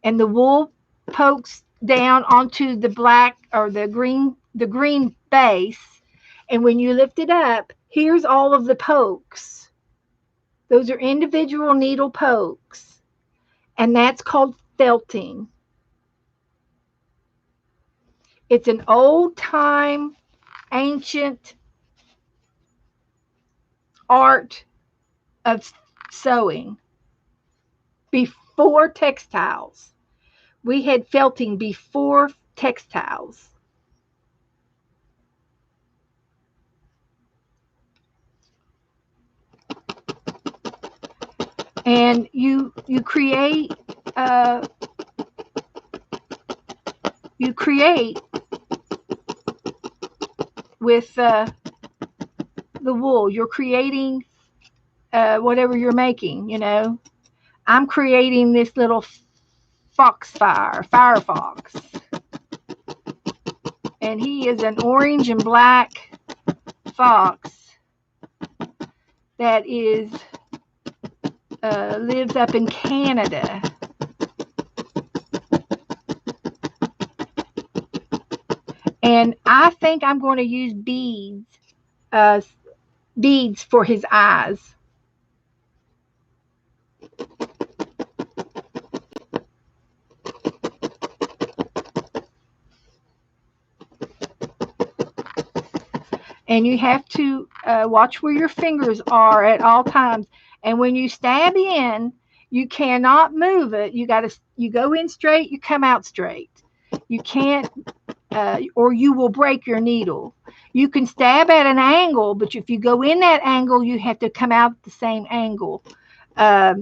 and the wool pokes down onto the black or the green base. And when you lift it up, here's all of the pokes. Those are individual needle pokes, and that's called felting. It's an old time, ancient art of sewing before textiles. We had felting before textiles. And you create with the wool. You're creating whatever you're making. I'm creating this little firefox, and he is an orange and black fox that is lives up in Canada. And I think I'm going to use beads for his eyes. And you have to watch where your fingers are at all times. And when you stab in, you cannot move it. You go in straight, you come out straight. You can't, or you will break your needle. You can stab at an angle, but if you go in that angle, you have to come out the same angle. I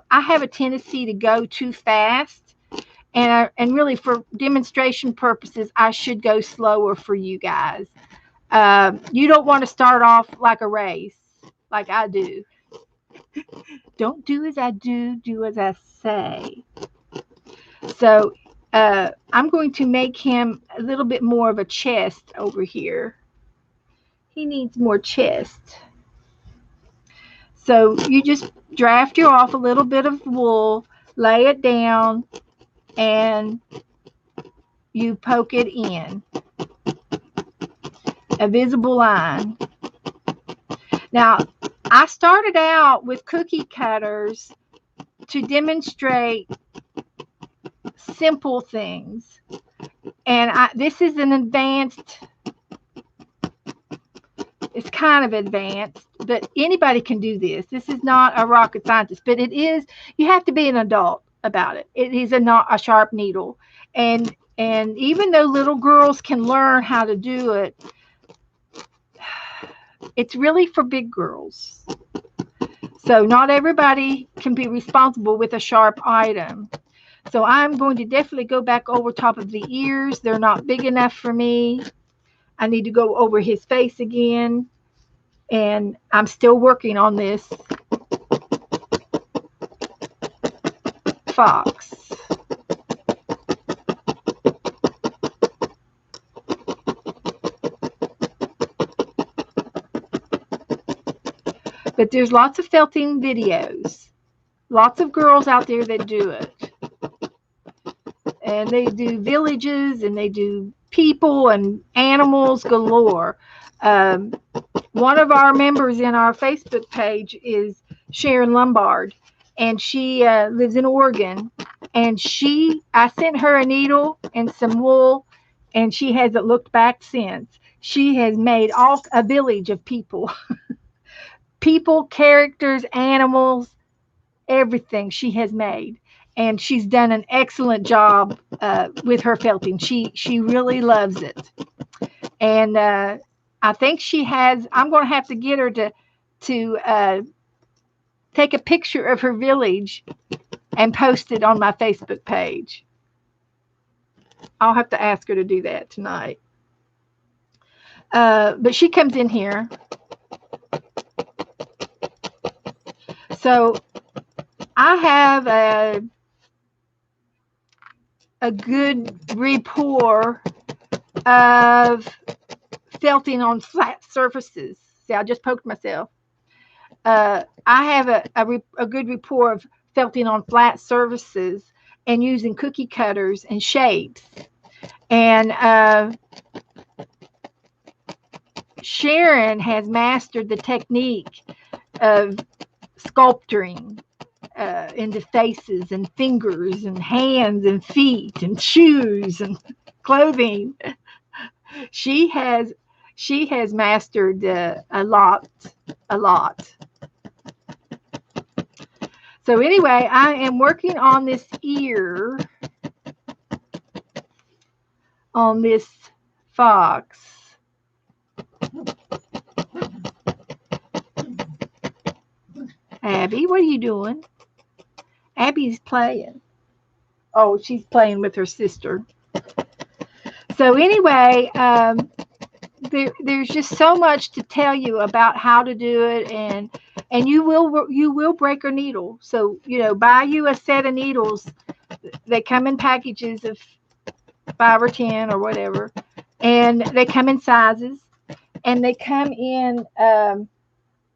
have a tendency to go too fast, and really for demonstration purposes, I should go slower for you guys. You don't want to start off like a race, like I do. Don't do as I do, do as I say. So I'm going to make him a little bit more of a chest over here. He needs more chest. So you just draft you off a little bit of wool, lay it down, and you poke it in. A visible line. Now, I started out with cookie cutters to demonstrate simple things. And this is an advanced, it's kind of advanced, but anybody can do this. This is not a rocket scientist, but it is, you have to be an adult about it. It is not a sharp needle. And even though little girls can learn how to do it, it's really for big girls. So not everybody can be responsible with a sharp item. So I'm going to definitely go back over top of the ears. They're not big enough for me. I need to go over his face again. And I'm still working on this fox. But there's lots of felting videos. Lots of girls out there that do it. And they do villages and they do people and animals galore. One of our members in our Facebook page is Sharon Lombard, and she lives in Oregon. And I sent her a needle and some wool, and she hasn't looked back since. She has made a village of people. People, characters, animals, everything she has made. And she's done an excellent job with her felting. She really loves it. And I think I'm going to have to get her to take a picture of her village and post it on my Facebook page. I'll have to ask her to do that tonight. But she comes in here. So I have a good rapport of felting on flat surfaces. See, I just poked myself. I have a good rapport of felting on flat surfaces and using cookie cutters and shapes. And Sharon has mastered the technique of sculpturing into faces and fingers and hands and feet and shoes and clothing. She has mastered a lot. So anyway, I am working on this ear on this fox. Abby, what are you doing? Abby's playing. Oh, she's playing with her sister. So anyway, there's just so much to tell you about how to do it, and you will break a needle. So buy you a set of needles. They come in packages of 5 or 10 or whatever, and they come in sizes, and they come in.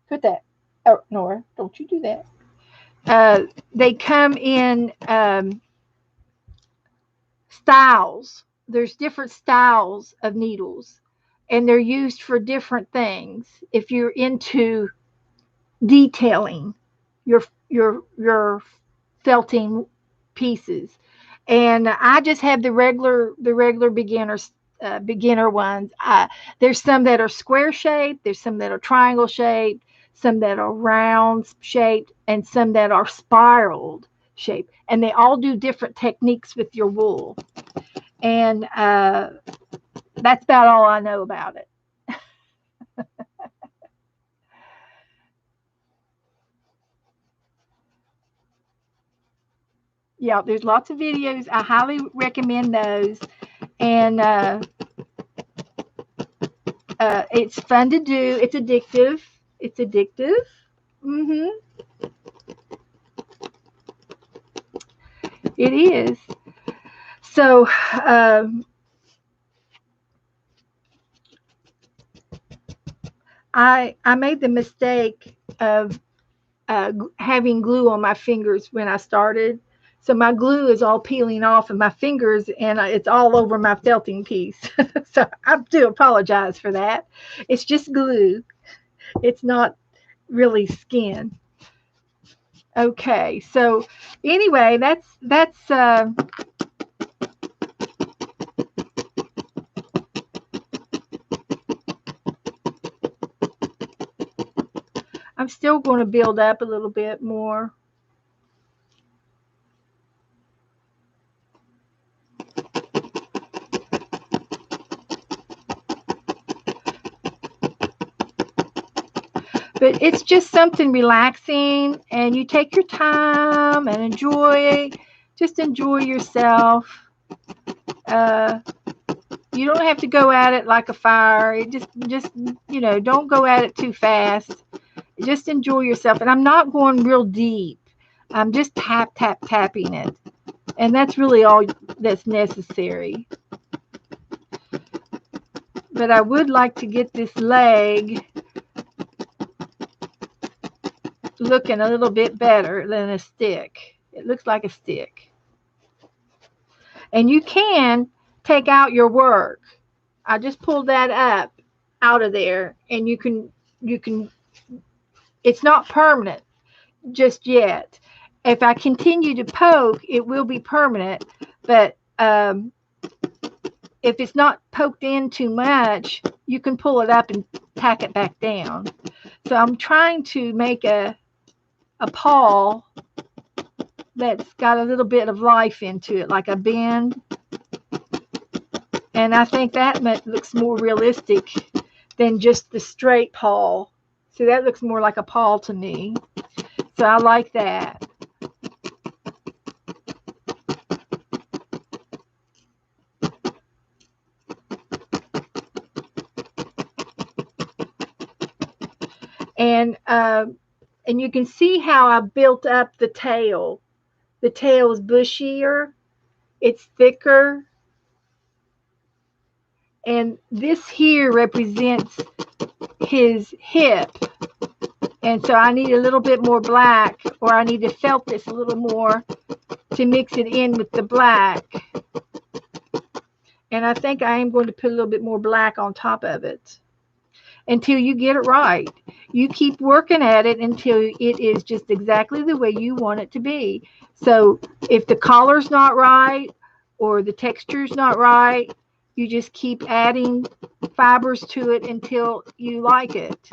Put that. Oh, Nora, don't you do that. They come in styles. There's different styles of needles, and they're used for different things. If you're into detailing your felting pieces, and I just have the regular beginner ones. There's some that are square shaped, there's some that are triangle shaped, some that are round shaped, and some that are spiraled shaped, and they all do different techniques with your wool. And that's about all I know about it. Yeah, there's lots of videos. I highly recommend those. And it's fun to do. It's addictive. It's addictive. Mm-hmm. It is. So I made the mistake of having glue on my fingers when I started. So my glue is all peeling off of my fingers, and it's all over my felting piece. So I do apologize for that. It's just glue. It's not really skin. Okay, so anyway, that's I'm still going to build up a little bit more. But it's just something relaxing, and you take your time and just enjoy yourself. You don't have to go at it like a fire. It just don't go at it too fast. Just enjoy yourself. And I'm not going real deep. I'm just tapping it. And that's really all that's necessary. But I would like to get this leg looking a little bit better than a stick. It looks like a stick. And you can take out your work. I just pulled that up out of there, and you can it's not permanent just yet. If I continue to poke, it will be permanent, but if it's not poked in too much, you can pull it up and tack it back down. So I'm trying to make a paw that's got a little bit of life into it, like a bend. And I think that looks more realistic than just the straight paw. So that looks more like a paw to me. So I like that. And you can see how I built up the tail. The tail is bushier. It's thicker. And this here represents his hip. And so I need a little bit more black, or I need to felt this a little more to mix it in with the black. And I think I am going to put a little bit more black on top of it until you get it right. You keep working at it until it is just exactly the way you want it to be. So if the collar's not right or the texture's not right, you just keep adding fibers to it until you like it.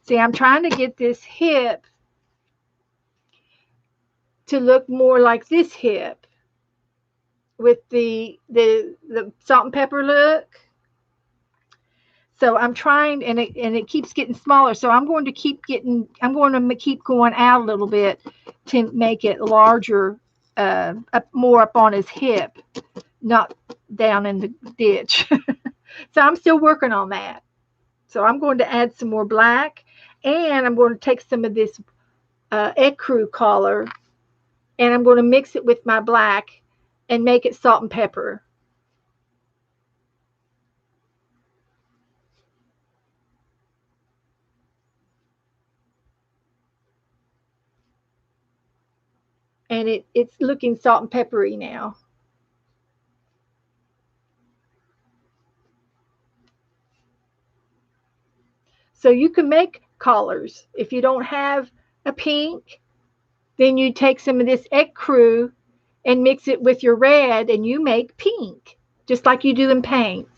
See, I'm trying to get this hip to look more like this hip with the salt and pepper look. So I'm trying, and it keeps getting smaller. So I'm going to keep going out a little bit to make it larger, more up on his hip, not down in the ditch. So I'm still working on that. So I'm going to add some more black, and I'm going to take some of this ecru color, and I'm going to mix it with my black and make it salt and pepper. And it's looking salt and peppery now. So you can make collars. If you don't have a pink, then you take some of this ecru and mix it with your red, and you make pink, just like you do in paints.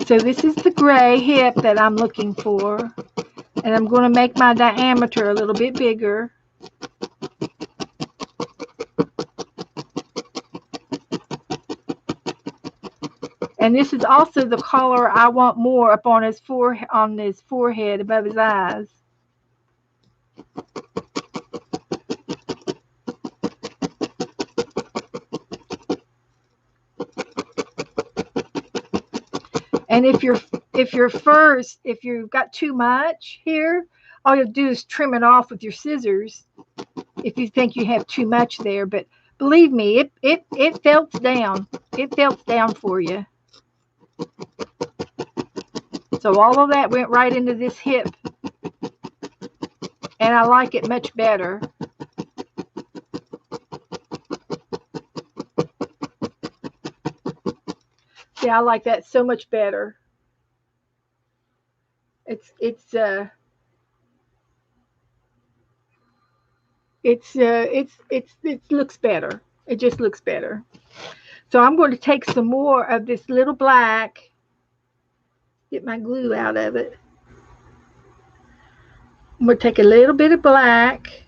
So this is the gray hip that I'm looking for, and I'm going to make my diameter a little bit bigger. And this is also the color I want more up on his forehead above his eyes. And if you've got too much here, all you'll do is trim it off with your scissors if you think you have too much there. But believe me, it felts down. It felts down for you. So all of that went right into this hip, and I like it much better. See, I like that so much better. It looks better. It just looks better. So I'm going to take some more of this little black. Get my glue out of it. I'm going to take a little bit of black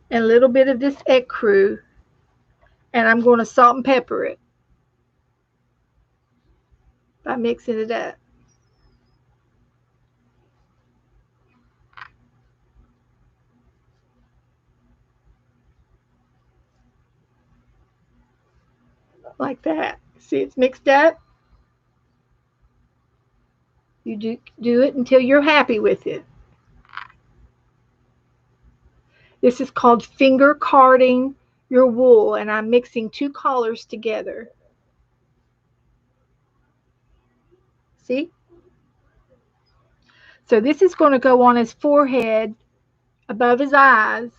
and a little bit of this ecru, and I'm going to salt and pepper it by mixing it up. Like that. See, it's mixed up. You do it until you're happy with it. This is called finger carding your wool, and I'm mixing two colors together. See? So this is going to go on his forehead above his eyes.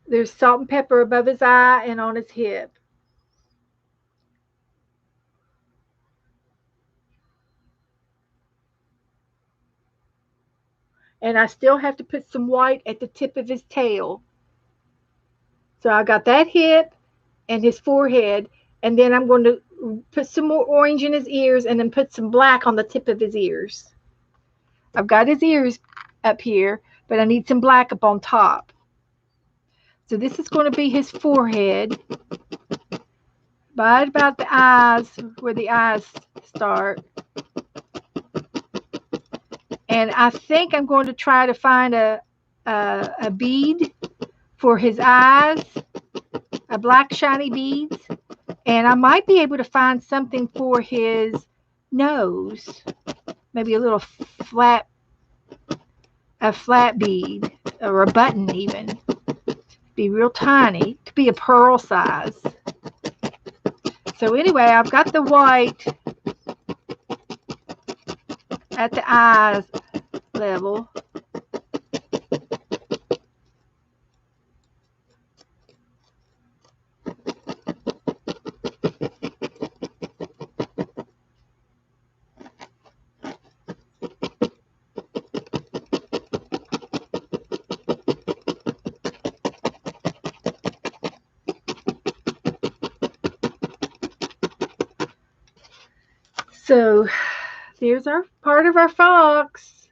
There's salt and pepper above his eye and on his hip. And I still have to put some white at the tip of his tail. So I got that hip and his forehead, and then I'm going to put some more orange in his ears and then put some black on the tip of his ears. I've got his ears up here, but I need some black up on top. So this is going to be his forehead, right about the eyes, where the eyes start. And I think I'm going to try to find a bead for his eyes, a black shiny beads. And I might be able to find something for his nose, maybe a little flat bead or a button even. Be real tiny, to be a pearl size. So anyway, I've got the white at the eyes level. So Here's our part of our fox.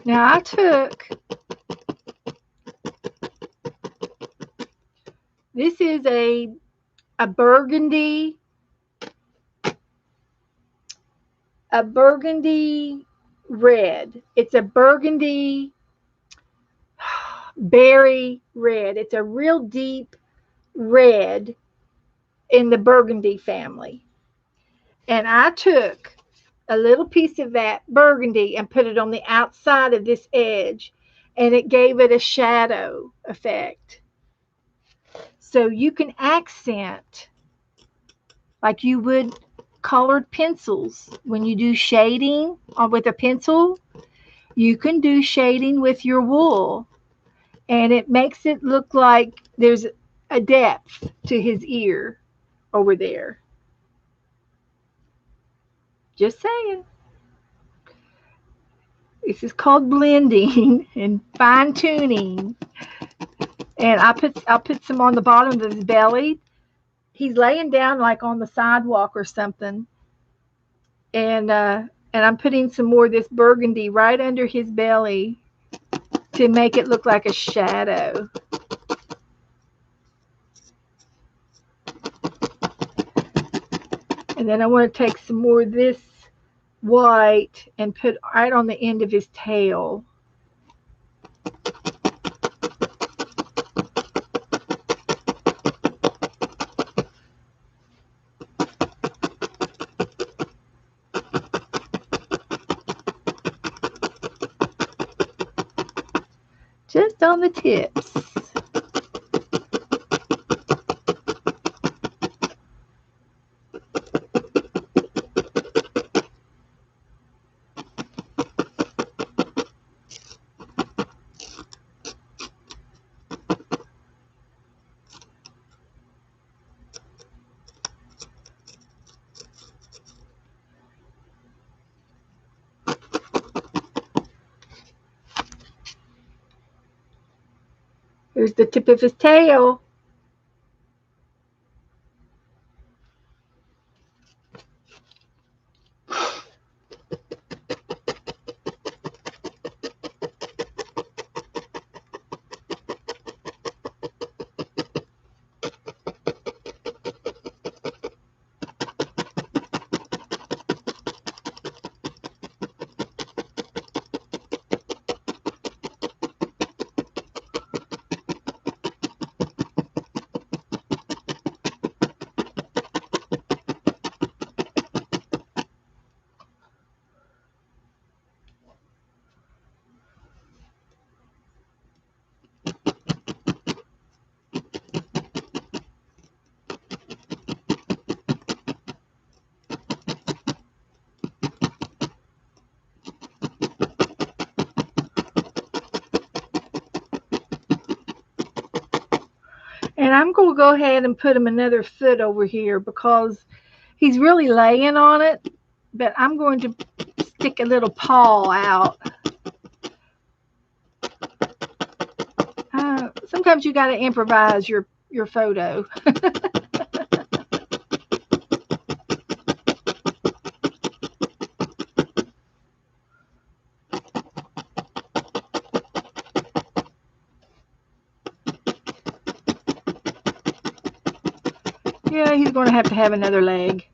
Now I took, this is a burgundy red. It's a burgundy berry red. It's a real deep red in the burgundy family. And I took a little piece of that burgundy and put it on the outside of this edge, and it gave it a shadow effect. So you can accent like you would colored pencils. When you do shading with a pencil, you can do shading with your wool, and it makes it look like there's a depth to his ear over there. Just saying. This is called blending and fine tuning. And I'll put some on the bottom of his belly. He's laying down like on the sidewalk or something. And I'm putting some more of this burgundy right under his belly to make it look like a shadow. And then I want to take some more of this white and put right on the end of his tail. Just on the tips. Here's the tip of his tail. And I'm going to go ahead and put him another foot over here because he's really laying on it. But I'm going to stick a little paw out. Sometimes you got to improvise your photo. Yeah, he's going to have another leg.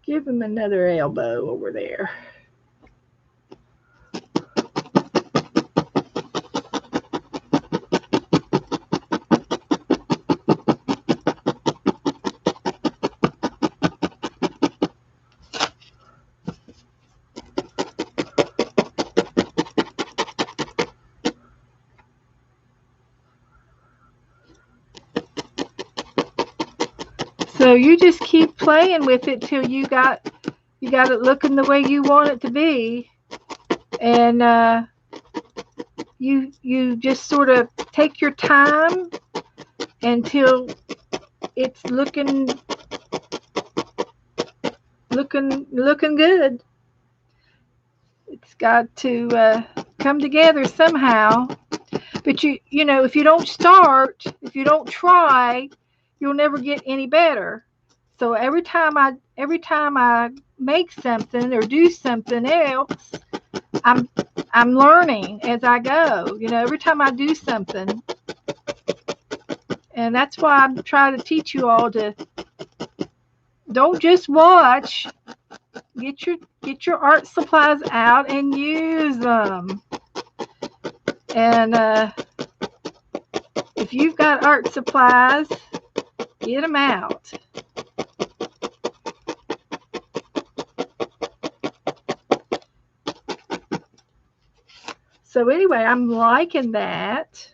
Give him another elbow over there. So you just keep playing with it till you got it looking the way you want it to be, and you just sort of take your time until it's looking good. It's got to come together somehow. But you know, if you don't start, if you don't try, you'll never get any better. So every time I make something or do something else, I'm I'm learning as I go. You know, every time I do something, and that's why I'm trying to teach you all to don't just watch. Get your art supplies out and use them. And if you've got art supplies, get them out. So anyway, I'm liking that.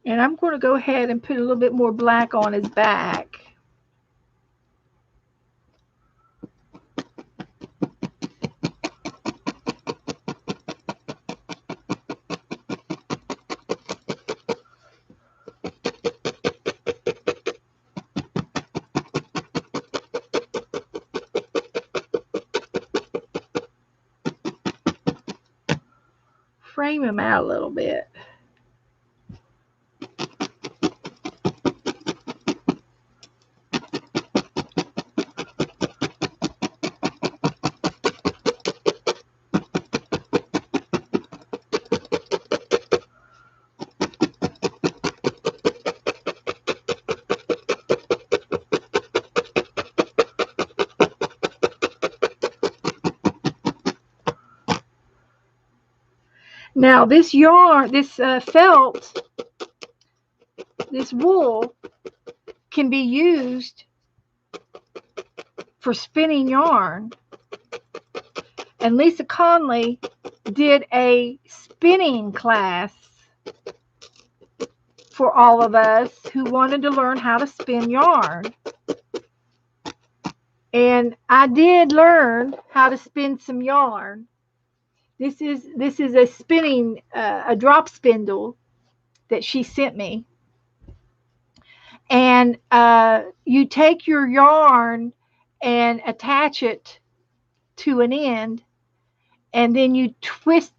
And I'm going to go ahead and put a little bit more black on his back. Frame him out a little bit. Now this yarn, this felt, this wool can be used for spinning yarn. And Lisa Conley did a spinning class for all of us who wanted to learn how to spin yarn. And I did learn how to spin some yarn. This is a spinning, a drop spindle that she sent me. And you take your yarn and attach it to an end, and then you twist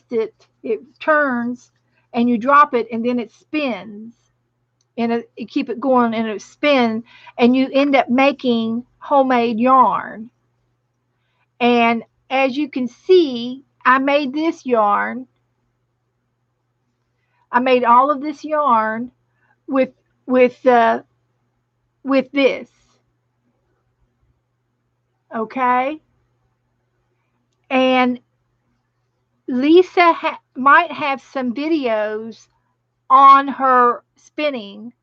it. It turns, and you drop it, and then it spins. And you keep it going, and it spins, and you end up making homemade yarn. And as you can see, I made this yarn. I made all of this yarn with this. Okay, and Lisa might have some videos on her spinning,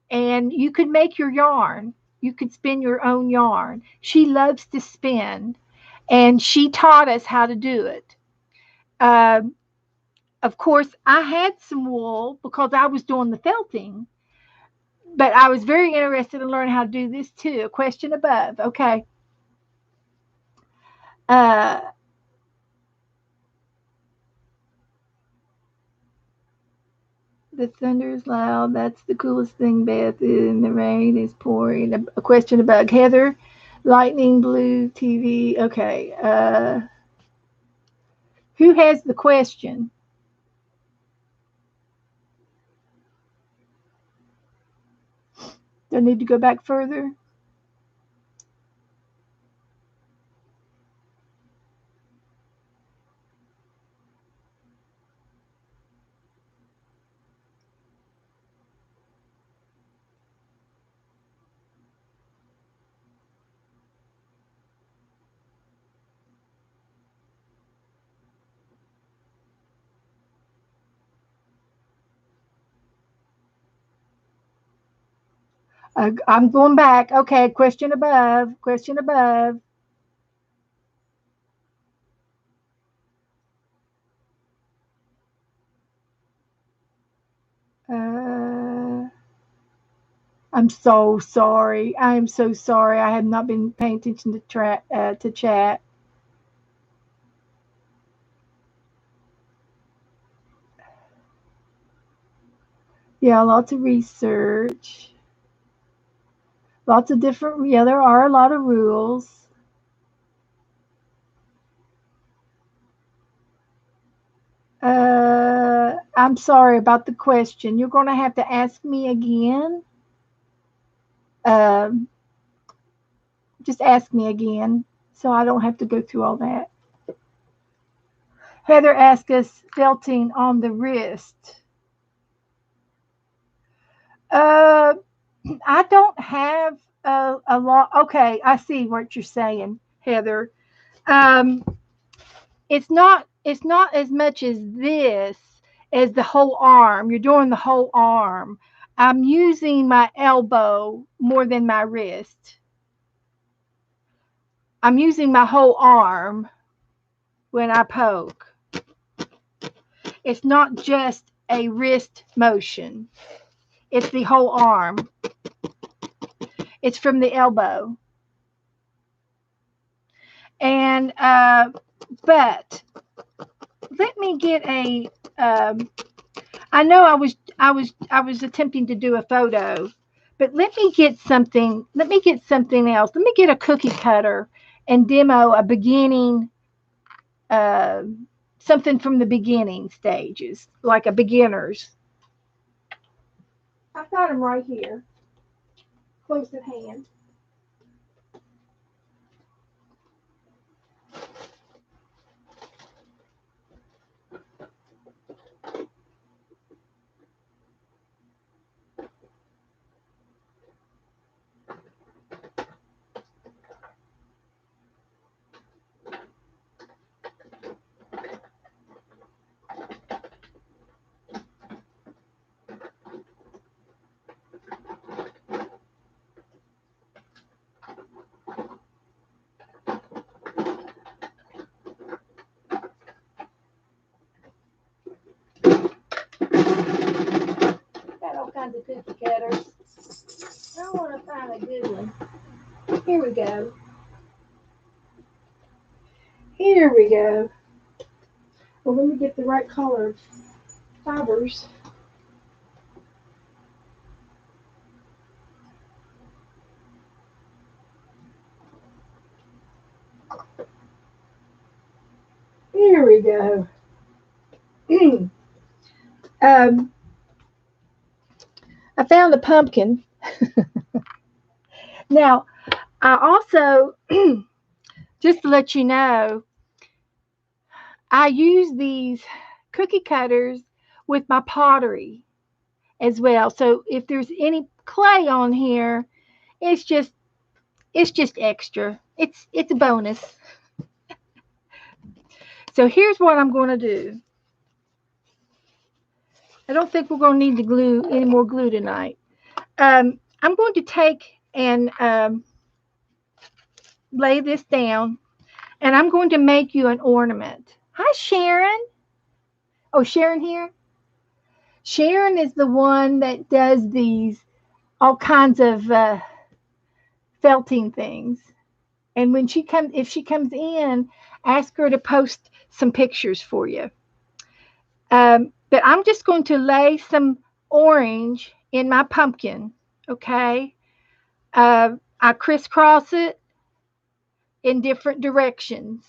and you could make your yarn. You could spin your own yarn. She loves to spin, and she taught us how to do it. Of course, I had some wool because I was doing the felting, but I was very interested in learning how to do this too. A question above. Okay. Uh, the thunder is loud. That's the coolest thing, Beth. And the rain is pouring. A question about Heather. Lightning blue TV. Okay. Who has the question? Do I need to go back further? I'm going back. Okay, question above. Question above. I'm so sorry. I am so sorry. I have not been paying attention to chat. Yeah, lots of research. Lots of different, yeah, there are a lot of rules. I'm sorry about the question. You're going to have to ask me again. Um, just ask me again so I don't have to go through all that. Heather asked us felting on the wrist. Uh, I don't have a lot. Okay, I see what you're saying, Heather. Um, it's not as much as this as the whole arm. You're doing the whole arm. I'm using my elbow more than my wrist. I'm using my whole arm when I poke. It's not just a wrist motion. It's the whole arm. It's from the elbow. And but let me get a I know I was attempting to do a photo, but let me get something else. Let me get a cookie cutter and demo a beginning uh something from the beginning stages, like a beginner's. I've got them right here, close at hand. Got all kinds of cookie cutters. I want to find a good one. Here we go. Here we go. Well, let me get the right color fibers. Here we go. um, I found a pumpkin. Now, I also, just to let you know, I use these cookie cutters with my pottery as well. So if there's any clay on here, it's just it's just extra. It's a bonus. So here's what I'm going to do. I don't think we're going to need to glue any more glue tonight. I'm going to take and lay this down, and I'm going to make you an ornament. Hi, Sharon. Oh, Sharon here. Sharon is the one that does these all kinds of felting things. And when if she comes in, ask her to post some pictures for you. But I'm just going to lay some orange in my pumpkin. Okay. I crisscross it in different directions.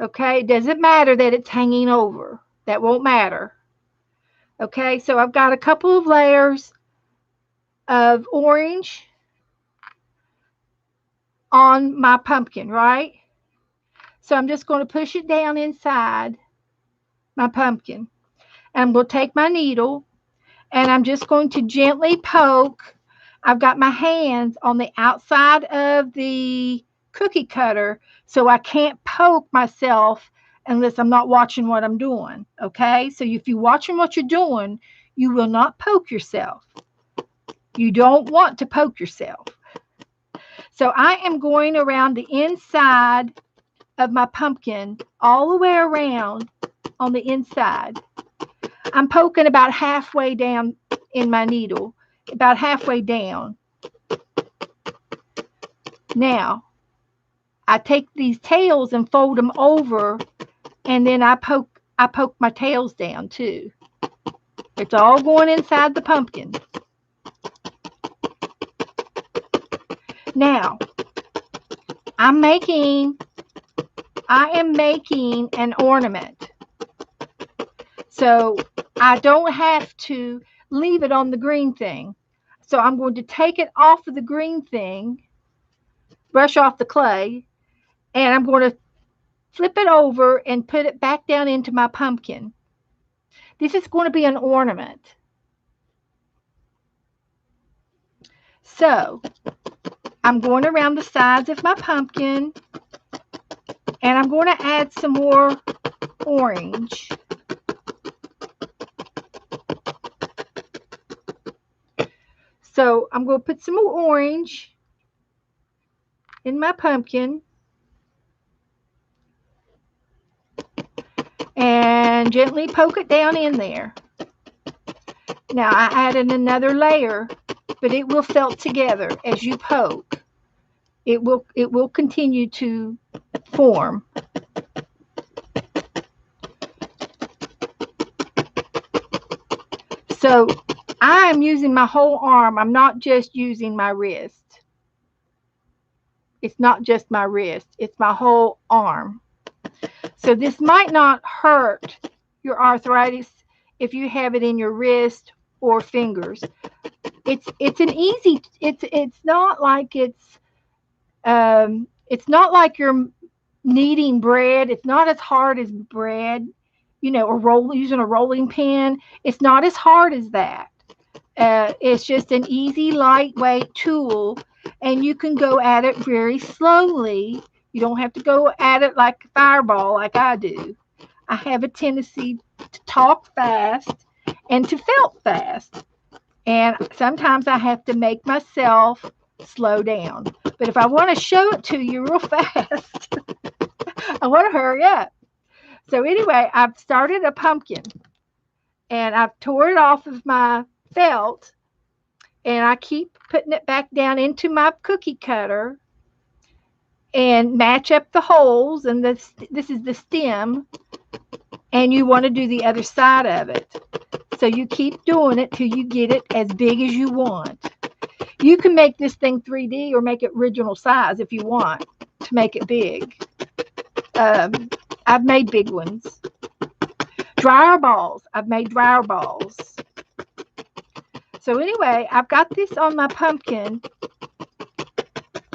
Okay. It doesn't matter that it's hanging over. That won't matter. Okay. So I've got a couple of layers of orange on my pumpkin, right? So I'm just going to push it down inside my pumpkin. And I'm going to take my needle and I'm just going to gently poke. I've got my hands on the outside of the cookie cutter, so I can't poke myself unless I'm not watching what I'm doing. Okay? So if you're watching what you're doing, you will not poke yourself. You don't want to poke yourself. So I am going around the inside of my pumpkin all the way around on the inside. I'm poking about halfway down in my needle, about halfway down. Now, I take these tails and fold them over, and then I poke my tails down too. It's all going inside the pumpkin. Now, I am making an ornament. So I don't have to leave it on the green thing. So I'm going to take it off of the green thing, brush off the clay, and I'm going to flip it over and put it back down into my pumpkin. This is going to be an ornament. So I'm going around the sides of my pumpkin, and I'm going to add some more orange. So I'm going to put some more orange in my pumpkin and gently poke it down in there. Now I added another layer, but it will felt together as you poke. It will continue to form. So I am using my whole arm. I'm not just using my wrist. It's not just my wrist. It's my whole arm. So this might not hurt your arthritis if you have it in your wrist or fingers. It's an easy. It's not like it's not like you're kneading bread. It's not as hard as bread, or using a rolling pin. It's not as hard as that. It's just an easy, lightweight tool, and you can go at it very slowly. You don't have to go at it like a fireball like I do. I have a tendency to talk fast and to felt fast. And sometimes I have to make myself slow down. But if I want to show it to you real fast, I want to hurry up. So anyway, I've started a pumpkin, and I've tore it off of my felt, and I keep putting it back down into my cookie cutter and match up the holes. And this is the stem, and you want to do the other side of it. So you keep doing it till you get it as big as you want. You can make this thing 3D or make it original size if you want to make it big. I've made big ones. Dryer balls. I've made dryer balls. So anyway, I've got this on my pumpkin,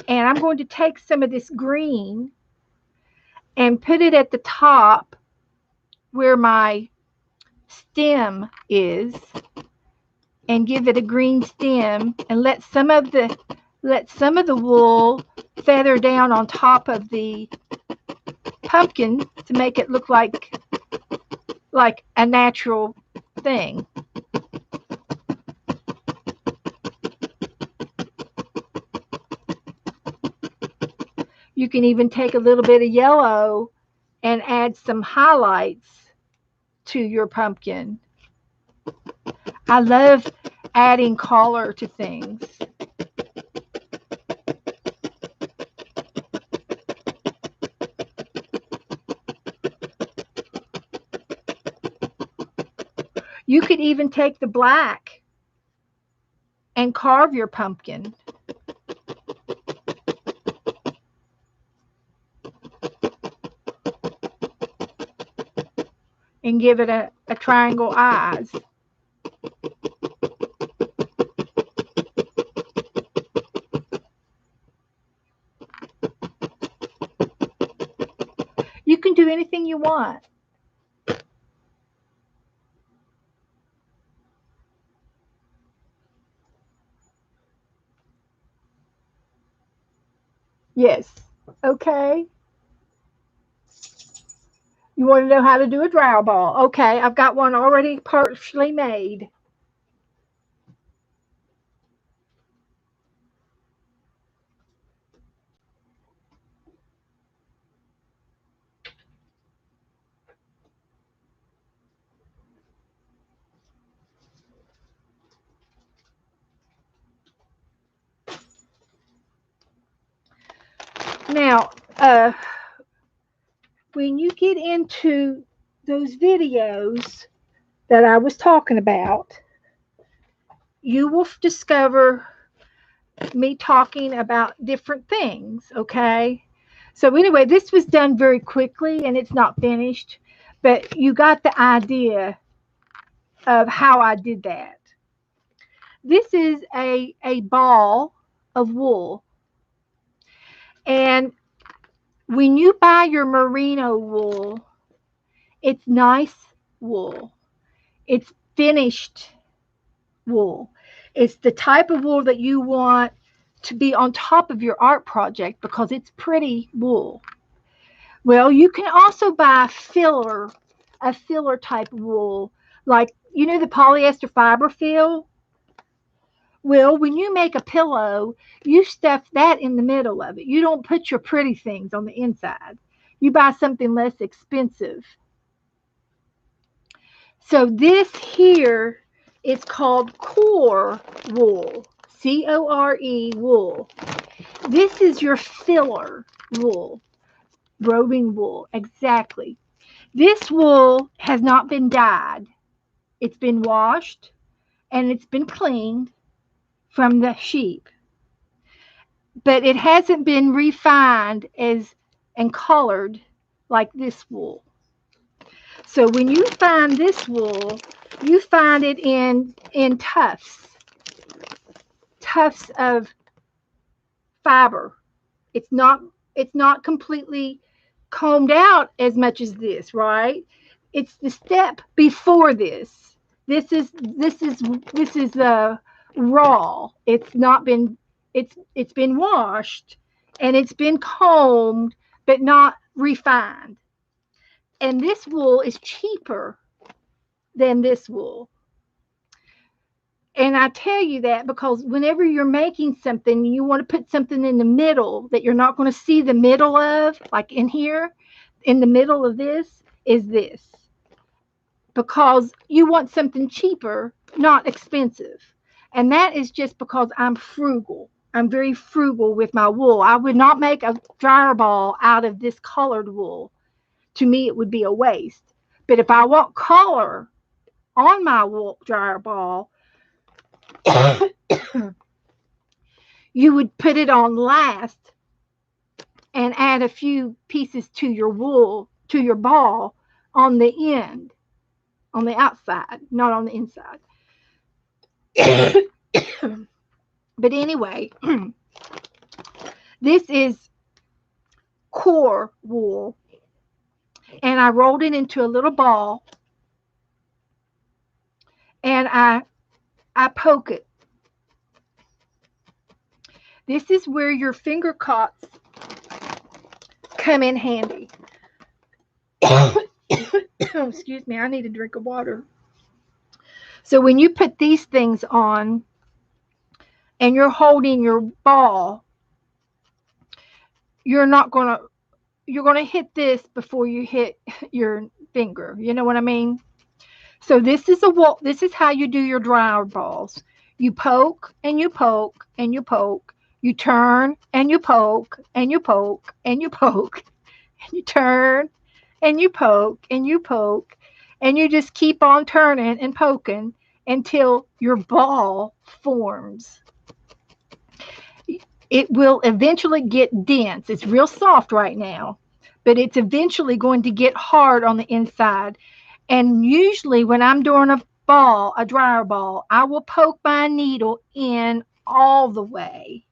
and I'm going to take some of this green and put it at the top where my stem is, and give it a green stem, and let some of the wool feather down on top of the pumpkin to make it look like a natural thing. You can even take a little bit of yellow and add some highlights to your pumpkin. I love adding color to things. You could even take the black and carve your pumpkin. And give it a triangle eyes. You can do anything you want. Yes. Okay. You want to know how to do a dryer ball? Okay, I've got one already partially made. Now, when you get into those videos that I was talking about, you will discover me talking about different things, okay? So, anyway, this was done very quickly and it's not finished, but you got the idea of how I did that. This is a ball of wool, and when you buy your merino wool, it's nice wool. It's finished wool. It's the type of wool that you want to be on top of your art project because it's pretty wool. Well, you can also buy a filler type of wool, like the polyester fiber fill. Well, when you make a pillow, you stuff that in the middle of it. You don't put your pretty things on the inside. You buy something less expensive. So this here is called core wool, CORE wool. This is your filler wool, roving wool, exactly. This wool has not been dyed. It's been washed and it's been cleaned from the sheep, but it hasn't been refined as and colored like this wool. So when you find this wool, you find it in tufts of fiber. It's not completely combed out as much as this, right? It's the step before this. This is the raw. It's been washed and it's been combed but not refined. And this wool is cheaper than this wool. And I tell you that because whenever you're making something, you want to put something in the middle that you're not going to see the middle of, like in here, in the middle of this is this. Because you want something cheaper, not expensive. And that is just because I'm frugal. I'm very frugal with my wool. I would not make a dryer ball out of this colored wool. To me, it would be a waste. But if I want color on my wool dryer ball, you would put it on last and add a few pieces to your wool, to your ball on the end, on the outside, not on the inside. But anyway, this is core wool, and I rolled it into a little ball, and I poke it. This is where your finger cots come in handy. Excuse me, I need a drink of water. So when you put these things on and you're holding your ball, you're going to hit this before you hit your finger. You know what I mean? So this is how you do your dryer balls. You poke and you poke and you poke. You turn and you poke and you poke and you poke. And you turn and you poke and you poke. And you just keep on turning and poking until your ball forms. It will eventually get dense. It's real soft right now, but it's eventually going to get hard on the inside. And usually when I'm doing a dryer ball, I will poke my needle in all the way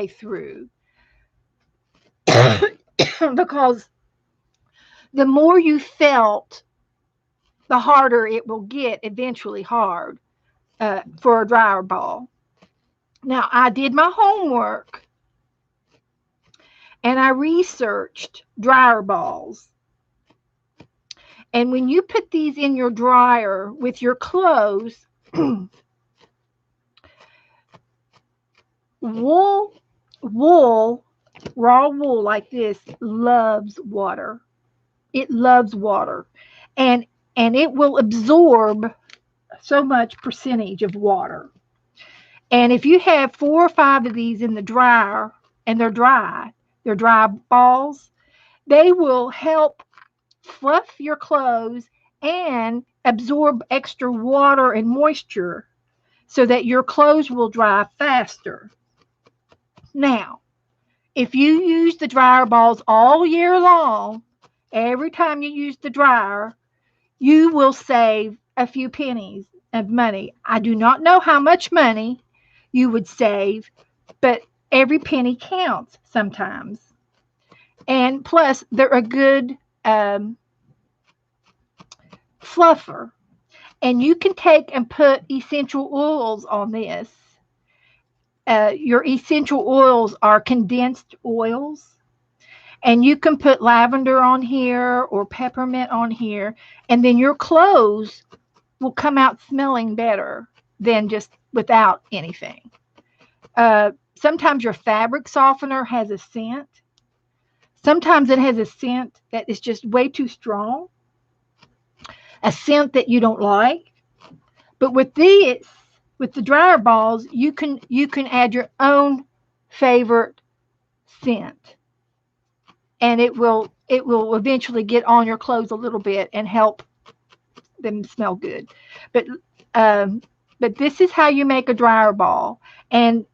through. Because the more you felt, the harder it will get, eventually hard for a dryer ball. Now, I did my homework and I researched dryer balls. And when you put these in your dryer with your clothes, wool, raw wool like this loves water. It loves water. And it will absorb so much percentage of water. And if you have 4 or 5 of these in the dryer and they're dry, They're dry balls. They will help fluff your clothes and absorb extra water and moisture so that your clothes will dry faster. Now, if you use the dryer balls all year long, every time you use the dryer, you will save a few pennies of money. I do not know how much money you would save, but every penny counts sometimes. And plus, they're a good fluffer. And you can take and put essential oils on this. Your essential oils are condensed oils. And you can put lavender on here or peppermint on here. And then your clothes will come out smelling better than just without anything. Sometimes your fabric softener has a scent. Sometimes it has a scent that is just way too strong, a scent that you don't like. But with these, with the dryer balls, you can add your own favorite scent, and it will eventually get on your clothes a little bit and help them smell good. But this is how you make a dryer ball, and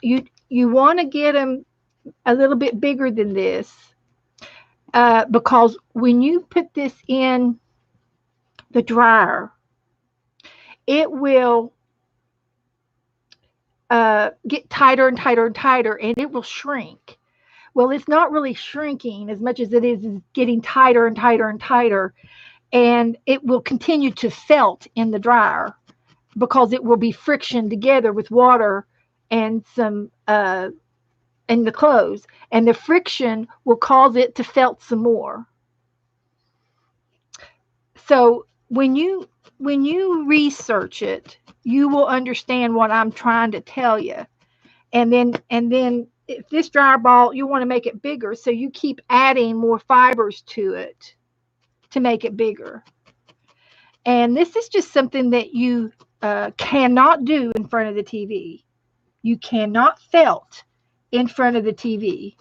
you want to get them a little bit bigger than this, because when you put this in the dryer, it will get tighter and tighter and tighter, and it will shrink. Well, it's not really shrinking as much as it is getting tighter and tighter and tighter, and it will continue to felt in the dryer because it will be friction together with water and some in the clothes, and the friction will cause it to felt some more. So when you research it, you will understand what I'm trying to tell you. And then if this dryer ball, you want to make it bigger, so you keep adding more fibers to it to make it bigger. And this is just something that you cannot do in front of the TV. You cannot felt in front of the TV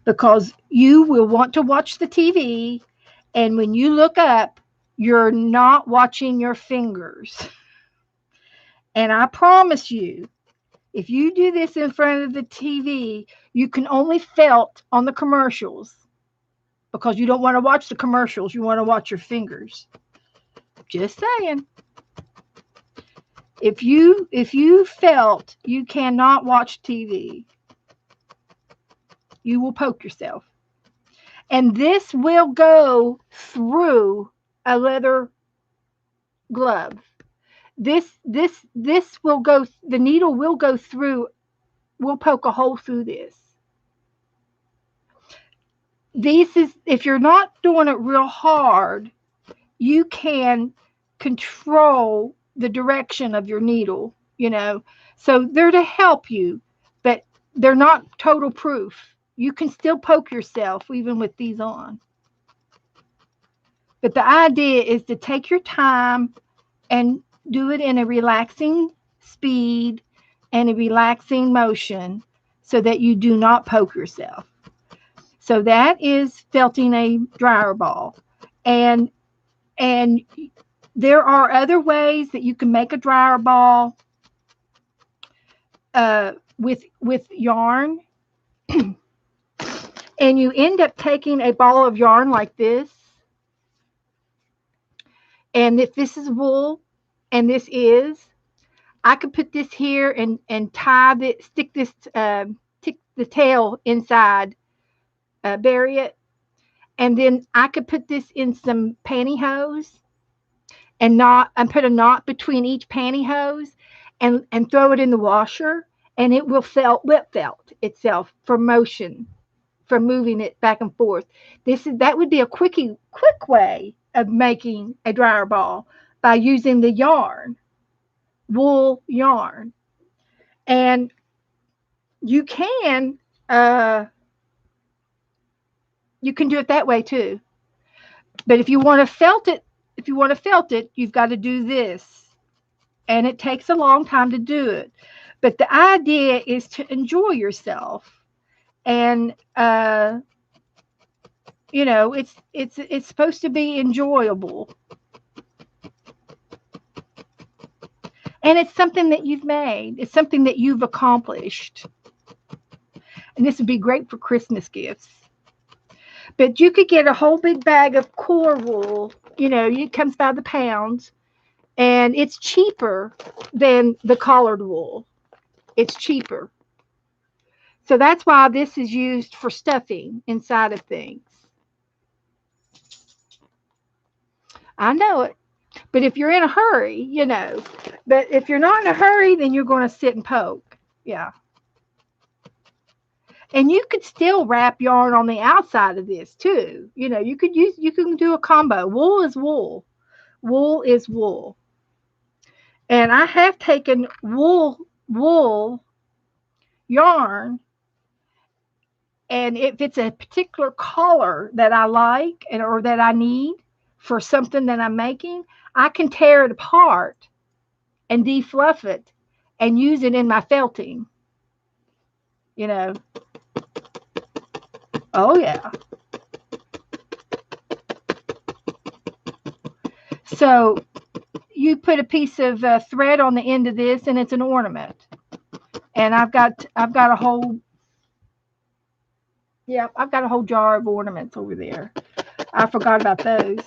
because you will want to watch the TV, and when you look up, you're not watching your fingers. And I promise you, if you do this in front of the TV, you can only felt on the commercials because you don't want to watch the commercials. You want to watch your fingers. Just saying. If you felt, you cannot watch TV. You will poke yourself. And this will go through a leather glove. This will go, the needle will go through, will poke a hole through this. This is, if you're not doing it real hard, you can control the direction of your needle, So they're to help you, but they're not total proof. You can still poke yourself even with these on. But the idea is to take your time and do it in a relaxing speed and a relaxing motion so that you do not poke yourself. So that is felting a dryer ball. And there are other ways that you can make a dryer ball with yarn. And you end up taking a ball of yarn like this. And if this is wool, and this is, I could put this here and stick the tail inside, bury it, and then I could put this in some pantyhose and put a knot between each pantyhose and throw it in the washer, and it will lip felt itself for motion, for moving it back and forth. That would be a quick way of making a dryer ball by using the yarn, wool yarn. And you can do it that way too. But if you want to felt it, you've got to do this. And it takes a long time to do it. But the idea is to enjoy yourself And you know, it's supposed to be enjoyable, and it's something that you've made. It's something that you've accomplished, and this would be great for Christmas gifts. But you could get a whole big bag of core wool. You know, it comes by the pound, and it's cheaper than the collared wool. It's cheaper. So that's why this is used for stuffing inside of things. I know it. But if you're in a hurry, you know. But if you're not in a hurry, then you're going to sit and poke. Yeah. And you could still wrap yarn on the outside of this too. You know, you can do a combo. Wool is wool. Wool is wool. And I have taken wool yarn, and if it's a particular color that I like and or that I need for something that I'm making, I can tear it apart and defluff it and use it in my felting. You know. Oh yeah. So you put a piece of thread on the end of this, and it's an ornament. And I've got a whole, yeah, I've got a whole jar of ornaments over there. I forgot about those.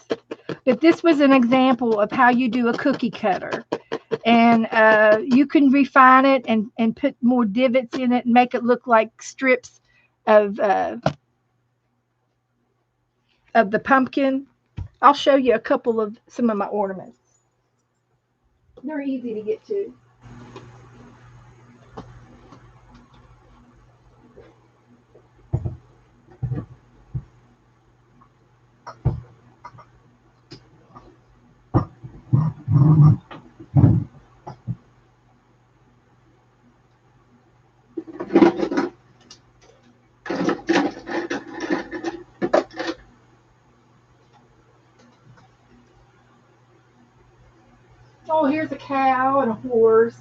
But this was an example of how you do a cookie cutter. And you can refine it and put more divots in it and make it look like strips of the pumpkin. I'll show you a couple of some of my ornaments. They're easy to get to. Oh, here's a cow and a horse.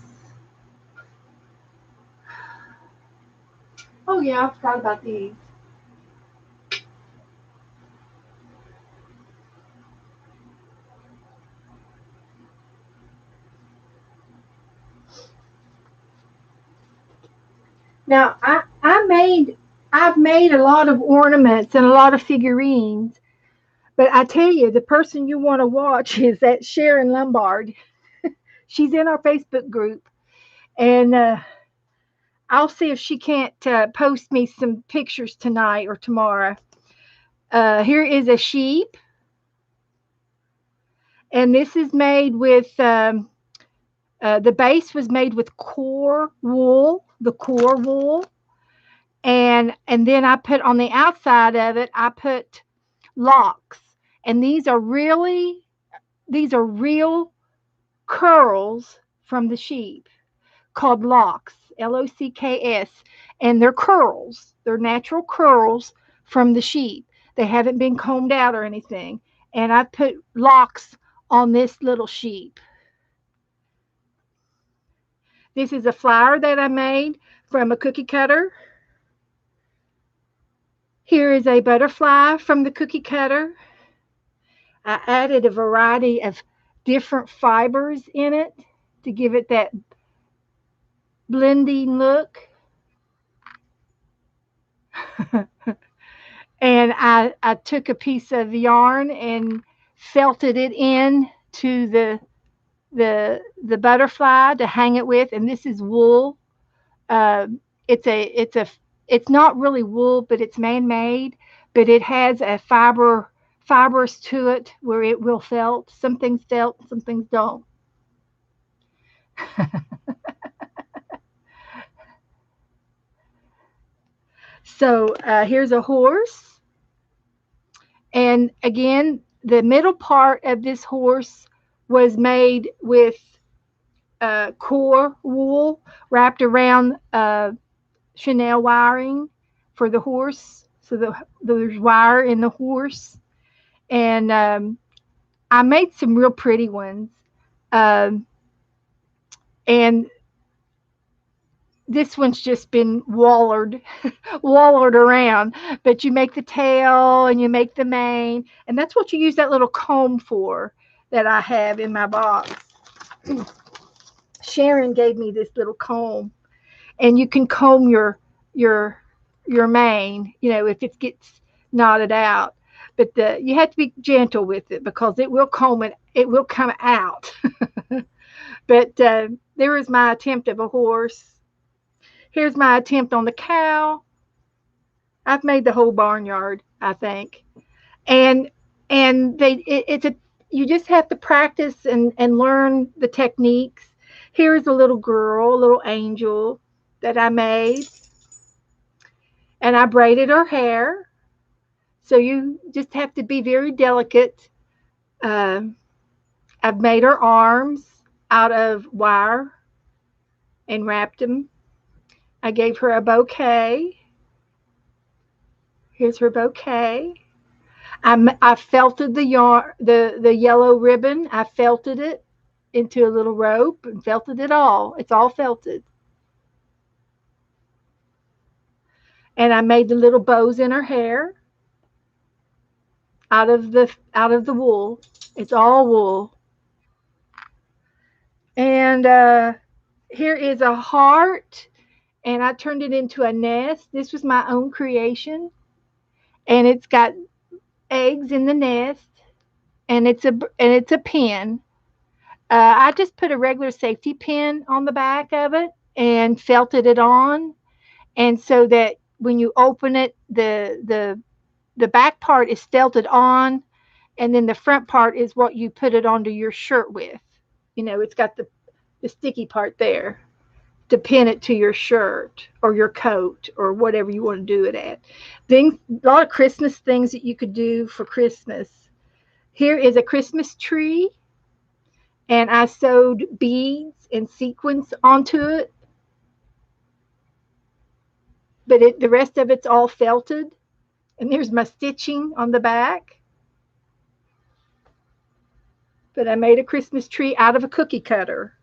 Oh yeah, I forgot about these. Now I've made a lot of ornaments and a lot of figurines, but I tell you, the person you want to watch is that Sharon Lombard. She's in our Facebook group, and I'll see if she can't post me some pictures tonight or tomorrow. Here is a sheep, and this is made with the base was made with core wool, the core wool, and then I put on the outside of it, I put locks, and these are real curls from the sheep called locks, LOCKS, and they're curls. They're natural curls from the sheep. They haven't been combed out or anything. And I put locks on this little sheep. This is a flower that I made from a cookie cutter. Here is a butterfly from the cookie cutter. I added a variety of different fibers in it to give it that blending look. And I took a piece of yarn and felted it in to the butterfly to hang it with, and this is wool. Uh, it's not really wool, but it's man-made, but it has a fibers to it where it will felt. Some things felt, some things don't. So here's a horse. And again, the middle part of this horse was made with core wool wrapped around Chanel wiring for the horse. So there's wire in the horse. And I made some real pretty ones. Um, and this one's just been wallowed around. But you make the tail and you make the mane, and that's what you use that little comb for that I have in my box. Sharon gave me this little comb, and you can comb your your mane, if it gets knotted out. But you have to be gentle with it because it will come out. But there is my attempt of a horse. Here's my attempt on the cow. I've made the whole barnyard, I think. And it's a you just have to practice and learn the techniques. Here's a little girl, a little angel that I made, and I braided her hair. So you just have to be very delicate. Uh, I've made her arms out of wire and wrapped them. I gave her a bouquet. Here's her bouquet. I felted the yarn, the yellow ribbon. I felted it into a little rope and felted it all. It's all felted. And I made the little bows in her hair out of the wool. It's all wool. And here is a heart, and I turned it into a nest. This was my own creation, and it's got eggs in the nest, and it's a pin. I just put a regular safety pin on the back of it and felted it on, and so that when you open it, the back part is felted on, and then the front part is what you put it onto your shirt with. It's got the sticky part there to pin it to your shirt or your coat or whatever you want to do it at. Things, a lot of Christmas things that you could do for Christmas. Here is a Christmas tree, and I sewed beads and sequins onto it, but the rest of it's all felted. And there's my stitching on the back. But I made a Christmas tree out of a cookie cutter.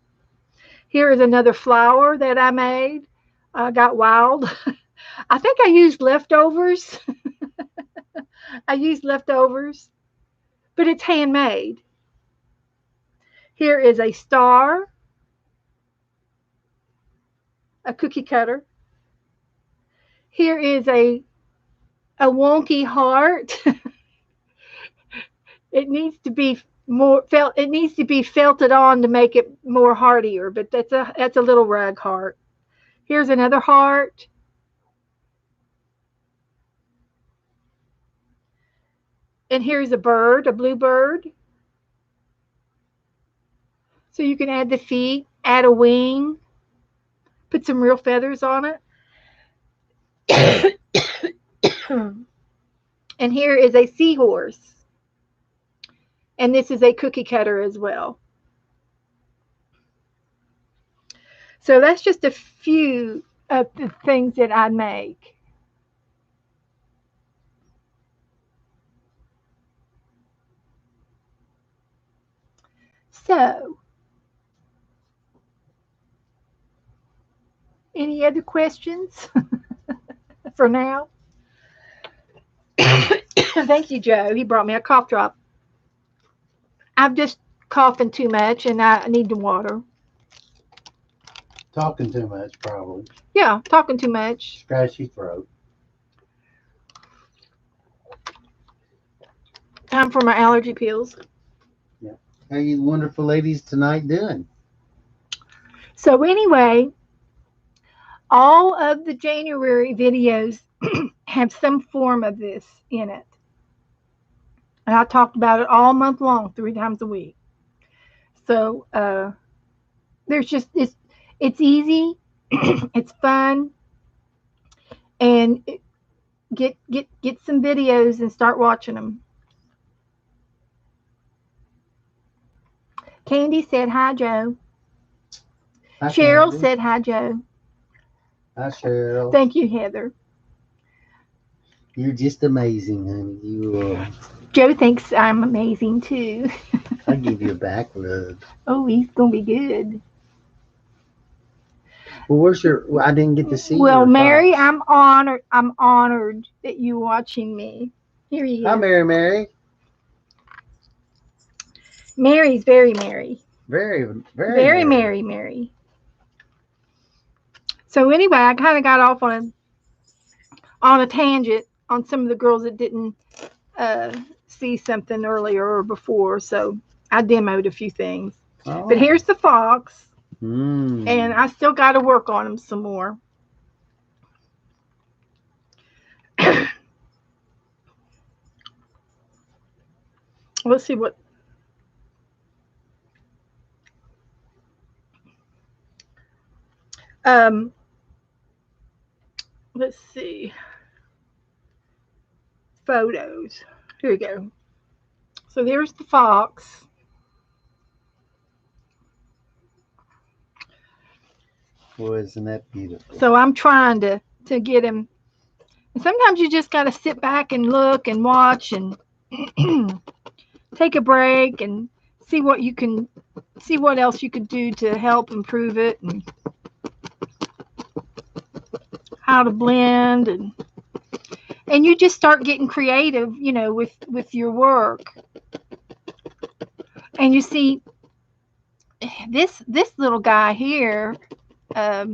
Here is another flower that I made. I got wild. I think I used leftovers. But it's handmade. Here is a star, a cookie cutter. Here is a wonky heart. It needs to be felted on to make it more heartier, but that's a little rug heart. Here's another heart. And here's a bird, a blue bird. So you can add the feet, add a wing, put some real feathers on it. And here is a seahorse. And this is a cookie cutter as well. So that's just a few of the things that I make. So, any other questions for now? Thank you, Joe. He brought me a cough drop. I'm just coughing too much, and I need the water. Talking too much, probably. Yeah, talking too much. Scratchy throat. Time for my allergy pills. Yeah. How you wonderful ladies tonight doing? So anyway, all of the January videos have some form of this in it. And I talked about it all month long, 3 times a week. So there's just it's easy, it's fun, and get some videos and start watching them. Candy said hi, Joe. Hi, Cheryl Candy. said hi, Joe. Hi, Cheryl. Thank you, Heather. You're just amazing, honey. You are. Joe thinks I'm amazing too. I give you a back rub. Oh, he's gonna be good. Well, where's your? Well, I didn't get to see Well, your Mary, fox. I'm honored. I'm honored that you watching me. Here he Hi, is. Mary. Mary. Mary's very merry. Very, very Very Mary. merry, Mary. So anyway, I kind of got off on a tangent on some of the girls that didn't see something earlier or before. So I demoed a few things. Oh. But here's the fox, Mm. and I still got to work on him some more. Let's see what. Um, let's see. Photos. Here we go. So there's the fox. Well, isn't that beautiful? So I'm trying to get him. And sometimes you just got to sit back and look and watch and take a break and see what you can see what else you could do to help improve it and how to blend and you just start getting creative, you know, with your work. And you see this little guy here, I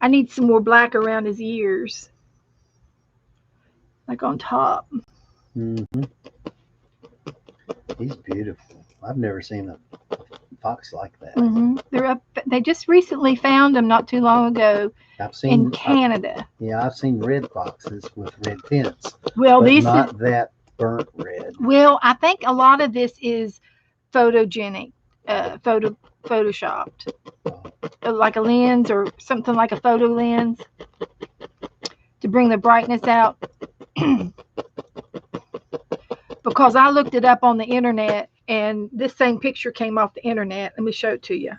need some more black around his ears, like on top. Mm-hmm. He's beautiful. I've never seen a fox like that. Mm-hmm. They're up. They just recently found them not too long ago I've seen in Canada. I've seen red foxes with red tints, Well, but these not that burnt red. Well, I think a lot of this is photogenic, photoshopped, like a lens or something like a photo lens to bring the brightness out. Because I looked it up on the internet, and this same picture came off the internet. Let me show it to you.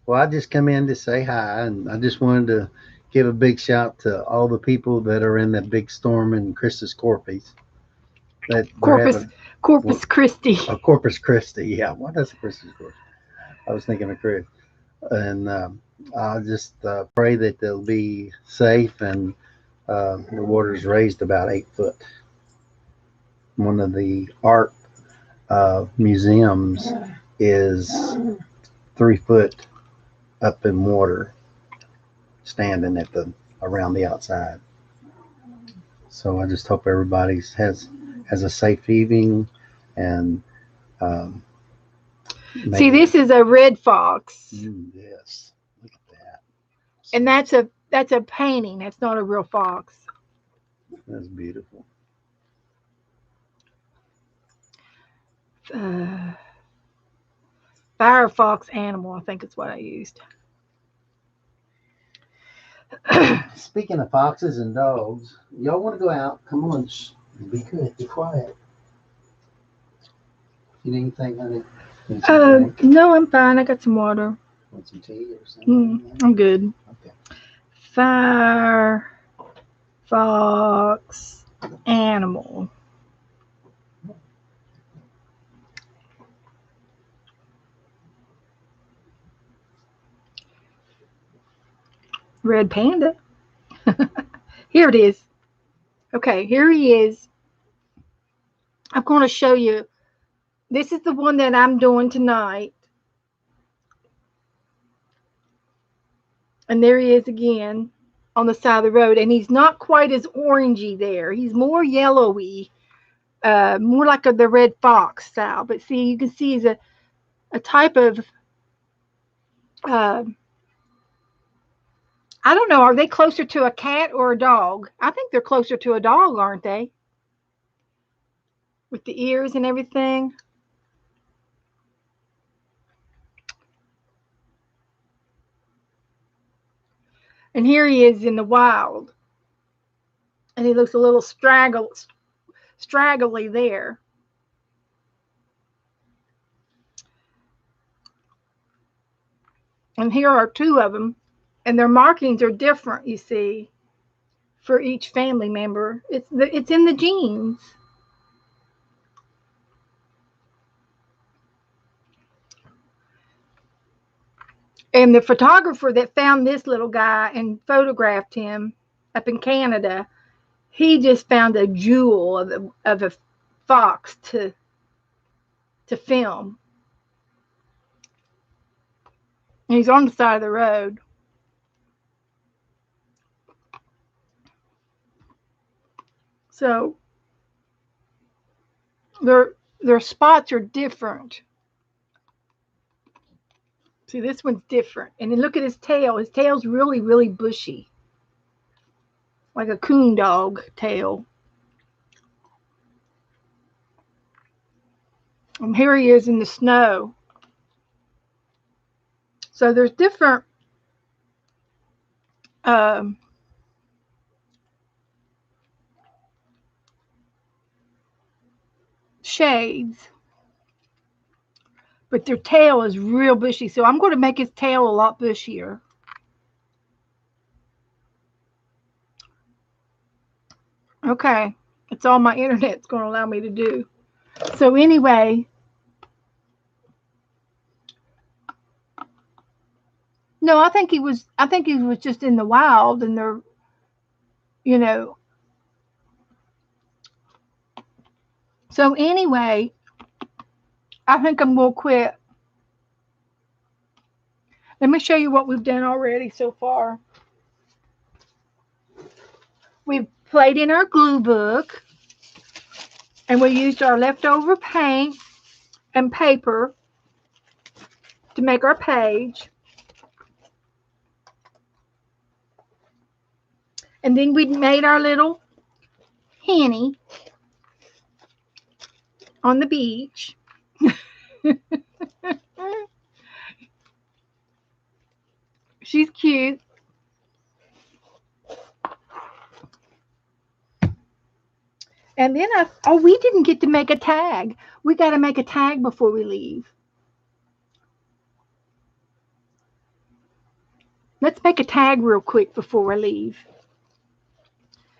Well, I just come in to say hi, and I just wanted to give a big shout to all the people that are in that big storm in Christus Corpus. That Corpus Christi. Corpus Christi, yeah. What is Christus Corpus? I was thinking of Chris. And I just pray that they'll be safe and the water's raised about 8 foot. One of the art museums is 3 foot up in water, standing at around the outside. So I just hope everybody has a safe evening and. See, this is a red fox. Yes, look at that. And that's a painting. That's not a real fox. That's beautiful. Firefox animal, I think is what I used. Speaking of foxes and dogs, y'all want to go out? Come on, be good, be quiet. You need anything, honey? No, I'm fine. I got some water. Want some tea or something? I'm good. Okay. Firefox animal. Red panda. Here it is. Okay, here he is. I'm going to show you. This is the one that I'm doing tonight. And there he is again on the side of the road. And he's not quite as orangey there. He's more yellowy, more like the red fox style. But see, you can see he's a type of, I don't know, are they closer to a cat or a dog? I think they're closer to a dog, aren't they? With the ears and everything. And here he is in the wild. And he looks a little straggly there. And here are two of them. And their markings are different, you see, for each family member. It's in the genes. And the photographer that found this little guy and photographed him up in Canada, he just found a jewel of a fox to film. And he's on the side of the road. So their spots are different. See, this one's different. And then look at his tail. His tail's really, really bushy. Like a coon dog tail. And here he is in the snow. So there's different shades. But their tail is real bushy. So I'm going to make his tail a lot bushier. Okay. That's all my internet's going to allow me to do. So anyway, no, I think he was just in the wild, and they're, you know. So anyway, I think I'm going to quit. Let me show you what we've done already so far. We've played in our glue book, and we used our leftover paint and paper to make our page. And then we made our little Henny on the beach. She's cute. And then we didn't get to make a tag. We got to make a tag before we leave. Let's make a tag real quick before we leave.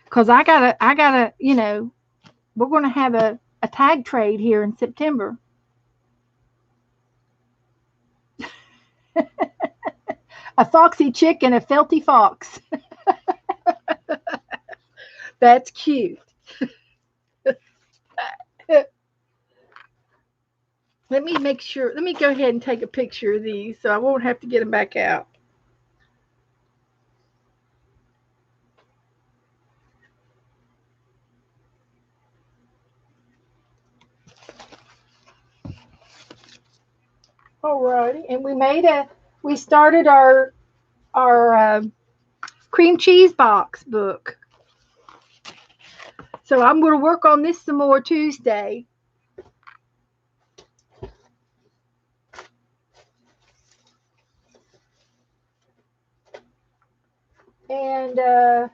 Because I gotta, you know, we're going to have a tag trade here in September. A foxy chick and a felty fox. That's cute. Let me make sure. Let me go ahead and take a picture of these so I won't have to get them back out. Alrighty, and we started our cream cheese box book. So I'm going to work on this some more Tuesday. And I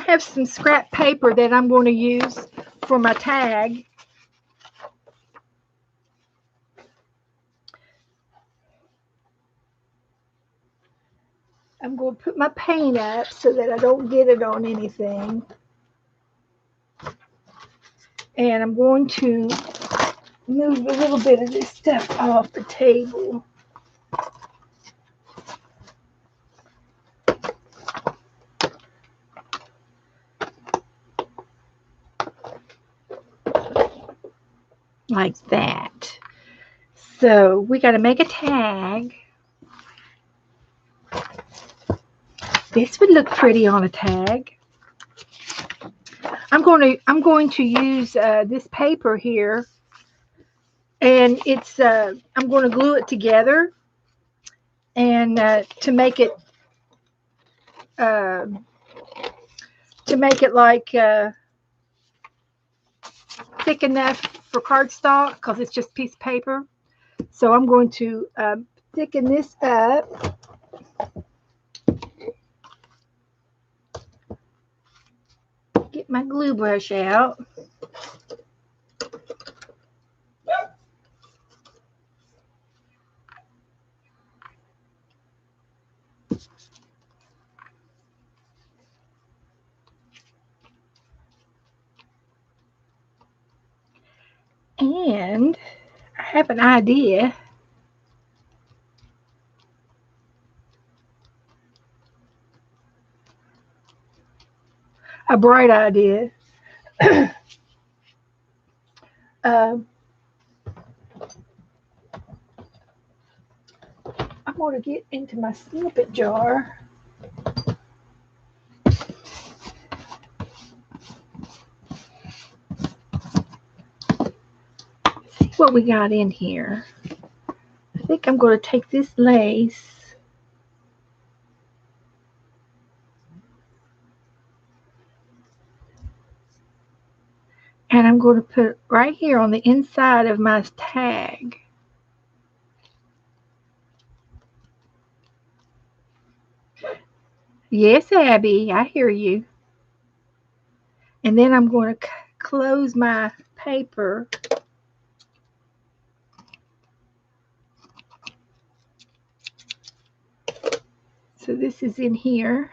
have some scrap paper that I'm going to use for my tag. I'm going to put my paint up so that I don't get it on anything. And I'm going to move a little bit of this stuff off the table. Like that. So we got to make a tag. This would look pretty on a tag. I'm going to use this paper here, and it's I'm going to glue it together, and to make it like thick enough for cardstock, because it's just piece of paper. So I'm going to thicken this up. Get my glue brush out. And I have an idea. A bright idea. um, I'm going to get into my snippet jar. See what we got in here. I think I'm going to take this lace and I'm going to put it right here on the inside of my tag. Yes, Abby, I hear you. And then I'm going to close my paper. So this is in here.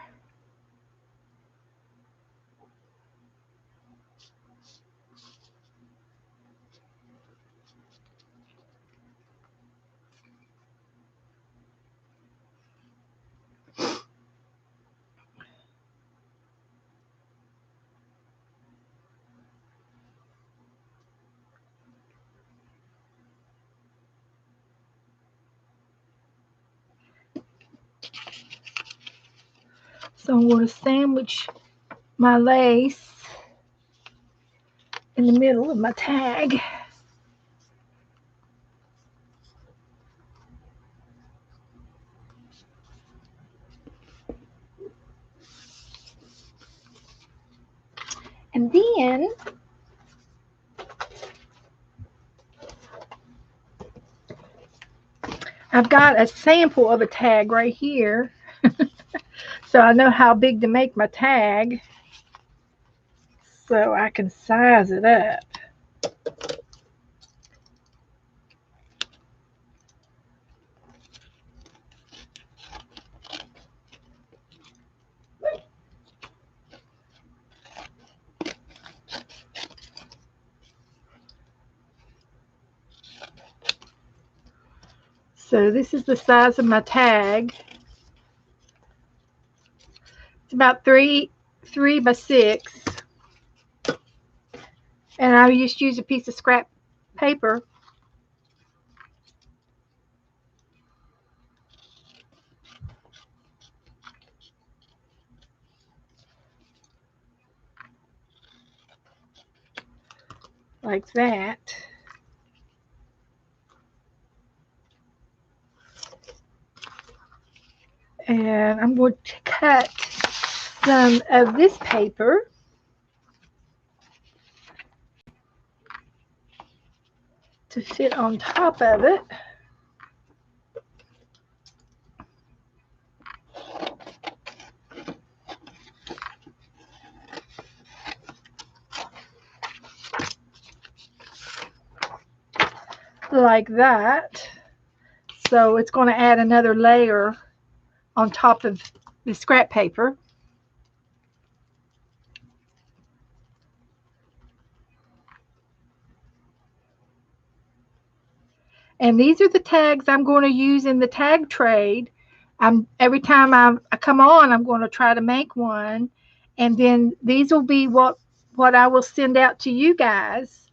So I'm going to sandwich my lace in the middle of my tag. And then I've got a sample of a tag right here. So I know how big to make my tag. So I can size it up. So this is the size of my tag. It's about 3 by 6. And I just use a piece of scrap paper. Like that. And I'm going to cut some of this paper to fit on top of it. Like that. So it's going to add another layer on top of the scrap paper. And these are the tags I'm going to use in the tag trade. Every time I come on, I'm going to try to make one. And then these will be what I will send out to you guys.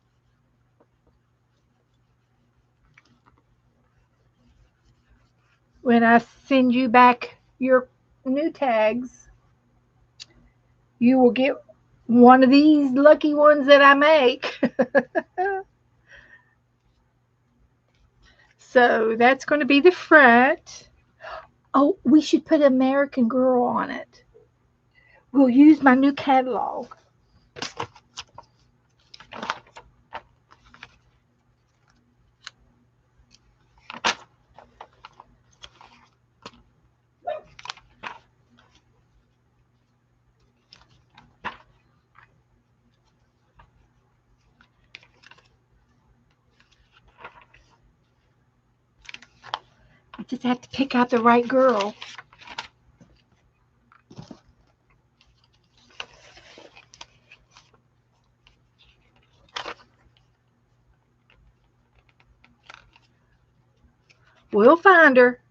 When I send you back your new tags, you will get one of these lucky ones that I make. So that's going to be the front. Oh, we should put American Girl on it. We'll use my new catalog. I just have to pick out the right girl. We'll find her.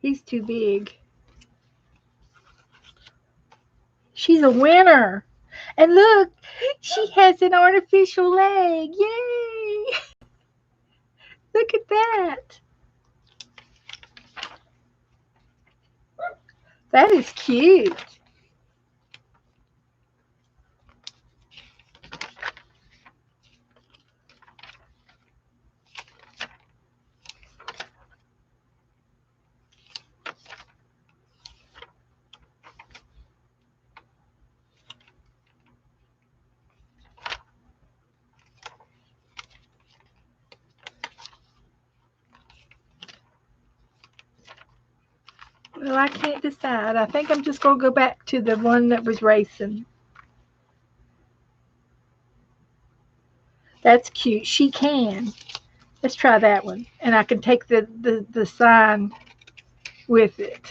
He's too big. She's a winner. And look, she has an artificial leg. Yay! Look at that. That is cute. Well, I can't decide. I think I'm just going to go back to the one that was racing. That's cute. She can. Let's try that one. And I can take the sign with it.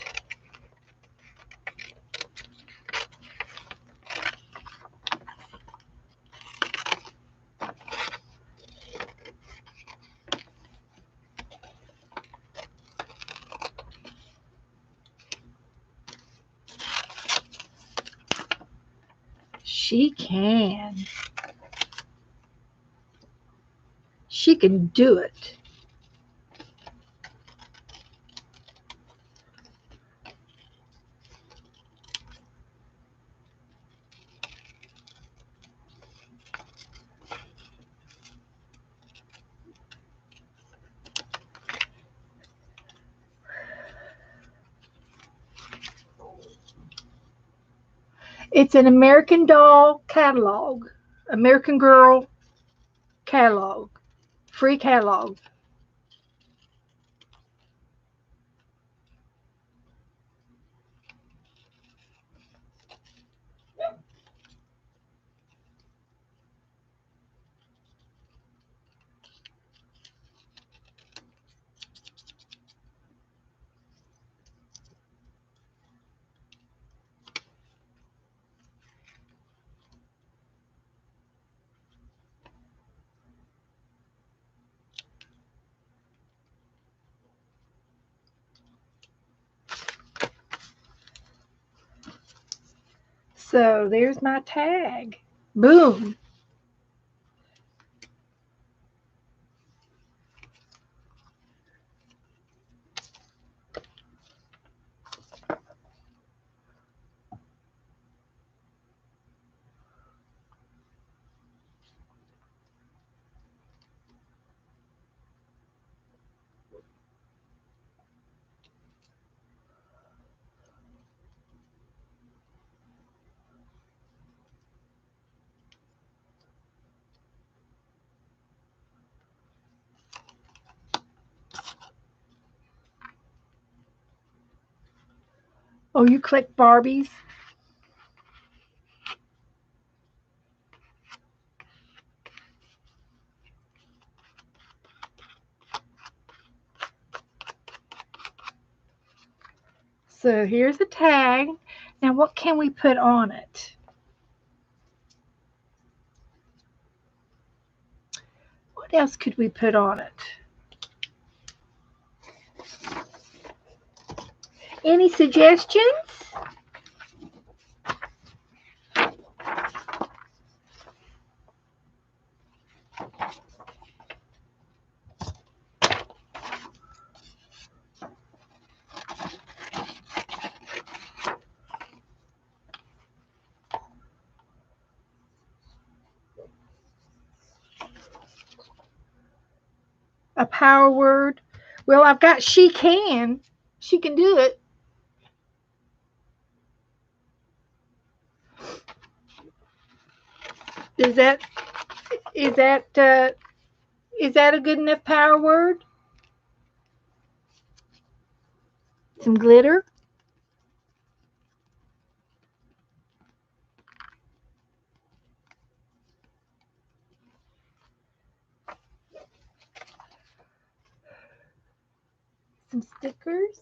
She can. She can do it. It's an American Doll catalog. American Girl catalog. Free catalog. So there's my tag. Boom. Oh, you collect Barbies? So here's a tag. Now what can we put on it? What else could we put on it? Any suggestions? A power word? Well, I've got she can. She can do it. Is that is that uh, is that a good enough power word? Some glitter. Some stickers.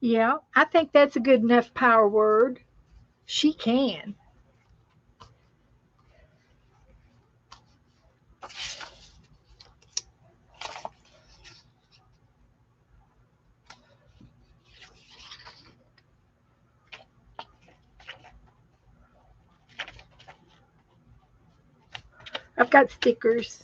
Yeah, I think that's a good enough power word. She can. I've got stickers.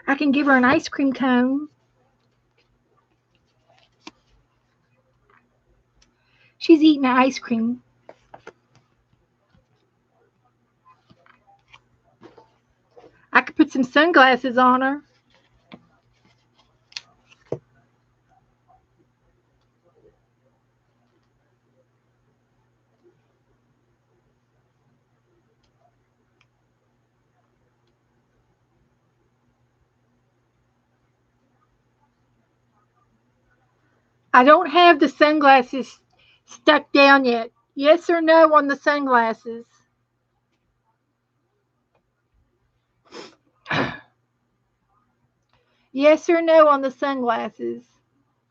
I can give her an ice cream cone. She's eating ice cream. I could put some sunglasses on her. I don't have the sunglasses stuck down yet. Yes or no on the sunglasses? Yes or no on the sunglasses?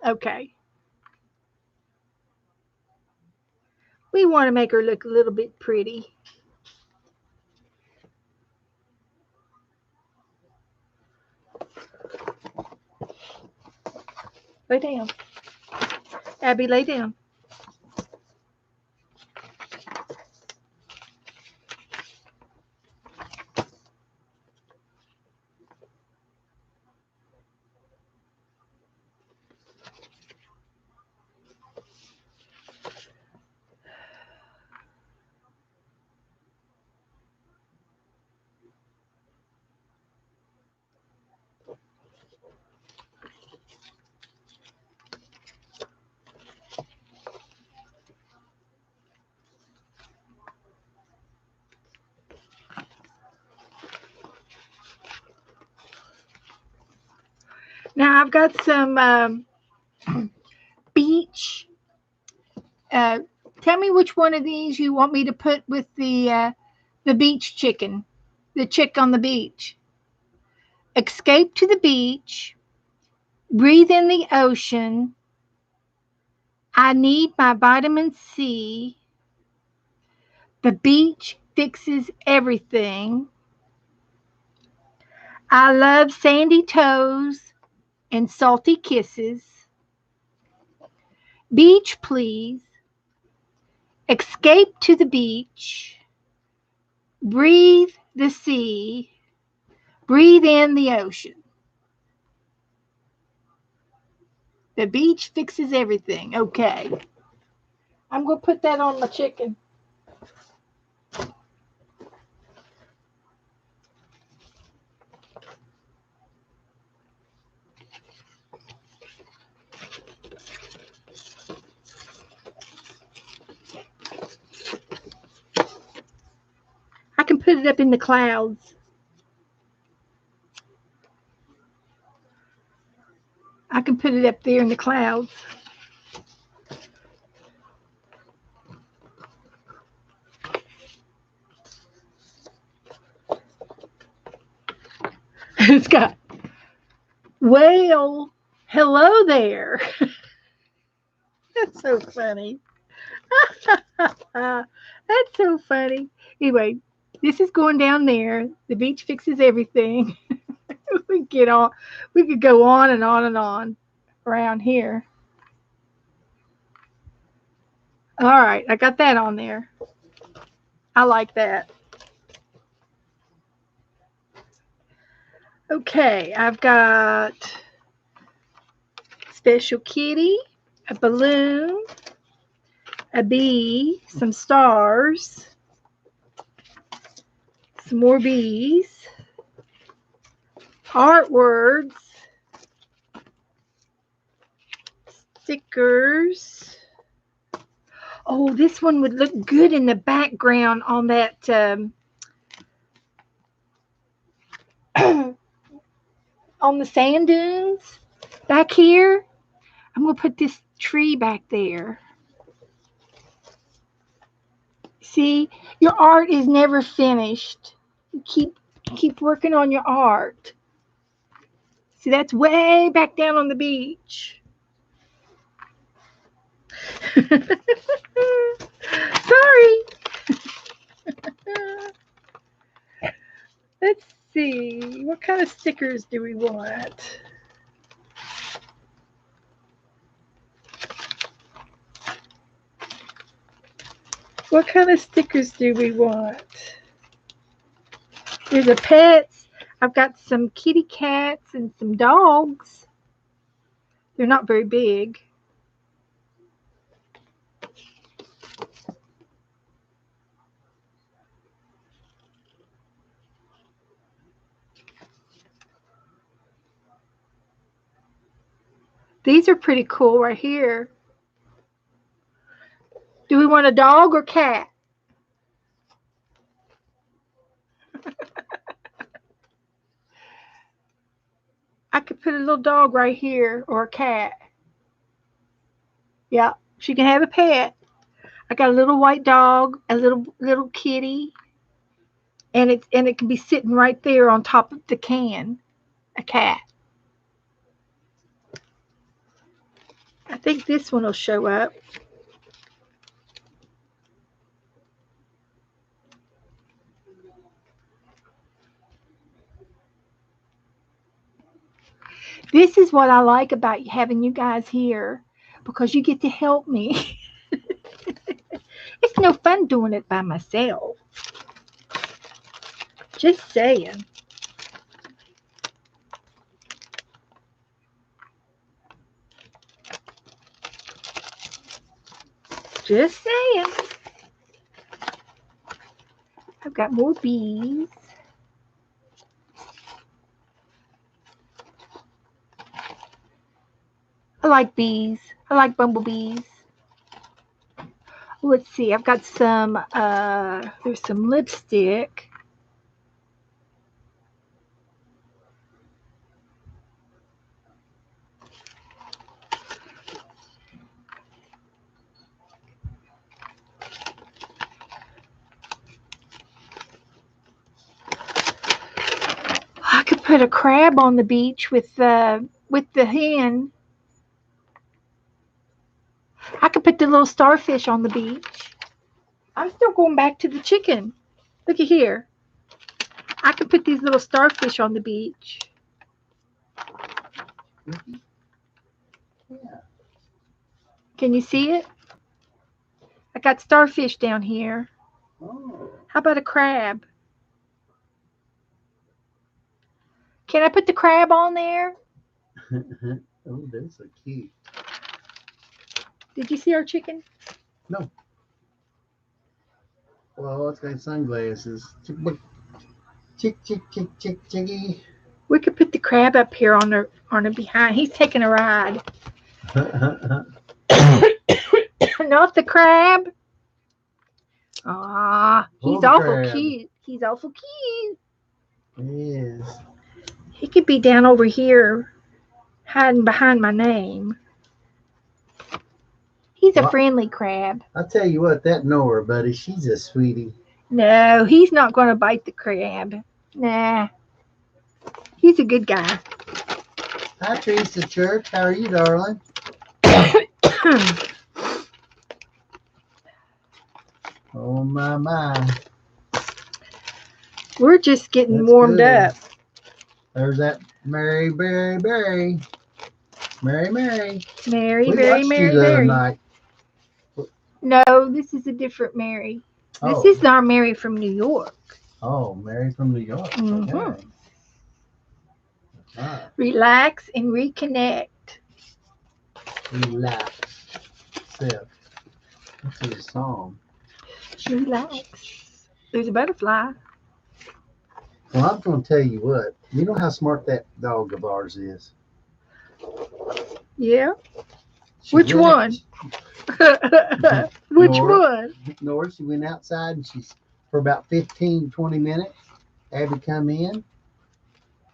Okay. We want to make her look a little bit pretty. Lay down. Abby, lay down. Now I've got some beach. Uh, Tell me which one of these you want me to put with the beach chicken, the chick on the beach. Escape to the beach. Breathe in the ocean. I need my vitamin C. The beach fixes everything. I love sandy toes and salty kisses. Beach, please. Escape to the beach. Breathe the sea. Breathe in the ocean. The beach fixes everything. Okay. I'm going to put that on my chicken. I can put it up in the clouds. I can put it up there in the clouds. It's got whale. Hello there. That's so funny. That's so funny. Anyway, this is going down there. The beach fixes everything. we get on. We could go on and on and on around here. All right, I got that on there. I like that. Okay, I've got Special Kitty, a balloon, a bee, some stars, some more bees. Art words. Stickers. Oh, this one would look good in the background on that on the sand dunes back here. I'm going to put this tree back there. See, your art is never finished. You keep working on your art. See, that's way back down on the beach. Sorry. Let's see. What kind of stickers do we want? What kind of stickers do we want? There's a pets. I've got some kitty cats and some dogs. They're not very big. These are pretty cool right here. Do we want a dog or cat? I could put a little dog right here or a cat. Yeah, she can have a pet. I got a little white dog, a little kitty, and it can be sitting right there on top of the can. A cat. I think this one will show up. This is what I like about having you guys here, because you get to help me. It's no fun doing it by myself. Just saying. Just saying. I've got more bees. I like bees. I like bumblebees. Let's see. I've got some, there's some lipstick. I could put a crab on the beach with the hen. I could put the little starfish on the beach. I'm still going back to the chicken. Look at here. I could put these little starfish on the beach. Yeah. Can you see it? I got starfish down here. Oh. How about a crab? Can I put the crab on there? Oh, that's so cute. Did you see our chicken? No. Well, it's got sunglasses. Chicky. We could put the crab up here on the behind. He's taking a ride. Not the crab. Ah, he's awful crab. cute. He's awful cute. Yes. He could be down over here, hiding behind my name. He's a friendly crab. I'll tell you what, that Nora, buddy, she's a sweetie. No, he's not going to bite the crab. Nah. He's a good guy. Hi, Teresa Church. How are you, darling? Oh, my. We're just getting That's warmed good. up. There's that Mary. Mary, We Mary, watched you Mary, the other Mary. night. No, this is a different Mary. Oh. This is our Mary from New York. Oh, Mary from New York. Mhm. Okay. Right. Relax and reconnect. Relax. Sip. This is a song. Relax. There's a butterfly. Well, I'm going to tell you what. You know how smart that dog of ours is. Yeah. She Which went one? Which Nora. one? Nora. She went outside and she's for about 15, 20 minutes. Abby come in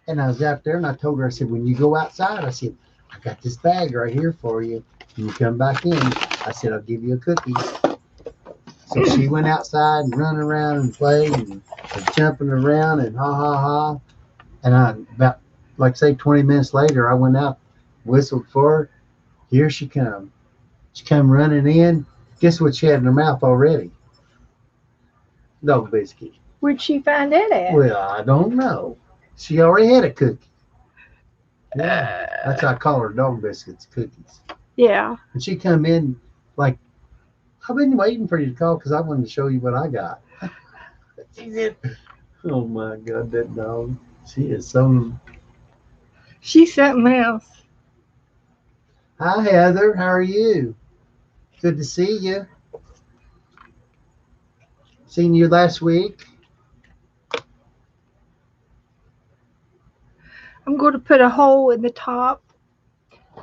and I was out there and I told her, I said, when you go outside, I said, I got this bag right here for you. When you come back in, I said, I'll give you a cookie. So she went outside and running around and played and jumping around and ha ha ha. And I about like say 20 minutes later, I went out, whistled for her. Here she come. She come running in. Guess what she had in her mouth already? Dog biscuit. Where'd she find that at? Well, I don't know. She already had a cookie. Yeah, that's why I call her dog biscuits, cookies. Yeah. And she come in like, I've been waiting for you to call because I wanted to show you what I got. She said, oh my God, that dog. She is so. She's something else. Hi, Heather. How are you? Good to see you. Seen you last week. I'm going to put a hole in the top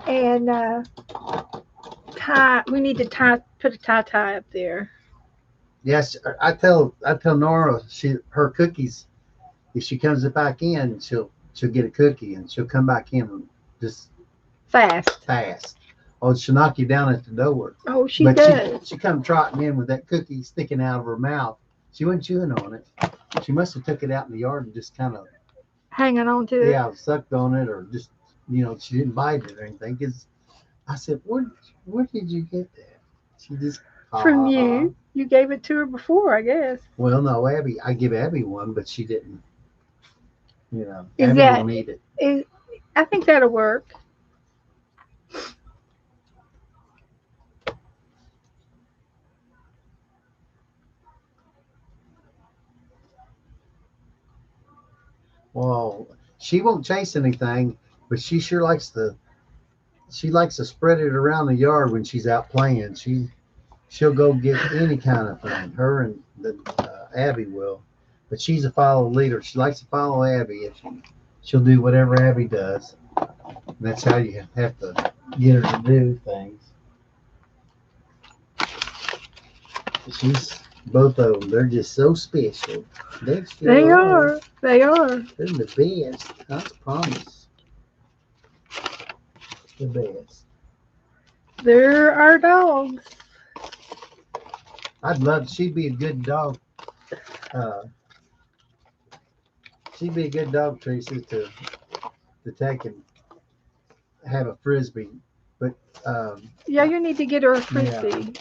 and tie. We need to put a tie up there. Yes, I tell Nora her cookies. If she comes back in, she'll get a cookie and she'll come back in just Fast. fast. Oh, she'll knock you down at the door. Oh, she But does. she come trotting in with that cookie sticking out of her mouth. She wasn't chewing on it. She must have took it out in the yard and just kind of Hanging on to it. sucked on it or just she didn't bite it or anything. Cause I said, where did you get that? She just ha From ha ha. you. You gave it to her before, I guess. Well, no, Abby, I give Abby one, but she didn't. Is Abby that? won't eat it. I think that'll work. Well, she won't chase anything, but she likes to spread it around the yard when she's out playing. She'll go get any kind of thing. Her and Abby will, but she's a follow leader. She likes to follow Abby. She'll do whatever Abby does. And that's how you have to get her to do things. She's both of them. They're just so special. They sure They are. They are. They're the best. I promise. The best. They're our dogs. She'd be a good dog. Uh, she'd be a good dog, Teresa, to take and have a frisbee. But Yeah, you need to get her a frisbee.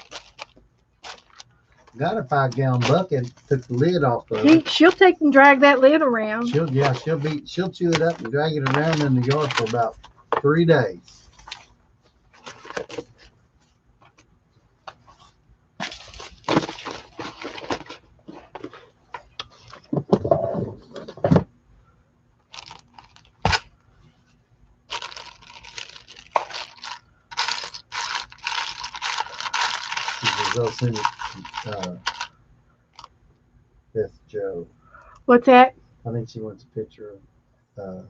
got a 5-gallon bucket, took the lid off of it. She'll take and drag that lid around. She'll chew it up and drag it around in the yard for about 3 days. I'll send it to Beth Joe. What's that? I think she wants a picture of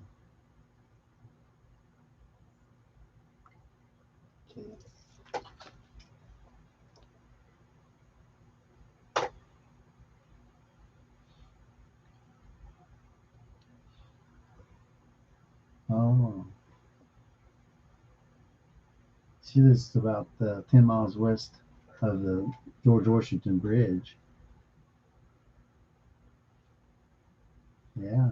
Oh. She lives about 10 miles west of the George Washington Bridge. Yeah.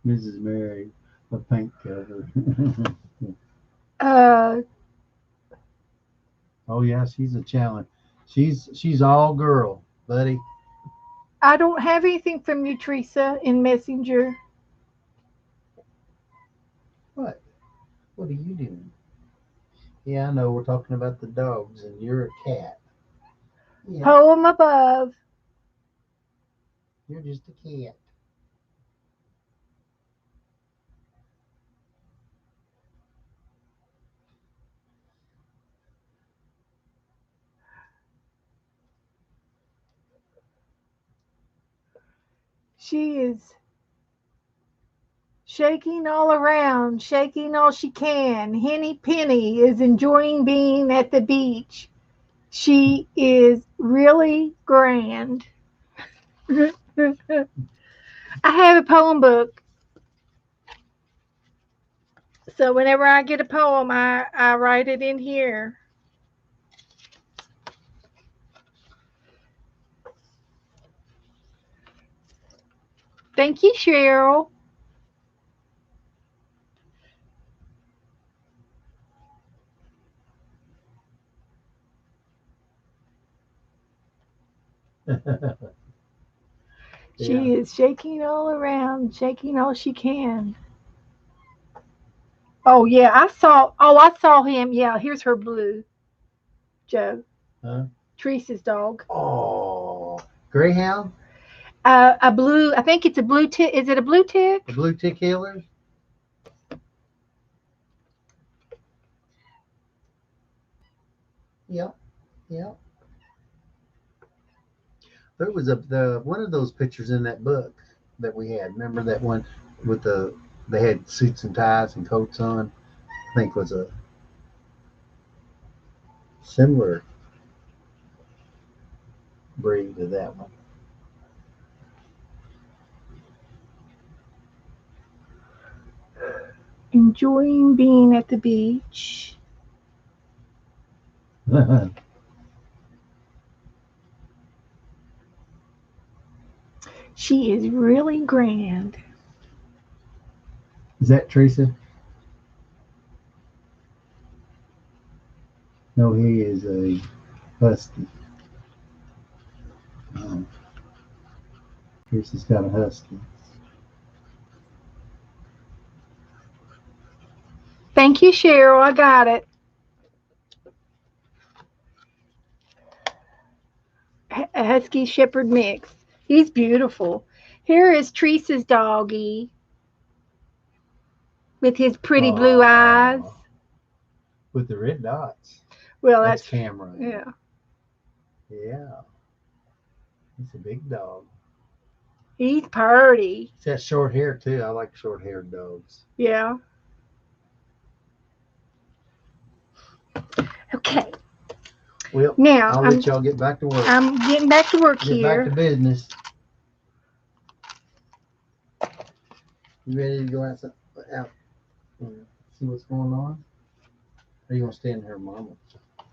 Mrs. Mary, a paint cover. Oh yeah, she's a challenge. She's all girl, buddy. I don't have anything from you, Teresa, in Messenger. What? What are you doing? Yeah, I know we're talking about the dogs, and you're a cat. Yeah, Poem above. you're just a cat. She is shaking all around, shaking all she can. Henny Penny is enjoying being at the beach. She is really grand. I have a poem book, so whenever I get a poem, I write it in here. Thank you, Cheryl. She Yeah. is shaking all around, shaking all she can. Oh yeah, I saw him. Yeah, here's her blue, Joe. Huh? Teresa's dog. Oh, Greyhound, A blue. I think it's a blue tick. Is it a blue tick? the blue tick healers. Yep, yep. There was the one of those pictures in that book that we had. Remember that one with they had suits and ties and coats on. I think was a similar breed to that one. Enjoying being at the beach. She is really grand. Is that Teresa? No, he is a husky. Um, Teresa's got a husky. Thank you, Cheryl. I got it. A husky shepherd mix. He's beautiful. Here is Teresa's doggy with his pretty blue eyes. Aw, with the red dots. Well, That's that's Cameron. yeah. Yeah, he's a big dog. He's purty. He's got short hair too. I like short-haired dogs. Yeah. Okay. Well, Now I'll let y'all get back to work. I'm getting back to work Get here. back to business. You ready to go outside, out and see what's going on? Or you gonna stay in here, Mama?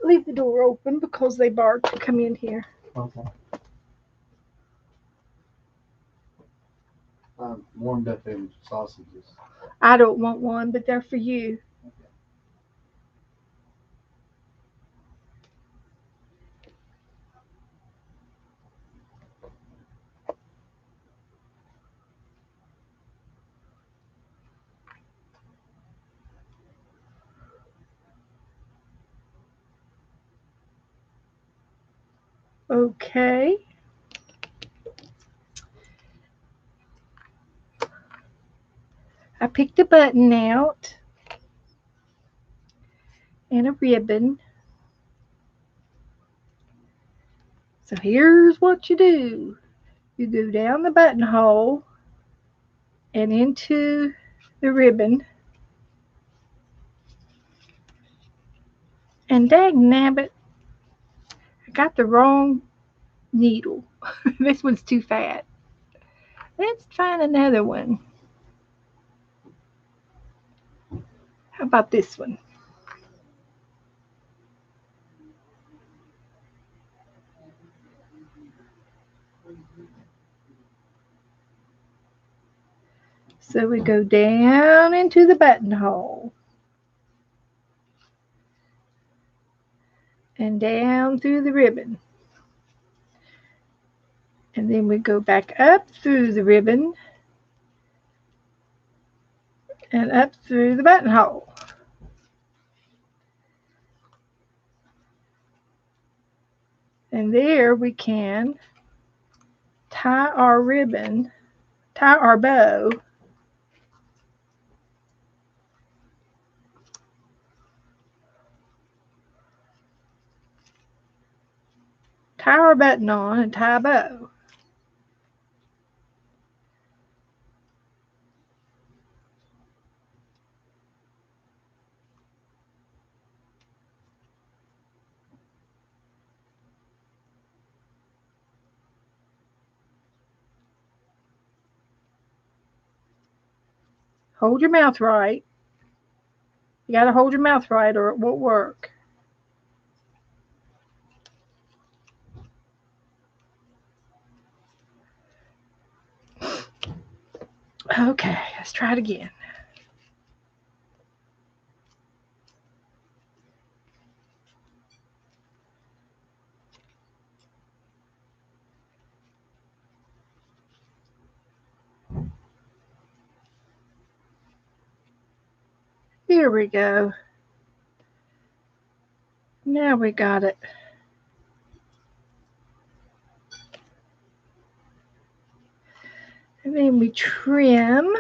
Leave the door open because they bark to come in here. Okay. I'm warmed up them sausages. I don't want one, but they're for you. Okay. I picked a button out and a ribbon. So here's what you do. You go down the buttonhole and into the ribbon. And dag nabbit, I got the wrong needle. This one's too fat. Let's find another one. How about this one? So we go down into the buttonhole and down through the ribbon. And then we go back up through the ribbon and up through the buttonhole. And there we can tie our ribbon, tie our bow tie our button on and tie a bow. Hold your mouth right. You got to hold your mouth right or it won't work. Okay, let's try it again. Here we go. Now we got it. And then we trim.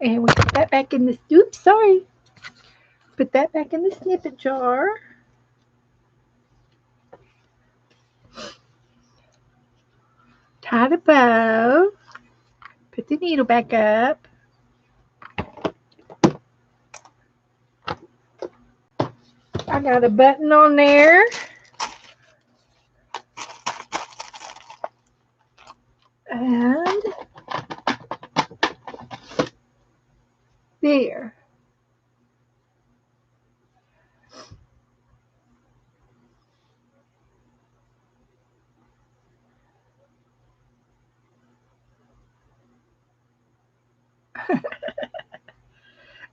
And we put that back in this, oops, sorry. Put that back in the snippet jar. Tie the bow. Put the needle back up. I got a button on there. And there.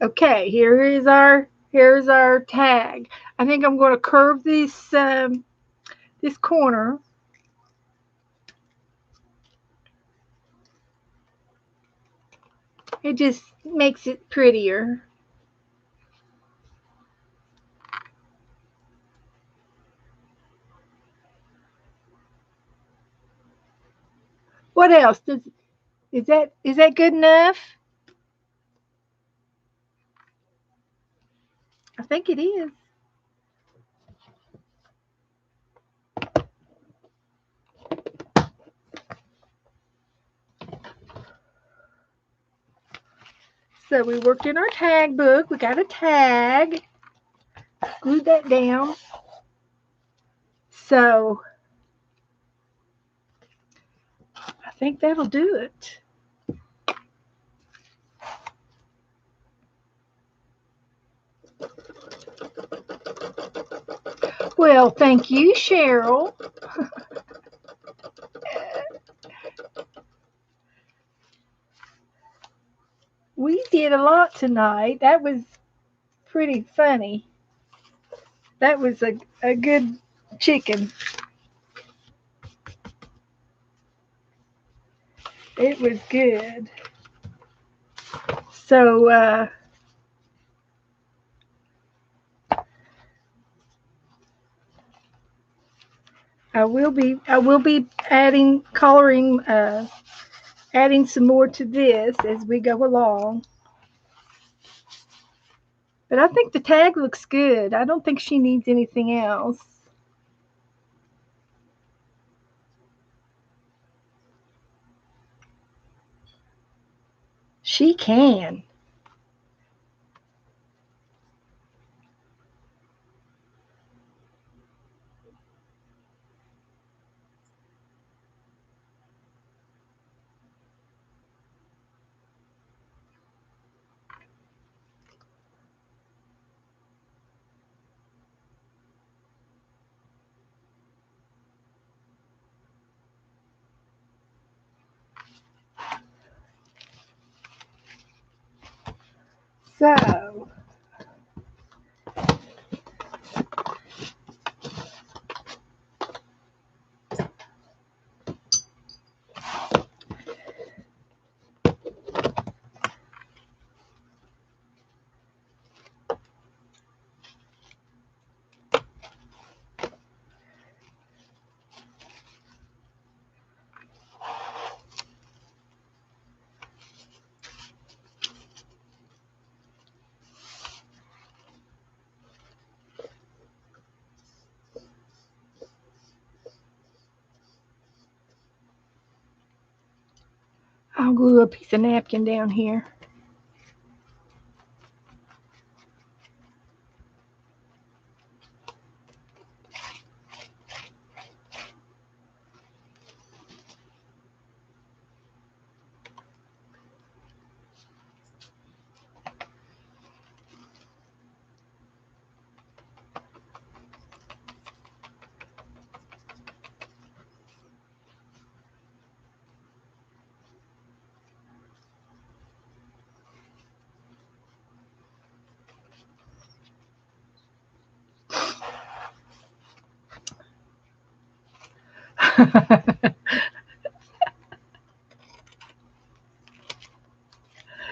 Okay, here's our tag. I think I'm going to curve this this corner. It just makes it prettier. What else? Is that good enough? I think it is. So we worked in our tag book. We got a tag. Glued that down. So I think that'll do it. Well, thank you, Cheryl. We did a lot tonight. That was pretty funny. That was a good chicken. It was good. So I will be adding coloring, adding some more to this as we go along. But I think the tag looks good. I don't think she needs anything else. She can. So I'll glue a piece of napkin down here.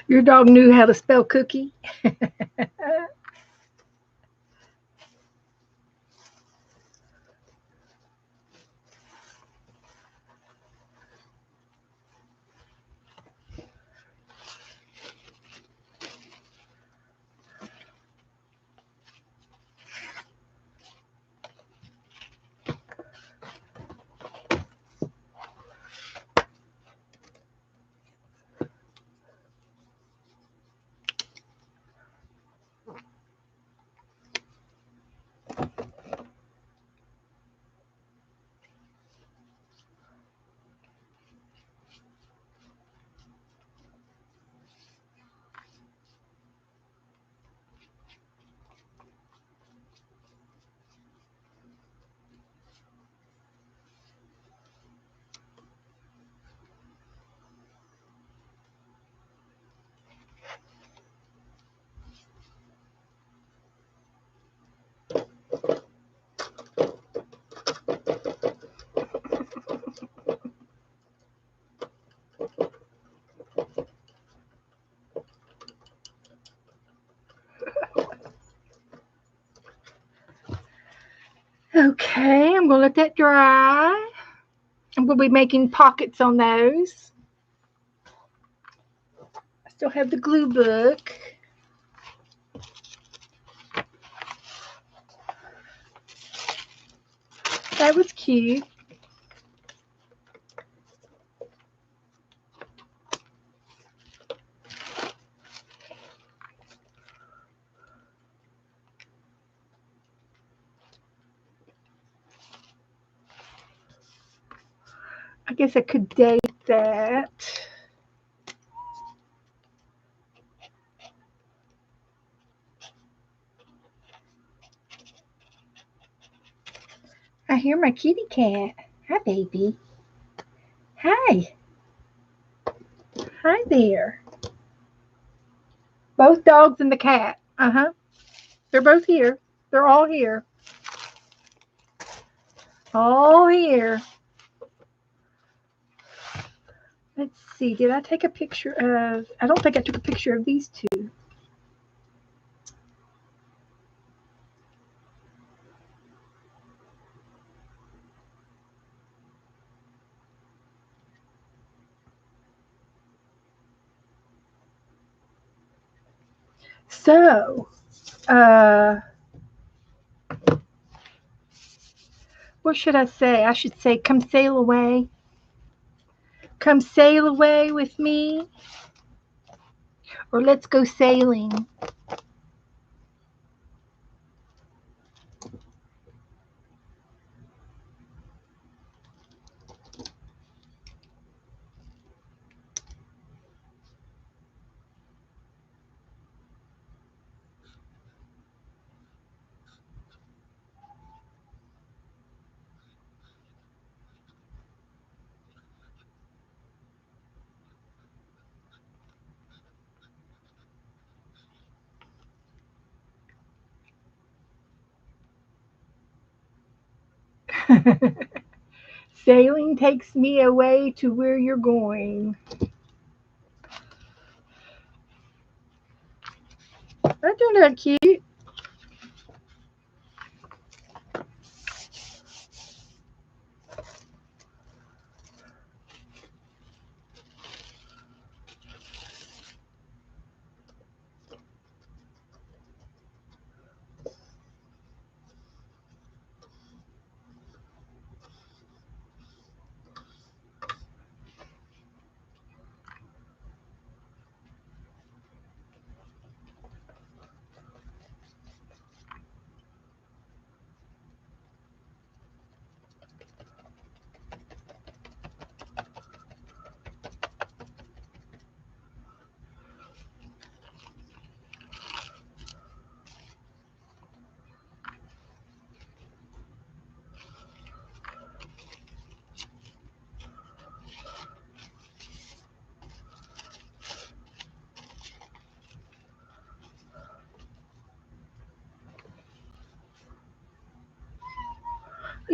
Your dog knew how to spell cookie. Okay, I'm going to let that dry. I'm going to be making pockets on those. I still have the glue book. That was cute. I guess I could date that. I hear my kitty cat. Hi, baby. Hi. Hi there. Both dogs and the cat. Uh-huh. They're both here. They're all here. All here. Let's see. Did I take a picture of... I don't think I took a picture of these two. So, what should I say? I should say, come sail away. Come sail away with me. Or let's go sailing. Sailing takes me away to where you're going. That turned out cute.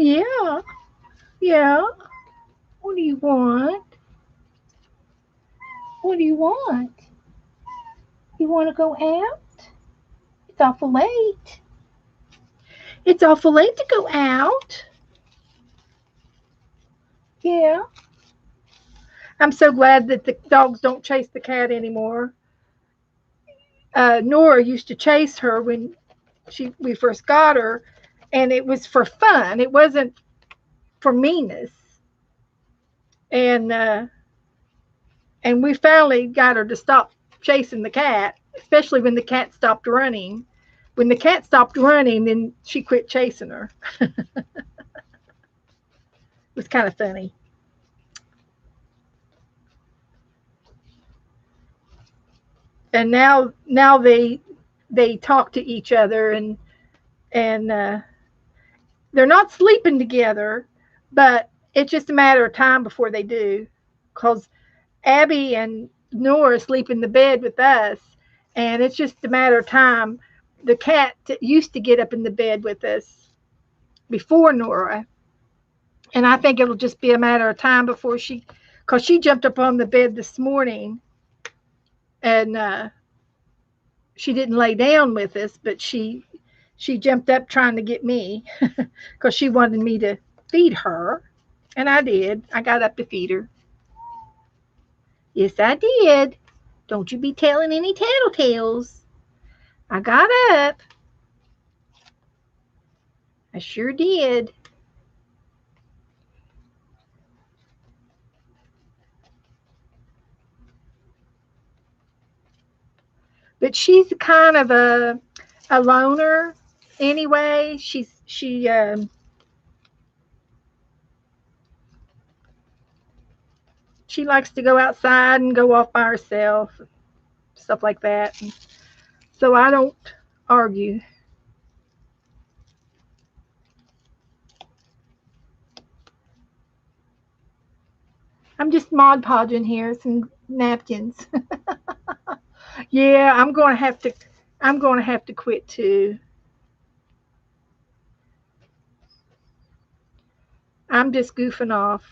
Yeah, yeah. you want? What do you want? You want to go out? It's awful late. It's awful late to go out. Yeah. I'm so glad that the dogs don't chase the cat anymore. Nora used to chase her when we first got her, and it was for fun. It wasn't for meanness. And we finally got her to stop chasing the cat, especially when the cat stopped running. When the cat stopped running, then she quit chasing her. It was kind of funny. And now they talk to each other, and they're not sleeping together, but it's just a matter of time before they do, because Abby and Nora sleep in the bed with us, and it's just a matter of time. The cat used to get up in the bed with us before Nora, and I think it'll just be a matter of time before because she jumped up on the bed this morning, and she didn't lay down with us, but she jumped up trying to get me because she wanted me to feed her, and I did. I got up to feed her. Yes, I did. Don't you be telling any tattletales. I got up. I sure did. But she's kind of a loner anyway. She likes to go outside and go off by herself, stuff like that. And so I don't argue. I'm just Mod Podging here, some napkins. Yeah, I'm going to have to quit too. I'm just goofing off.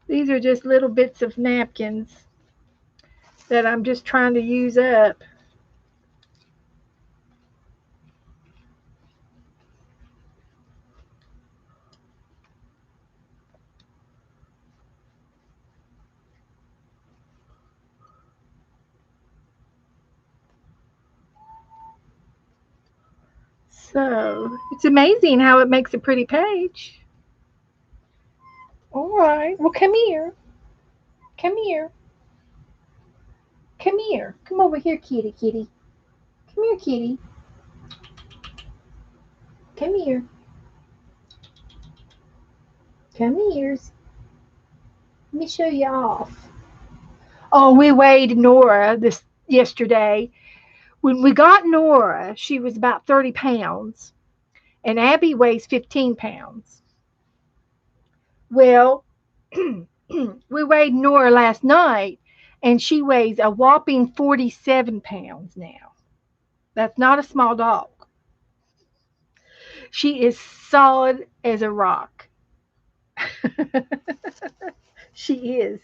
These are just little bits of napkins that I'm just trying to use up. So it's amazing how it makes a pretty page. All right. Well, come here. Come here. Come here. Come over here, kitty, kitty. Come here, kitty. Come here. Come here. Let me show you off. Oh, we weighed Nora this yesterday. When we got Nora, she was about 30 pounds, and Abby weighs 15 pounds. Well, we weighed Nora last night, and she weighs a whopping 47 pounds now. That's not a small dog. She is solid as a rock. She is.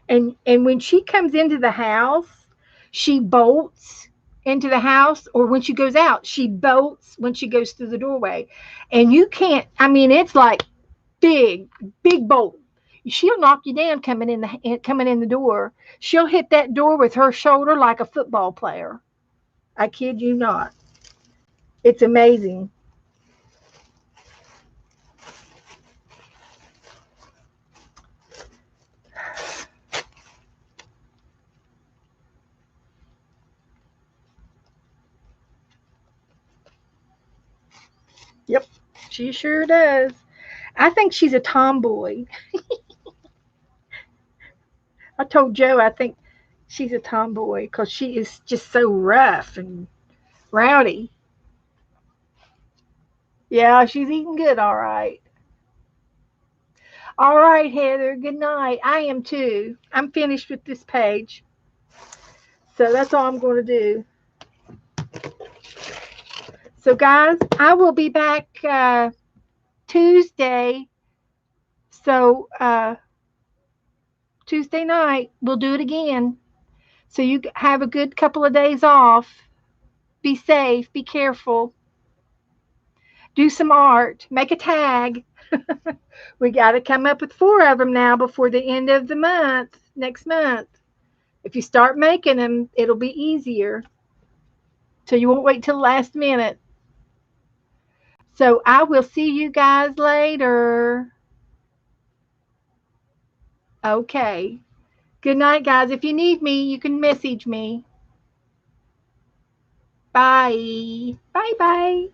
And when she comes into the house, she bolts into the house, or when she goes out, she bolts when she goes through the doorway. And you can't, I mean, it's like big, big bolt. She'll knock you down coming in the door. She'll hit that door with her shoulder like a football player. I kid you not. It's amazing. Yep, she sure does. I think she's a tomboy. I told Joe I think she's a tomboy because she is just so rough and rowdy. Yeah, she's eating good, all right. All right, Heather, good night. I am too. I'm finished with this page. So that's all I'm going to do. So, guys, I will be back Tuesday. So, Tuesday night, we'll do it again. So, you have a good couple of days off. Be safe, be careful, do some art, make a tag. We got to come up with 4 of them now before the end of the month, next month. If you start making them, it'll be easier. So you won't wait till the last minute. So I will see you guys later. Okay. Good night, guys. If you need me, you can message me. Bye. Bye bye.